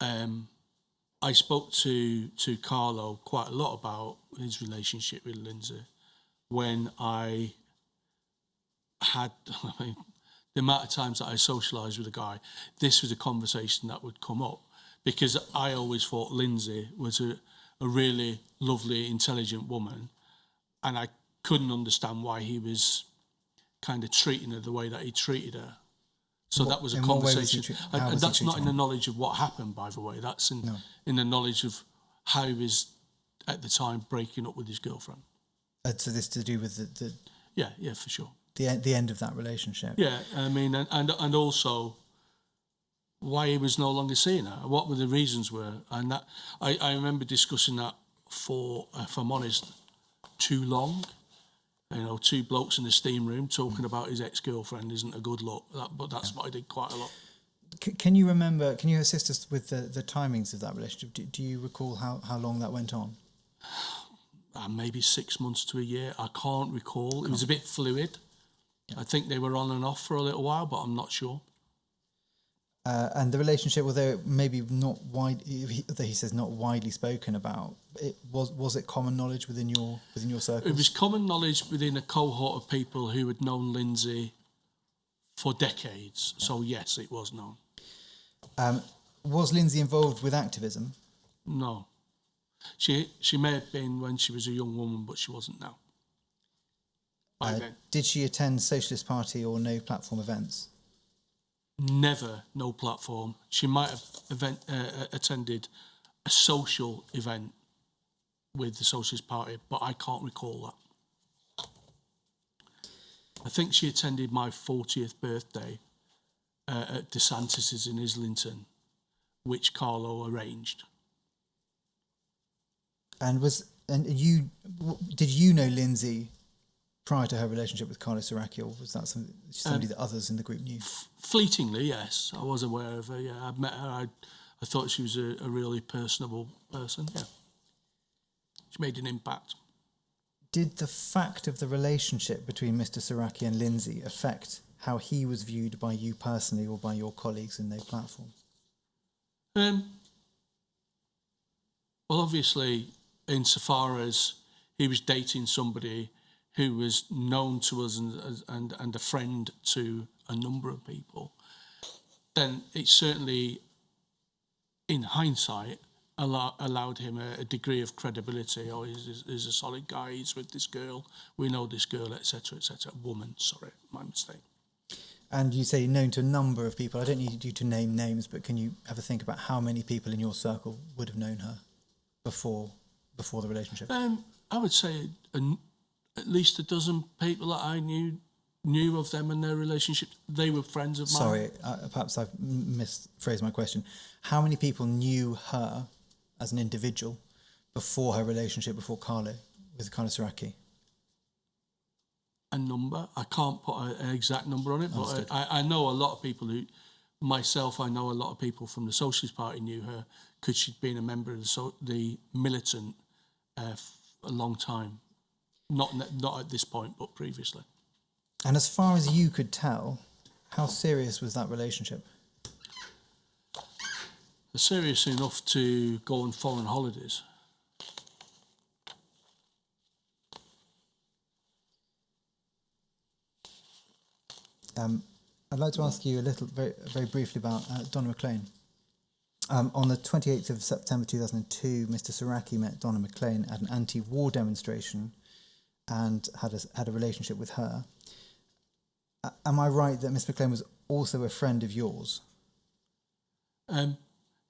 I spoke to Carlo quite a lot about his relationship with Lindsay when I had, the amount of times that I socialised with a guy, this was a conversation that would come up because I always thought Lindsay was a really lovely, intelligent woman, and I couldn't understand why he was kind of treating her the way that he treated her. So that was a conversation. And that's not in the knowledge of what happened, by the way. That's in the knowledge of how he was, at the time, breaking up with his girlfriend. So this to do with the Yeah, for sure. The end of that relationship. Yeah, I mean, and also why he was no longer seeing her, what were the reasons were. And that I remember discussing that for, if I'm honest, too long. You know, two blokes in the steam room talking about his ex-girlfriend isn't a good look. But that's what I did quite a lot. Can you assist us with the timings of that relationship? Do you recall how long that went on? Maybe 6 months to a year. I can't recall. It was a bit fluid. Yeah. I think they were on and off for a little while, but I'm not sure. And the relationship, although maybe not although he says not widely spoken about, was it common knowledge within your circles? It was common knowledge within a cohort of people who had known Lindsay for decades. Yeah. So yes, it was known. Was Lindsay involved with activism? No. She may have been when she was a young woman, but she wasn't now. Did she attend Socialist Party or no platform events? Never no platform. She might have attended a social event with the Socialist Party, but I can't recall that. I think she attended my 40th birthday at DeSantis's in Islington, which Carlo arranged. And did you know Lindsay prior to her relationship with Carlo Siraki, or was that somebody that others in the group knew? Fleetingly, yes. I was aware of her, yeah. I'd met her. I thought she was a really personable person, yeah. She made an impact. Did the fact of the relationship between Mr. Siraki and Lindsay affect how he was viewed by you personally or by your colleagues in No Platform? Well, obviously, insofar as he was dating somebody who was known to us and a friend to a number of people, then it certainly, in hindsight, allowed him a degree of credibility. Oh, he's a solid guy, he's with this girl, we know this girl, etc., etc. Woman, sorry, my mistake. And you say known to a number of people. I don't need you to name names, but can you have a think about how many people in your circle would have known her before the relationship? I would say at least a dozen people that I knew of them and their relationship. They were friends of mine. Sorry, perhaps I've misphrased my question. How many people knew her as an individual before her relationship, with Carlo Siraki? A number. I can't put an exact number on it, but I know a lot of people I know a lot of people from the Socialist Party knew her because she'd been a member of the militant a long time. Not at this point, but previously. And as far as you could tell, how serious was that relationship? Serious enough to go on foreign holidays. I'd like to ask you very, very briefly about Donna McLean. On the 28th of September 2002, Mr. Siraki met Donna McLean at an anti-war demonstration and had a relationship with her. Am I right that Miss McLean was also a friend of yours?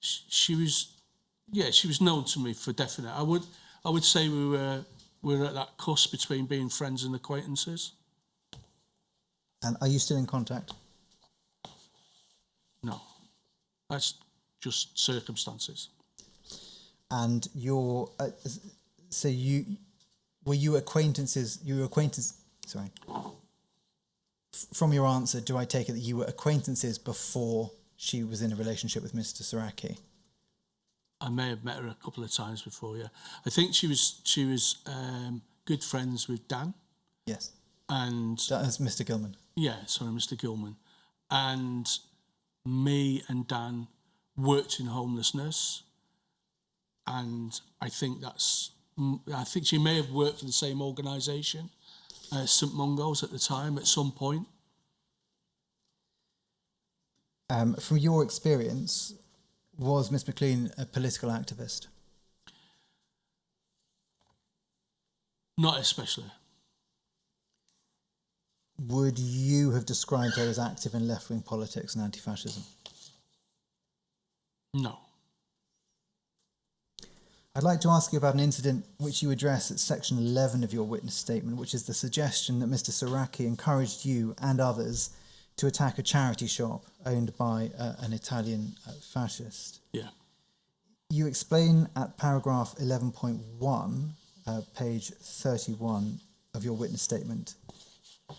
She was known to me for definite. I would say we were at that cusp between being friends and acquaintances. And are you still in contact? No, that's just circumstances. And were you acquaintances? Sorry. From your answer, do I take it that you were acquaintances before she was in a relationship with Mr. Siraki? I may have met her a couple of times before. Yeah, I think she was good friends with Dan. Yes. And that is Mr. Gilman. Yeah, sorry, Mr. Gilman. And me and Dan worked in homelessness, and I think she may have worked for the same organisation, St Mungo's at the time, at some point. From your experience, was Miss McLean a political activist? Not especially. Would you have described her as active in left-wing politics and anti-fascism? No. I'd like to ask you about an incident which you address at section 11 of your witness statement, which is the suggestion that Mr. Siraki encouraged you and others to attack a charity shop owned by an Italian fascist. Yeah. You explain at paragraph 11.1, page 31 of your witness statement,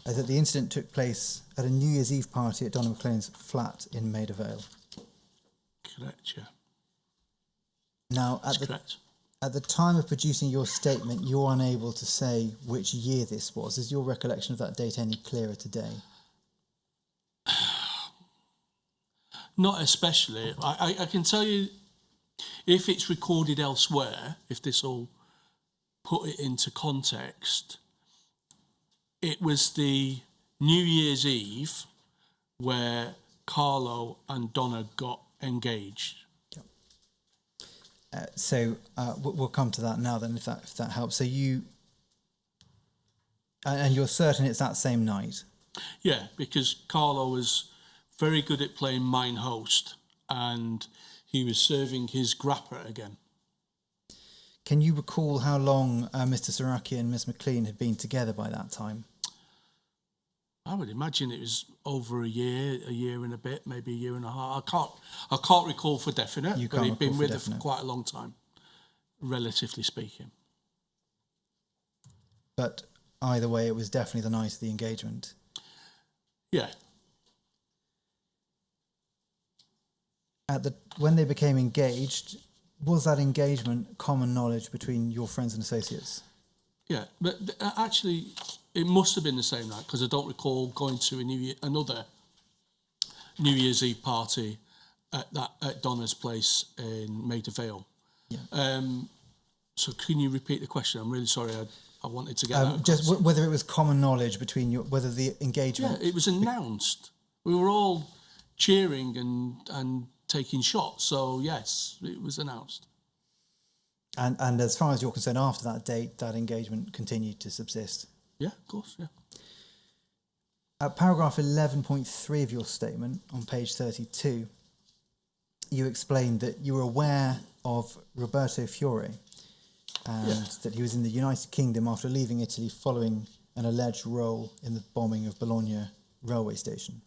that the incident took place at a New Year's Eve party at Donna McLean's flat in Maida Vale. Correct, yeah. Now, at the time of producing your statement, you're unable to say which year this was. Is your recollection of that date any clearer today? Not especially. I can tell you, if it's recorded elsewhere, if this will put it into context, it was the New Year's Eve where Carlo and Donna got engaged. So we'll come to that now then, if that helps. So you, and you're certain it's that same night? Yeah, because Carlo was very good at playing mine host, and he was serving his grappa again. Can you recall how long Mr. Saraki and Miss McLean had been together by that time? I would imagine it was over a year and a bit, maybe a year and a half. I can't recall for definite, but he'd been with her for quite a long time, relatively speaking. But either way, it was definitely the night of the engagement. Yeah. When they became engaged, was that engagement common knowledge between your friends and associates? Yeah, but actually, it must have been the same night, because I don't recall going to another New Year's Eve party at Donna's place in Maida Vale. Yeah. So can you repeat the question? I'm really sorry. I wanted to get that just whether it was common knowledge between whether the engagement. Yeah, it was announced. We were all cheering and taking shots. So yes, it was announced. And as far as you're concerned, after that date, that engagement continued to subsist? Yeah, of course, yeah. At paragraph 11.3 of your statement on page 32, you explained that you were aware of Roberto Fiore and that he was in the United Kingdom after leaving Italy following an alleged role in the bombing of Bologna railway station.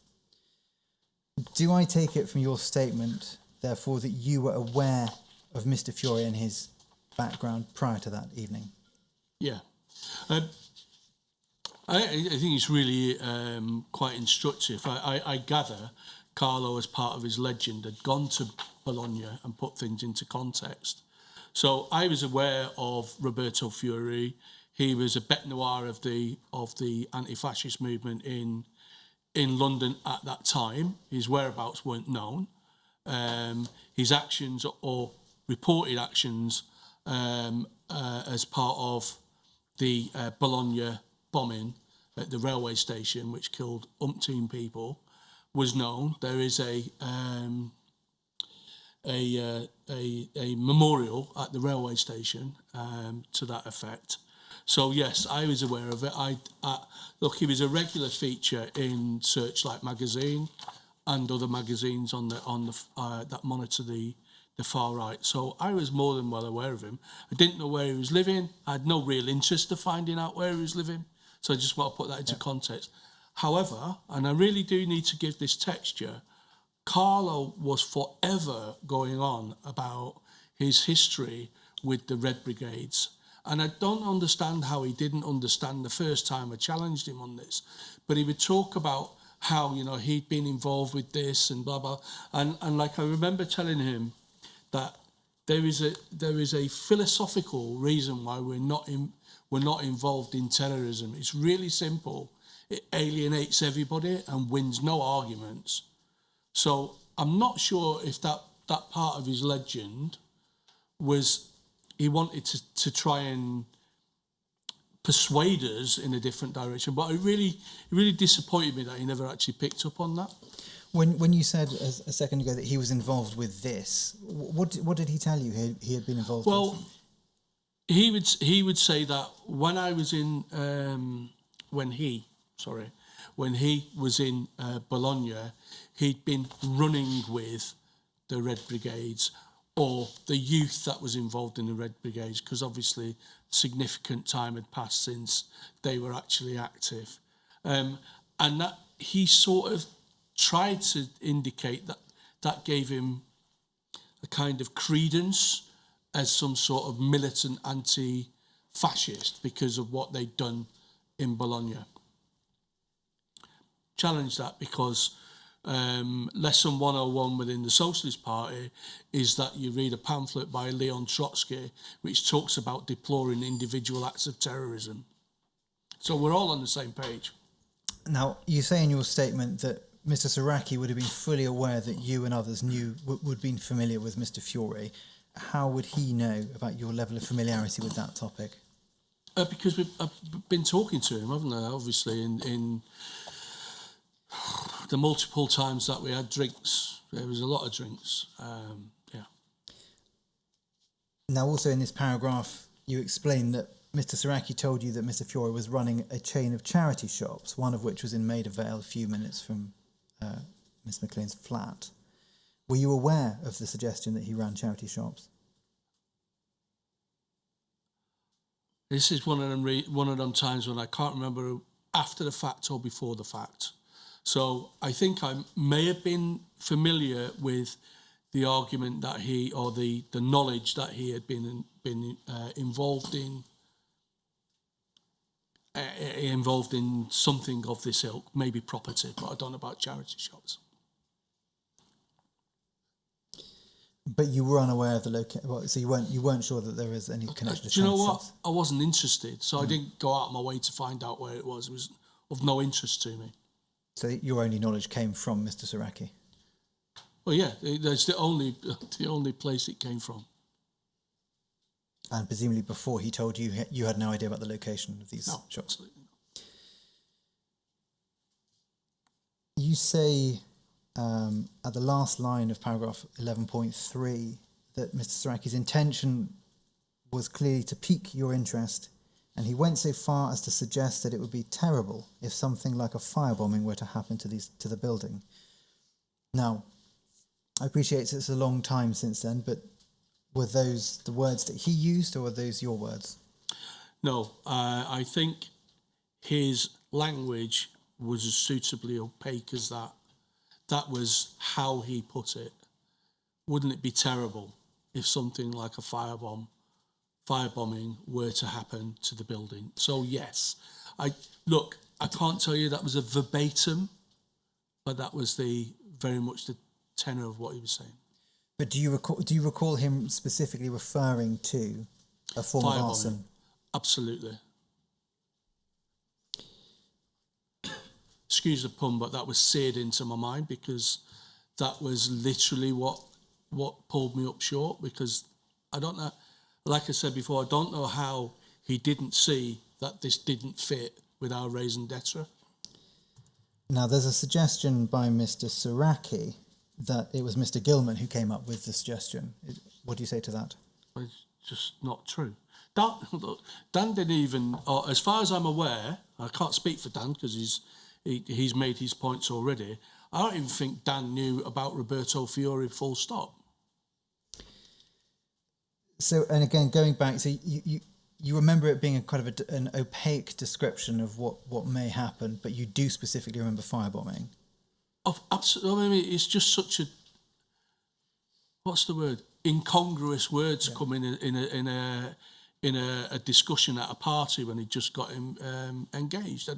Do I take it from your statement, therefore, that you were aware of Mr. Fiore and his background prior to that evening? Yeah. I think it's really quite instructive. I gather Carlo, as part of his legend, had gone to Bologna and put things into context. So I was aware of Roberto Fiore. He was a bête noire of the anti-fascist movement in London at that time. His whereabouts weren't known. His actions or reported actions as part of the Bologna bombing at the railway station, which killed umpteen people, was known. There is a memorial at the railway station to that effect. So yes, I was aware of it. Look, he was a regular feature in Searchlight magazine and other magazines on the that monitor the far right. So I was more than well aware of him. I didn't know where he was living. I had no real interest of finding out where he was living. So I just want to put that into context. However, and I really do need to give this texture, Carlo was forever going on about his history with the Red Brigades. And I don't understand how he didn't understand the first time I challenged him on this. But he would talk about how, he'd been involved with this and blah, blah. And like I remember telling him that there is a philosophical reason why we're not involved in terrorism. It's really simple. It alienates everybody and wins no arguments. So I'm not sure if that part of his legend was he wanted to try and persuade us in a different direction. But it really disappointed me that he never actually picked up on that. When you said a second ago that he was involved with this, what did he tell you he had been involved with? Well, he would say that when I was in when he was in Bologna, he'd been running with the Red Brigades or the youth that was involved in the Red Brigades, because obviously significant time had passed since they were actually active, and that he sort of tried to indicate that gave him a kind of credence as some sort of militant anti-fascist because of what they'd done in Bologna. Challenge that because lesson 101 within the Socialist Party is that you read a pamphlet by Leon Trotsky which talks about deploring individual acts of terrorism. So we're all on the same page. Now, you say in your statement that Mr. Saraki would have been fully aware that you and others would have been familiar with Mr. Fiore, how would he know about your level of familiarity with that topic? Because I've been talking to him, haven't I? Obviously, in the multiple times that we had drinks, there was a lot of drinks. Yeah. Now, also in this paragraph, you explain that Mr. Saraki told you that Mr. Fiore was running a chain of charity shops, one of which was in Maida Vale, a few minutes from Miss McLean's flat. Were you aware of the suggestion that he ran charity shops? This is one of them times when I can't remember after the fact or before the fact. So I think I may have been familiar with the argument that he, or the knowledge that he had been involved in something of this ilk, maybe property, but I don't know about charity shops. But you were unaware of the location, well, so you weren't sure that there was any connection to Do you know charity what? shops? I wasn't interested, so I didn't go out of my way to find out where it was. It was of no interest to me. So your only knowledge came from Mr. Saraki? Well, yeah, that's the only place it came from. And presumably before he told you, you had no idea about the location of these shops? Absolutely not. You say at the last line of paragraph 11.3 that Mr. Saraki's intention was clearly to pique your interest, and he went so far as to suggest that it would be terrible if something like a firebombing were to happen to the building. Now, I appreciate it's a long time since then, but were those the words that he used, or were those your words? No, I think his language was as suitably opaque as that. That was how he put it. Wouldn't it be terrible if something like a firebombing were to happen to the building? So yes, I can't tell you that was a verbatim, but that was very much the tenor of what he was saying. But do you recall him specifically referring to a form of arson? Absolutely. Excuse the pun, but that was seared into my mind, because that was literally what pulled me up short, because I don't know, like I said before, I don't know how he didn't see that this didn't fit with our raison d'etre. Now, there's a suggestion by Mr. Saraki that it was Mr. Gilman who came up with the suggestion. What do you say to that? It's just not true. Dan didn't even, or as far as I'm aware, I can't speak for Dan because he's made his points already. I don't even think Dan knew about Roberto Fiore full stop. So, and again, going back, so you remember it being a kind of an opaque description of what may happen, but you do specifically remember firebombing. Absolutely, I mean, it's just such a, what's the word? Incongruous words come in a discussion at a party when he just got engaged.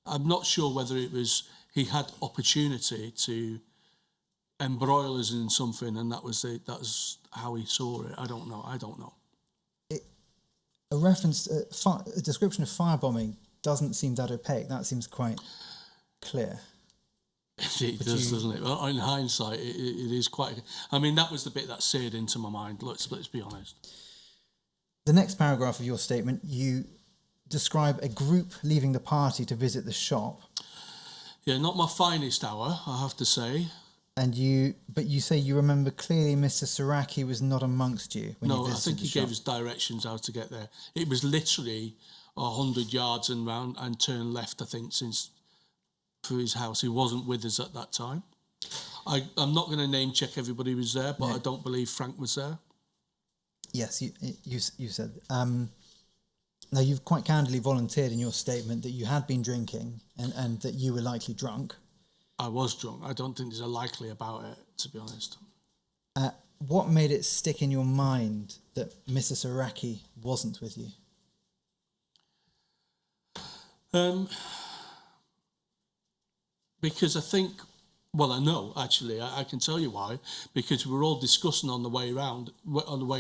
I'm not sure whether it was he had opportunity to embroil us in something, and that was how he saw it. I don't know. A reference, a description of firebombing doesn't seem that opaque. That seems quite clear. It does, doesn't it? Well, in hindsight, it is quite. I mean, that was the bit that seared into my mind. Let's be honest. The next paragraph of your statement, you describe a group leaving the party to visit the shop. Yeah, not my finest hour, I have to say. But you say you remember clearly Mr. Saraki was not amongst you when you visited the shop. No, I think he gave us directions how to get there. It was literally 100 yards and round and turn left, I think, for his house. He wasn't with us at that time. I'm not going to name check everybody who was there, but no. I don't believe Frank was there. Yes, you said. Now, you've quite candidly volunteered in your statement that you had been drinking and that you were likely drunk. I was drunk. I don't think there's a likely about it, to be honest. What made it stick in your mind that Mr. Saraki wasn't with you? Because I think, well, I know, actually, I can tell you why. Because we were all discussing on the way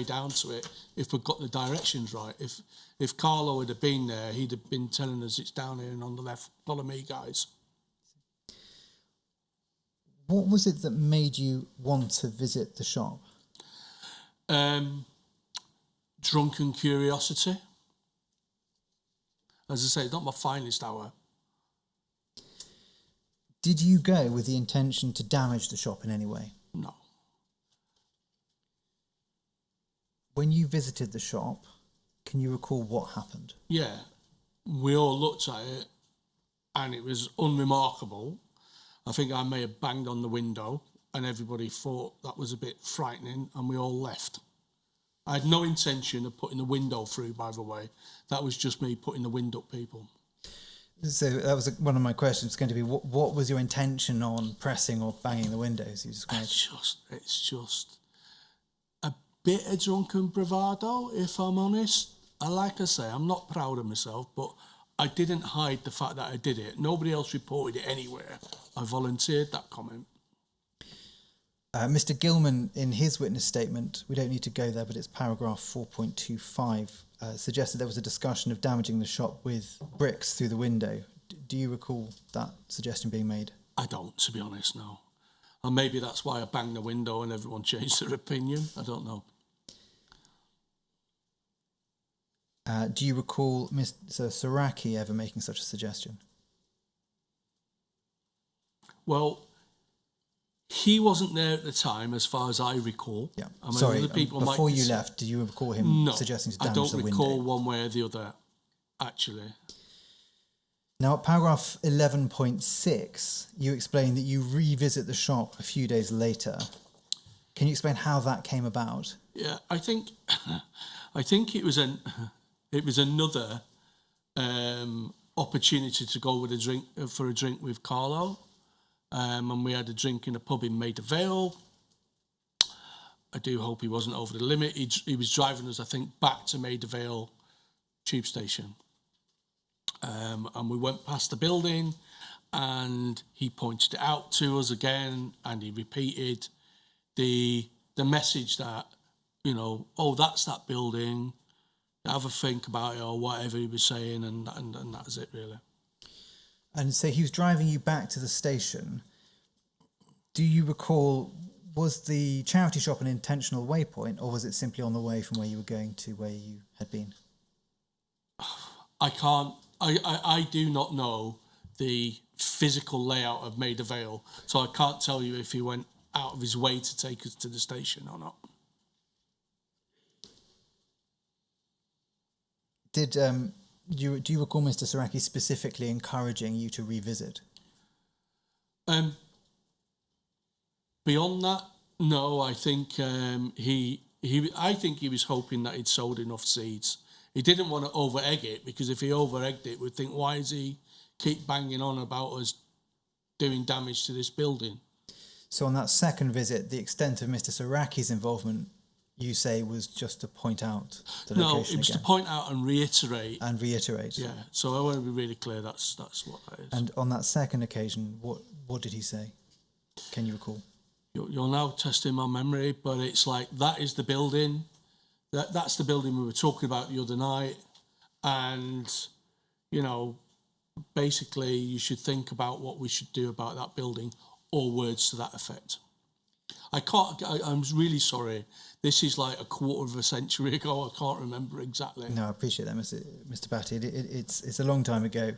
down to it, if we got the directions right. If Carlo had been there, he'd have been telling us it's down here and on the left. Follow me, guys. What was it that made you want to visit the shop? Drunken curiosity. As I say, it's not my finest hour. Did you go with the intention to damage the shop in any way? No. When you visited the shop, can you recall what happened? Yeah, we all looked at it and it was unremarkable. I think I may have banged on the window and everybody thought that was a bit frightening and we all left. I had no intention of putting the window through, by the way. That was just me putting the wind up people. So that was one of my questions going to be, what was your intention on pressing or banging the windows? You described? It's just a bit of drunken bravado, if I'm honest. Like I say, I'm not proud of myself, but I didn't hide the fact that I did it. Nobody else reported it anywhere. I volunteered that comment. Mr. Gilman, in his witness statement, we don't need to go there, but it's paragraph 4.25, suggested there was a discussion of damaging the shop with bricks through the window. Do you recall that suggestion being made? I don't, to be honest, no. And maybe that's why I banged the window and everyone changed their opinion. I don't know. Do you recall Mr. Saraki ever making such a suggestion? Well, he wasn't there at the time, as far as I recall. Yeah. I mean, Sorry, other people before might you left, do you recall him suggesting to damage the window? I don't recall one way or the other, actually. Now, at paragraph 11.6, you explain that you revisit the shop a few days later. Can you explain how that came about? Yeah, I think it was another opportunity to go with for a drink with Carlo. And we had a drink in a pub in Maida Vale. I do hope he wasn't over the limit. He was driving us, I think, back to Maida Vale tube station. And we went past the building and he pointed it out to us again and he repeated the message that, oh, that's that building, have a think about it or whatever he was saying, and that was it, really. And so he was driving you back to the station. Do you recall, was the charity shop an intentional waypoint, or was it simply on the way from where you were going to where you had been? I do not know the physical layout of Maida Vale, so I can't tell you if he went out of his way to take us to the station or not. Do you recall Mr. Saraki specifically encouraging you to revisit? Beyond that, no. I think I think he was hoping that he'd sowed enough seeds. He didn't want to over-egg it, because if he over-egged it, we'd think, why does he keep banging on about us doing damage to this building? So on that second visit, the extent of Mr. Saraki's involvement, you say, was just to point out the location No, it was again. to point out and reiterate. And reiterate. Yeah, so I want to be really clear, that's what that is. And on that second occasion, what did he say? Can you recall? You're now testing my memory, but it's like, that is the building. That's the building we were talking about the other night. And, basically you should think about what we should do about that building, or words to that effect. I'm really sorry. This is like a quarter of a century ago. I can't remember exactly. No, I appreciate that, Mr. Batty. It's a long time ago.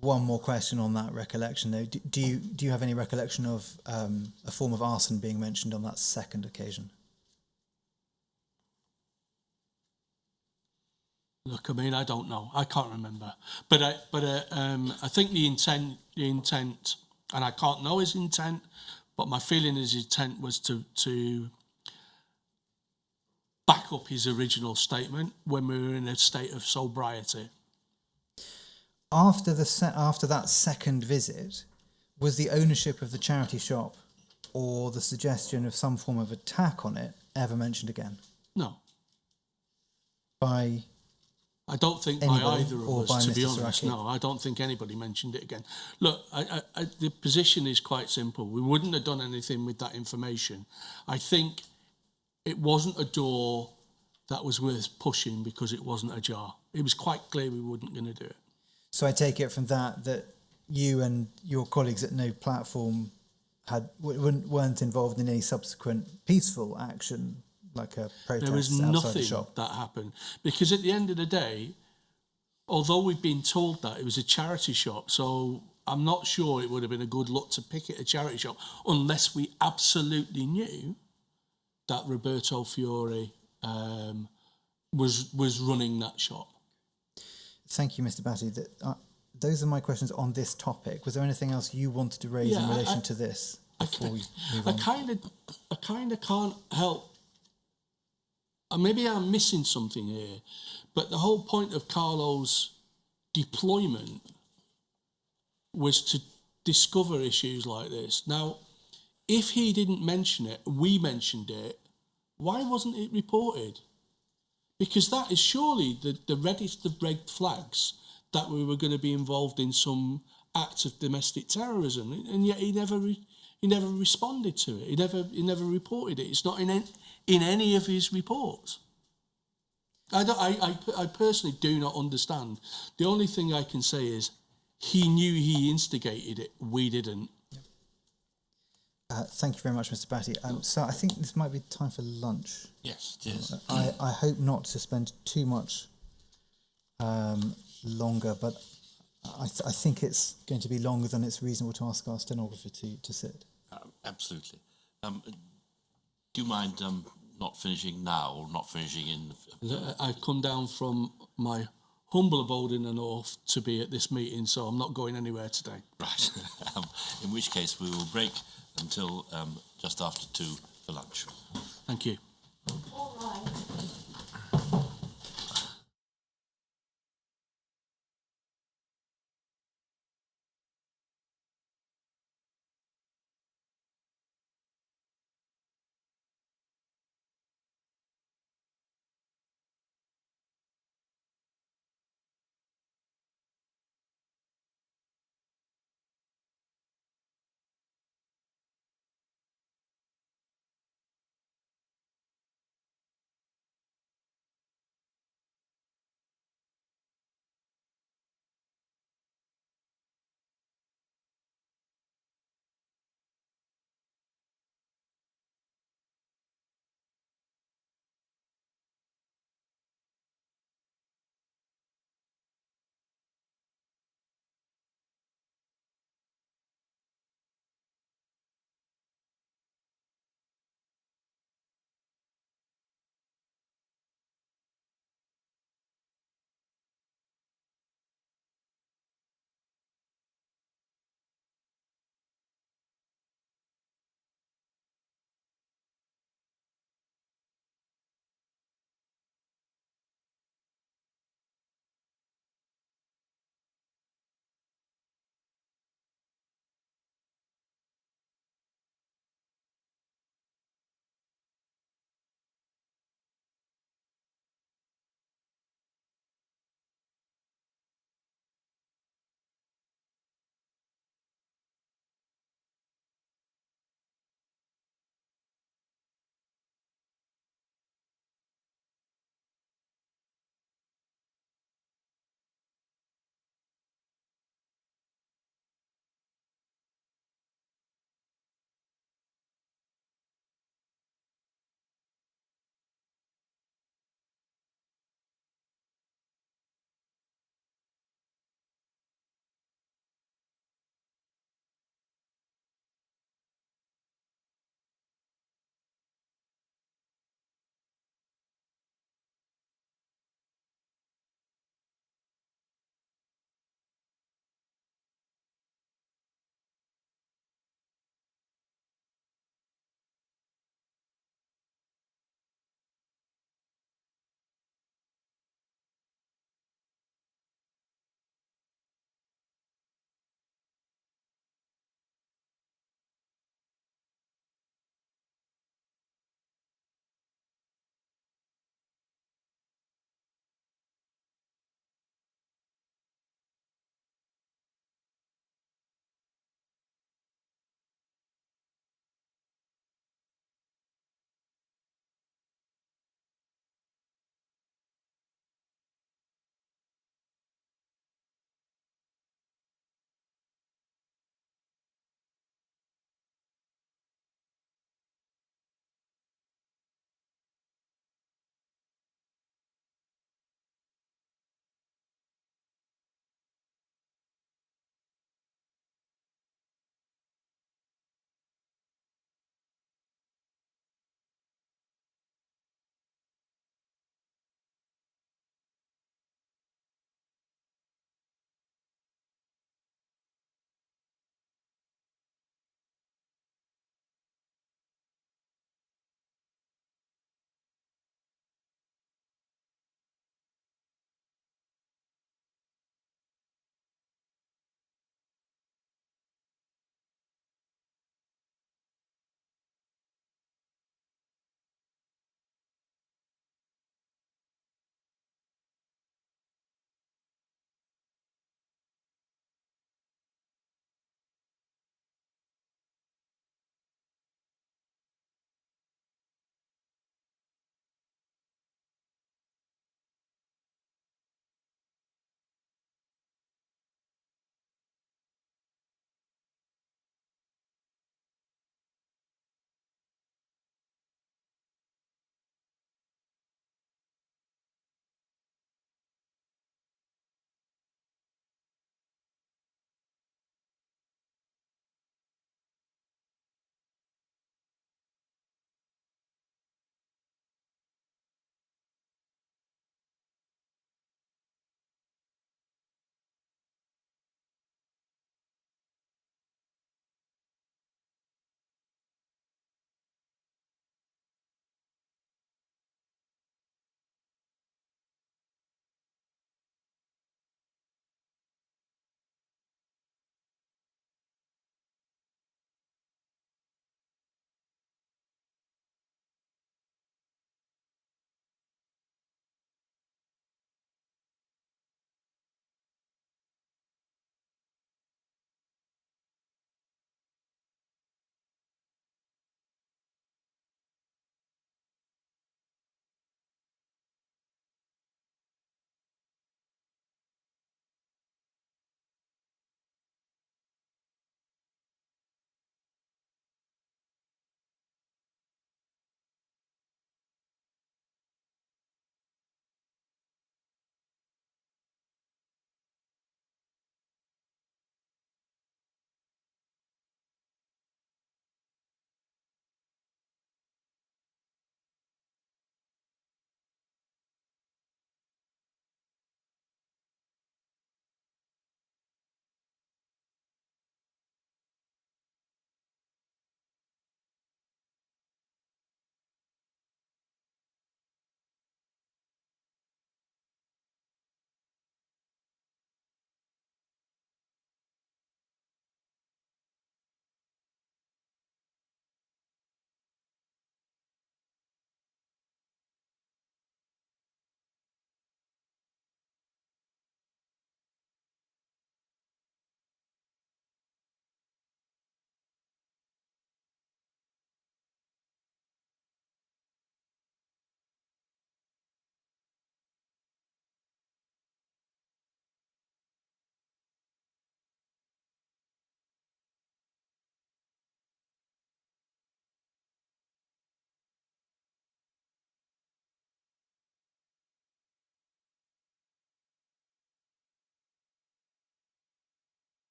One more question on that recollection, though. Do you have any recollection of a form of arson being mentioned on that second occasion? Look, I mean, I don't know. I can't remember. But I think the intent, and I can't know his intent, but my feeling is his intent was to back up his original statement when we were in a state of sobriety. After that second visit, was the ownership of the charity shop or the suggestion of some form of attack on it ever mentioned again? No. By I don't think by anybody, either or of by us, to Mr. be honest. Saraki? No, I don't think anybody mentioned it again. Look, the position is quite simple. We wouldn't have done anything with that information. I think it wasn't a door that was worth pushing because it wasn't ajar. It was quite clear we weren't going to do it. So I take it from that you and your colleagues at No Platform weren't involved in any subsequent peaceful action, like a protest There was outside the nothing shop? that happened, because at the end of the day, although we've been told that it was a charity shop, so I'm not sure it would have been a good look to pick it a charity shop unless we absolutely knew that Roberto Fiore was running that shop. Thank you, Mr. Batty. Those are my questions on this topic. Was there anything else you wanted to raise in relation to this before we move on? I kind of can't help. Maybe I'm missing something here, but the whole point of Carlo's deployment was to discover issues like this. Now, if he didn't mention it, we mentioned it, why wasn't it reported? Because that is surely the reddest of red flags that we were going to be involved in some act of domestic terrorism, and yet he never responded to it. He never reported it. It's not in any of his reports. I personally do not understand. The only thing I can say is he knew he instigated it. We didn't. Thank you very much, Mr. Batty. So I think this might be time for lunch. Yes, it is. I hope not to spend too much longer, but I think it's going to be longer than it's reasonable to ask our stenographer to sit. Absolutely. Do you mind not finishing now or not finishing in... I've come down from my humble abode in the north to be at this meeting, so I'm not going anywhere today. Right. In which case we will break until just after 2 for lunch. Thank you.